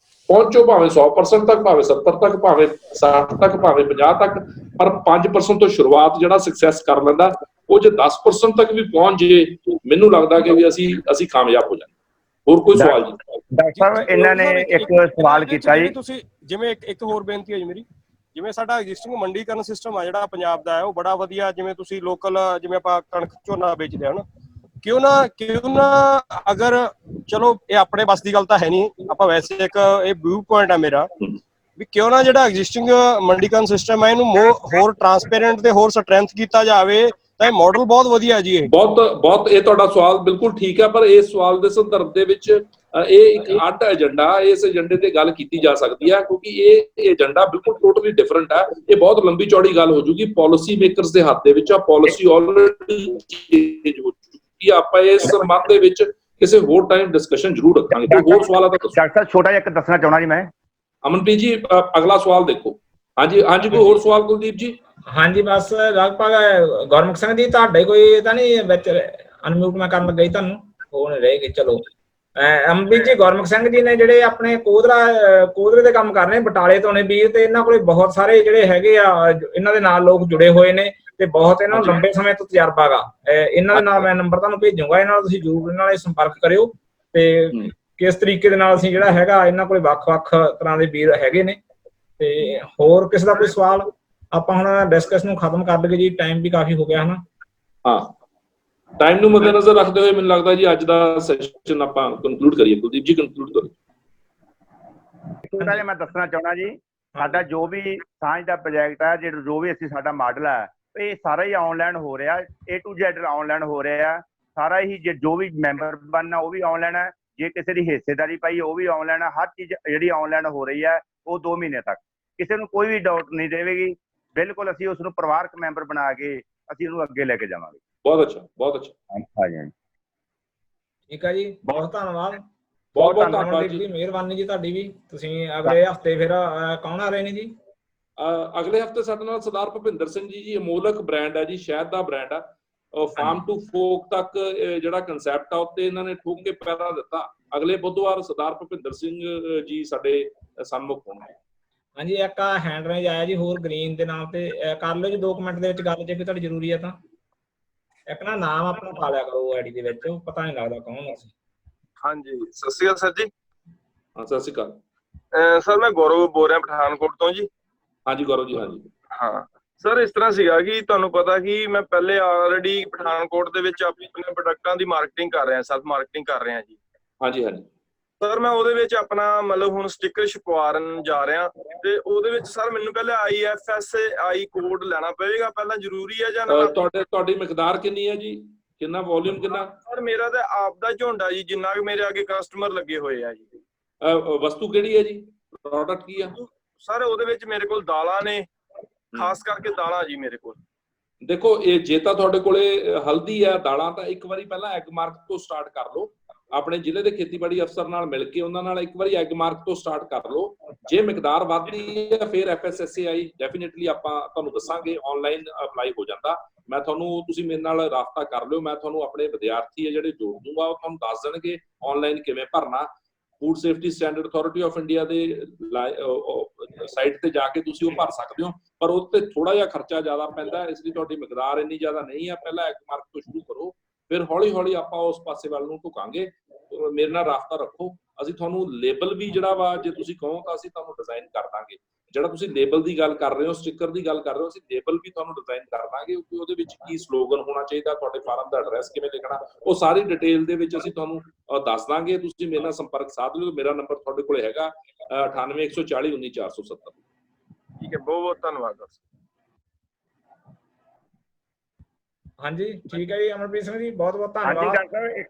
ਪਹੁੰਚੋ ਭਾਵੇਂ 100% ਤੱਕ, ਭਾਵੇਂ 70 ਤੱਕ, ਭਾਵੇਂ 60 ਤੱਕ, ਭਾਵੇਂ 50 ਤੱਕ, ਪਰ 5% ਤੋਂ ਸ਼ੁਰੂਆਤ ਜਿਹੜਾ ਸਕਸੈਸ ਕਰ ਲੈਂਦਾ, ਉਹ ਜੇ 10% ਤੱਕ ਵੀ ਪਹੁੰਚ ਜੇ, ਮੈਨੂੰ ਲੱਗਦਾ ਕਿ ਵੀ ਅਸੀਂ ਕਾਮਯਾਬ ਹੋ ਜਾਵਾਂਗੇ। ਹੋਰ ਕੋਈ ਸਵਾਲ ਜੀ? ਡਾਕਟਰ ਸਾਹਿਬ ਇਹਨਾਂ ਨੇ ਇੱਕ ਸਵਾਲ ਕੀਤਾ ਜੀ, ਤੁਸੀਂ ਜਿਵੇਂ ਇੱਕ ਹੋਰ ਬੇਨਤੀ ਹੈ ਜੀ ਮੇਰੀ, ਜਿਵੇਂ ਸਾਡਾ ਐਗਜ਼ਿਸਟਿੰਗ ਮੰਡੀਕਰਨ ਸਿਸਟਮ ਆ ਜਿਹੜਾ ਪੰਜਾਬ ਦਾ ਹੈ ਉਹ ਬੜਾ ਵਧੀਆ, ਜਿਵੇਂ ਤੁਸੀਂ ਲੋਕਲ, ਜਿਵੇਂ ਆਪਾਂ ਕਣਕ ਝੋਨਾ ਵੇਚਦੇ ਹਾਂ ਨਾ, ਕਿਉਂ ਨਾ ਅਗਰ, ਚਲੋ ਇਹ ਆਪਣੇ ਬਸ ਦੀ ਗੱਲ ਤਾਂ ਹੈ ਨਹੀਂ, ਆਪਾਂ ਵੈਸੇ ਇੱਕ ਇਹ ਵਿਊ ਪੁਆਇੰਟ ਹੈ ਮੇਰਾ ਵੀ ਕਿਉਂ ਨਾ ਜਿਹੜਾ ਐਗਜ਼ਿਸਟਿੰਗ ਮੰਡੀਕਰਨ ਸਿਸਟਮ ਹੈ ਇਹਨੂੰ ਹੋਰ ਟਰਾਂਸਪੇਰੈਂਟ ਤੇ ਹੋਰ ਸਟਰੈਂਥ ਕੀਤਾ ਜਾਵੇ ਤਾਂ ਇਹ ਮਾਡਲ ਬਹੁਤ ਵਧੀਆ ਜੀ। ਇਹ ਬਹੁਤ ਇਹ ਤੁਹਾਡਾ ਸਵਾਲ ਬਿਲਕੁਲ ਠੀਕ ਹੈ, ਪਰ ਇਸ ਸਵਾਲ ਦੇ ਸੰਦਰਭ ਦੇ ਵਿੱਚ ਇਹ ਇੱਕ ਅੱਡ ਏਜੰਡਾ, ਇਸ ਏਜੰਡੇ ਤੇ ਗੱਲ ਕੀਤੀ ਜਾ ਸਕਦੀ ਹੈ, ਕਿਉਂਕਿ ਇਹ ਏਜੰਡਾ ਬਿਲਕੁਲ ਟੋਟਲੀ ਡਿਫਰੈਂਟ ਹੈ। ਇਹ ਬਹੁਤ ਲੰਬੀ ਚੌੜੀ ਗੱਲ ਹੋ ਜੂਗੀ, ਪਾਲਿਸੀ ਮੇਕਰਸ ਦੇ ਹੱਥ ਦੇ ਵਿੱਚ ਆ, ਪਾਲਿਸੀ ਆਲਰੇਡੀ ਚੇਂਜ ਹੋ ਚੁੱਕੀ ਆ। ਆਪਾਂ ਇਸ ਸੰਬੰਧ ਦੇ ਵਿੱਚ ਕਿਸੇ ਹੋਰ ਟਾਈਮ ਡਿਸਕਸ਼ਨ ਜ਼ਰੂਰ ਰੱਖਾਂਗੇ। ਕੋਈ ਹੋਰ ਸਵਾਲ ਆ ਤਾਂ ਡਾਕਟਰ ਸਾਹਿਬ ਛੋਟਾ ਜਿਹਾ ਇੱਕ ਦੱਸਣਾ ਚਾਹੁੰਦਾ ਜੀ ਮੈਂ। ਅਮਨਪ੍ਰੀਤ ਜੀ ਅਗਲਾ ਸਵਾਲ ਦੇਖੋ। ਹਾਂਜੀ ਕੋਈ ਹੋਰ ਸਵਾਲ ਕੁਲਦੀਪ ਜੀ? ਹਾਂਜੀ ਬਸ ਲਗਭਗ ਗੁਰਮੁਖ ਸਿੰਘ ਜੀ ਤੁਹਾਡੇ ਕੋਈ ਤਾਂ ਨਹੀਂ ਵਿੱਚ ਅਨਮਿਊਟ ਮੈਂ ਕਰਨ ਲੱਗਾ ਜੀ, ਤੁਹਾਨੂੰ ਹੋ ਨਹੀਂ ਰਹੇਗੀ। ਚਲੋ ਅਮਨਪ੍ਰੀਤ ਜੀ, ਗੁਰਮੁਖ ਸਿੰਘ ਜੀ ਨੇ ਜਿਹੜੇ ਆਪਣੇ ਕੋਧਰੇ ਦੇ ਕੰਮ ਕਰ ਰਹੇ ਬਟਾਲੇ ਤੋਂ ਨੇ ਵੀਰ, ਤੇ ਇਹਨਾਂ ਕੋਲੇ ਬਹੁਤ ਸਾਰੇ ਜਿਹੜੇ ਹੈਗੇ ਆ ਇਹਨਾਂ ਦੇ ਨਾਲ ਲੋਕ ਜੁੜੇ ਹੋਏ ਨੇ ਤੇ ਬਹੁਤ ਇਹਨਾਂ ਨੂੰ ਲੰਬੇ ਸਮੇਂ ਤੋਂ ਤਜਰਬਾ ਗਾ। ਇਹਨਾਂ ਦੇ ਨਾਲ ਮੈਂ ਨੰਬਰ ਤੁਹਾਨੂੰ ਭੇਜੂਗਾ, ਇਹਨਾਂ ਨਾਲ ਤੁਸੀਂ ਜ਼ਰੂਰ ਇਹਨਾਂ ਨਾਲ ਸੰਪਰਕ ਕਰਿਓ ਤੇ ਕਿਸ ਤਰੀਕੇ ਦੇ ਨਾਲ ਅਸੀਂ ਜਿਹੜਾ ਹੈਗਾ ਇਹਨਾਂ ਕੋਲੇ ਵੱਖ-ਵੱਖ ਤਰ੍ਹਾਂ ਦੇ ਵੀਰ ਹੈਗੇ ਨੇ। ਤੇ ਹੋਰ ਕਿਸੇ ਦਾ ਕੋਈ ਸਵਾਲ? ਆਪਾਂ ਹੁਣ ਡਿਸਕਸ਼ਨ ਨੂੰ ਖਤਮ ਕਰ ਲਈਏ ਜੀ, ਟਾਈਮ ਵੀ ਕਾਫੀ ਹੋ ਗਿਆ ਹਨਾ। ਹਾਂ, ਟਾਈਮ ਨੂੰ ਮੱਦੇਨਜ਼ਰ ਰੱਖਦੇ ਹੋਏ ਮੈਨੂੰ ਲੱਗਦਾ ਜੀ ਅੱਜ ਦਾ ਸੈਸ਼ਨ ਆਪਾਂ ਕੰਕਲੂਡ ਕਰੀਏ। ਕੁਲਦੀਪ ਜੀ ਕੰਕਲੂਡ ਕਰੋ। ਛੋਟਾ ਜਿਹਾ ਮੈਂ ਦੱਸਣਾ ਚਾਹੁੰਦਾ ਜੀ, ਸਾਡਾ ਜੋ ਵੀ ਸਾਂਝ ਦਾ ਪ੍ਰੋਜੈਕਟ ਹੈ, ਜੋ ਵੀ ਅਸੀਂ ਸਾਡਾ ਮਾਡਲ ਹੈ, ਇਹ ਸਾਰਾ ਹੀ ਆਨਲਾਈਨ ਹੋ ਰਿਹਾ, A to Z ਆਨਲਾਈਨ ਹੋ ਰਿਹਾ ਸਾਰਾ ਹੀ। ਜੋ ਵੀ ਮੈਂਬਰ ਬਣਨਾ ਉਹ ਵੀ ਆਨਲਾਈਨ ਹੈ, ਜੇ ਕਿਸੇ ਦੀ ਹਿੱਸੇਦਾਰੀ ਪਾਈ ਉਹ ਵੀ ਆਨਲਾਈਨ ਹੈ। ਹਰ ਚੀਜ਼ ਜਿਹੜੀ ਆਨਲਾਈਨ ਹੋ ਰਹੀ ਹੈ ਉਹ 2 ਮਹੀਨੇ ਤੱਕ ਕਿਸੇ ਨੂੰ ਕੋਈ ਵੀ ਡਾਊਟ ਨਹੀਂ ਦੇਵੇਗੀ। ਬਿਲਕੁਲ ਅਸੀਂ ਉਸ ਨੂੰ ਪਰਿਵਾਰਕ ਮੈਂਬਰ ਬਣਾ ਕੇ ਅਸੀਂ ਉਹਨੂੰ ਅੱਗੇ ਲੈ ਕੇ ਜਾਵਾਂਗੇ। ਬਹੁਤ ਅੱਛਾ, ਬਹੁਤ ਅੱਛਾ। ਹਾਂਜੀ ਠੀਕ ਹੈ ਜੀ, ਬਹੁਤ ਧੰਨਵਾਦ। ਬਹੁਤ ਧੰਨਵਾਦ ਜੀ, ਮਿਹਰਬਾਨੀ ਜੀ ਤੁਹਾਡੀ ਵੀ। ਤੁਸੀਂ ਅਗਲੇ ਹਫਤੇ ਫਿਰ ਕੌਣ ਆ ਰਹੇ ਨੇ ਜੀ? ਅਗਲੇ ਹਫਤੇ ਸਾਡੇ ਨਾਲ ਸਰਦਾਰ ਭੁਪਿੰਦਰ ਸਿੰਘ ਜੀ, ਅਮੋਲਕ ਬ੍ਰਾਂਡ ਹੈ ਜੀ, ਸ਼ਹਿਦ ਦਾ ਬ੍ਰਾਂਡ ਆ। ਫਾਰਮ ਟੂ ਫੋਕ ਤੱਕ ਜਿਹੜਾ ਕਨਸੈਪਟ ਆ ਉੱਤੇ ਇਹਨਾਂ ਨੇ ਠੋਕ ਕੇ ਪੈਰਾ ਦਿੱਤਾ। ਅਗਲੇ ਬੁੱਧਵਾਰ ਸਰਦਾਰ ਭੁਪਿੰਦਰ ਸਿੰਘ ਜੀ ਸਾਡੇ ਸਨਮੁਖ ਹੋਣਗੇ। ਹਾਂਜੀ, ਇੱਕ ਹੈਂਡ ਰੇਜ ਆਇਆ ਜੀ ਹੋਰ ਗ੍ਰੀਨ ਦੇ ਨਾਮ ਤੇ, ਕਰ ਲਿਓ ਜੀ 2 ਮਿੰਟ ਦੇ ਵਿੱਚ ਗੱਲ, ਜੇ ਕੋਈ ਤੁਹਾਡੀ ਜ਼ਰੂਰੀ ਹੈ ਤਾਂ। ਇੱਕ ਨਾ ਨਾਮ ਆਪਣਾ ਪਾ ਲਿਆ ਕਰੋ ਆਈਡੀ ਦੇ ਵਿੱਚ, ਪਤਾ ਨਹੀਂ ਲੱਗਦਾ ਕੌਣ ਅਸੀਂ। ਹਾਂਜੀ, ਸਤਿ ਸ਼੍ਰੀ ਅਕਾਲ ਸਰ ਜੀ। ਹਾਂ, ਸਤਿ ਸ਼੍ਰੀ ਅਕਾਲ ਸਰ, ਮੈਂ ਗੌਰਵ ਬੋਲ ਰਿਹਾ ਪਠਾਨਕੋਟ ਤੋਂ ਜੀ। ਹਾਂਜੀ ਗੌਰਵ ਜੀ। ਹਾਂਜੀ ਹਾਂ ਸਰ, ਇਸ ਤਰ੍ਹਾਂ ਸੀਗਾ ਕਿ ਤੁਹਾਨੂੰ ਪਤਾ ਕਿ ਮੈਂ ਪਹਿਲੇ ਆਲਰੇਡੀ ਪਠਾਨਕੋਟ ਦੇ ਵਿੱਚ ਆਪਣੇ ਪ੍ਰੋਡਕਟਾਂ ਦੀ ਮਾਰਕੀਟਿੰਗ ਕਰ ਰਿਹਾ, ਸੈਲਫ ਮਾਰਕੀਟਿੰਗ ਕਰ ਰਿਹਾ ਜੀ। ਹਾਂਜੀ ਸਰ, ਮੈਂ ਉਹਦੇ ਵਿੱਚ ਆਪਣਾ ਮਤਲਬ ਹੁਣ ਸਟicker ਛਪਵਾਉਣ ਜਾ ਰਿਹਾ, ਤੇ ਉਹਦੇ ਵਿੱਚ ਸਰ ਮੈਨੂੰ ਪਹਿਲਾਂ IFSCI ਕੋਡ ਲੈਣਾ ਪਵੇਗਾ ਪਹਿਲਾਂ, ਜ਼ਰੂਰੀ ਹੈ ਜਾਂ ਨਾ? ਤੁਹਾਡੀ ਮਿਕਦਾਰ ਕਿੰਨੀ ਹੈ ਜੀ? ਕਿੰਨਾ ਵੋਲਿਊਮ ਕਿੰਨਾ? ਸਰ, ਮੇਰਾ ਤਾਂ ਆਪ ਦਾ ਝੋਂਡਾ ਜੀ, ਜਿੰਨਾ ਕਿ ਮੇਰੇ ਅੱਗੇ ਕਸਟਮਰ ਲੱਗੇ ਹੋਏ ਆ ਜੀ। ਵਸਤੂ ਕਿਹੜੀ ਹੈ ਜੀ? ਪ੍ਰੋਡਕਟ ਕੀ ਆ? ਸਰ, ਉਹਦੇ ਵਿੱਚ ਮੇਰੇ ਕੋਲ ਦਾਲਾਂ ਨੇ, ਖਾਸ ਕਰਕੇ ਦਾਲਾਂ ਜੀ ਮੇਰੇ ਕੋਲ। ਦੇਖੋ ਇਹ ਜੇ ਤਾਂ ਤੁਹਾਡੇ ਕੋਲੇ ਹਲਦੀ ਆ, ਦਾਲਾਂ, ਤਾਂ ਇੱਕ ਵਾਰੀ ਪਹਿਲਾਂ ਐਗ ਮਾਰਕ ਤੋਂ ਸਟਾਰਟ ਕਰ ਲਓ। ਆਪਣੇ ਜ਼ਿਲ੍ਹੇ ਦੇ ਖੇਤੀਬਾੜੀ ਅਫਸਰ ਨਾਲ ਮਿਲ ਕੇ ਉਹਨਾਂ ਨਾਲ ਇੱਕ ਵਾਰੀ ਐਗ ਮਾਰਕ ਤੋਂ ਸਟਾਰਟ ਕਰ ਲਓ। ਜੇ ਮਿਕਦਾਰ ਵੱਧਦੀ ਹੈ ਫਿਰ FSSAI ਡੈਫੀਨਿਟਲੀ ਆਪਾਂ ਤੁਹਾਨੂੰ ਦੱਸਾਂਗੇ, ਆਨਲਾਈਨ ਅਪਲਾਈ ਹੋ ਜਾਂਦਾ। ਮੈਂ ਤੁਹਾਨੂੰ, ਤੁਸੀਂ ਮੇਰੇ ਨਾਲ ਰਾਬਤਾ ਕਰ ਲਿਓ, ਮੈਂ ਤੁਹਾਨੂੰ ਆਪਣੇ ਵਿਦਿਆਰਥੀ ਆ ਜਿਹੜੇ ਜੋੜ ਦੂੰਗਾ, ਉਹ ਤੁਹਾਨੂੰ ਦੱਸ ਦੇਣਗੇ ਆਨਲਾਈਨ ਕਿਵੇਂ ਭਰਨਾ। Food safety standard authority of India ਦੇ ਸਾਈਟ ਤੇ ਜਾ ਕੇ ਤੁਸੀਂ ਉਹ ਭਰ ਸਕਦੇ ਹੋ, ਪਰ ਉਹ ਤੇ ਥੋੜਾ ਜਿਹਾ ਖਰਚਾ ਜ਼ਿਆਦਾ ਪੈਂਦਾ, ਇਸ ਲਈ ਤੁਹਾਡੀ ਮਿਕਦਾਰ ਇੰਨੀ ਜ਼ਿਆਦਾ ਨਹੀਂ ਆ। ਪਹਿਲਾਂ ਐਗ ਮਾਰਕ ਤੋਂ ਸ਼ੁਰੂ ਕਰੋ, ਫਿਰ ਹੌਲੀ ਹੌਲੀ ਆਪਾਂ ਉਸ ਪਾਸੇ ਵੱਲ ਨੂੰ ਢੁਕਾਂਗੇ। ਮੇਰੇ ਨਾਲ ਰਾਬਤਾ ਰੱਖੋ, ਅਸੀਂ ਤੁਹਾਨੂੰ ਲੇਬਲ ਵੀ ਜਿਹੜਾ ਵਾ, ਜੇ ਤੁਸੀਂ ਕਹੋ ਤਾਂ ਅਸੀਂ ਤੁਹਾਨੂੰ ਡਿਜ਼ਾਈਨ ਕਰ ਦਾਂਗੇ। ਜਿਹੜਾ ਤੁਸੀਂ ਲੇਬਲ ਦੀ ਗੱਲ ਕਰ ਰਹੇ ਹੋ, ਸਟicker ਦੀ ਗੱਲ ਕਰ ਰਹੇ ਹੋ, ਅਸੀਂ ਲੇਬਲ ਵੀ ਤੁਹਾਨੂੰ ਡਿਜ਼ਾਈਨ ਕਰ ਦਾਂਗੇ ਕਿ ਉਹਦੇ ਵਿੱਚ ਕੀ ਸਲੋਗਨ ਹੋਣਾ ਚਾਹੀਦਾ, ਤੁਹਾਡੇ ਫਾਰਮ ਦਾ ਐਡਰੈਸ ਕਿਵੇਂ ਲਿਖਣਾ, ਉਹ ਸਾਰੀ ਡਿਟੇਲ ਦੇ ਵਿੱਚ ਅਸੀਂ ਤੁਹਾਨੂੰ ਦੱਸ ਦਾਂਗੇ। ਤੁਸੀਂ ਮੇਰੇ ਨਾਲ ਸੰਪਰਕ ਸਾਧ ਲਿਓ। ਮੇਰਾ ਨੰਬਰ ਤੁਹਾਡੇ ਕੋਲ ਹੈਗਾ 9814419470। ਠੀਕ ਹੈ, ਬਹੁਤ ਬਹੁਤ ਧੰਨਵਾਦ ਡਾਕਟਰ ਸਾਹਿਬ। ਹਾਂਜੀ ਠੀਕ ਹੈ ਜੀ, ਅਮਰਪ੍ਰੀਤ ਸਿੰਘ ਜੀ, ਬਹੁਤ ਬਹੁਤ ਹਾਂਜੀ ਧੰਨਵਾਦ। ਡਾਕਟਰ ਸਾਹਿਬ, ਇੱਕ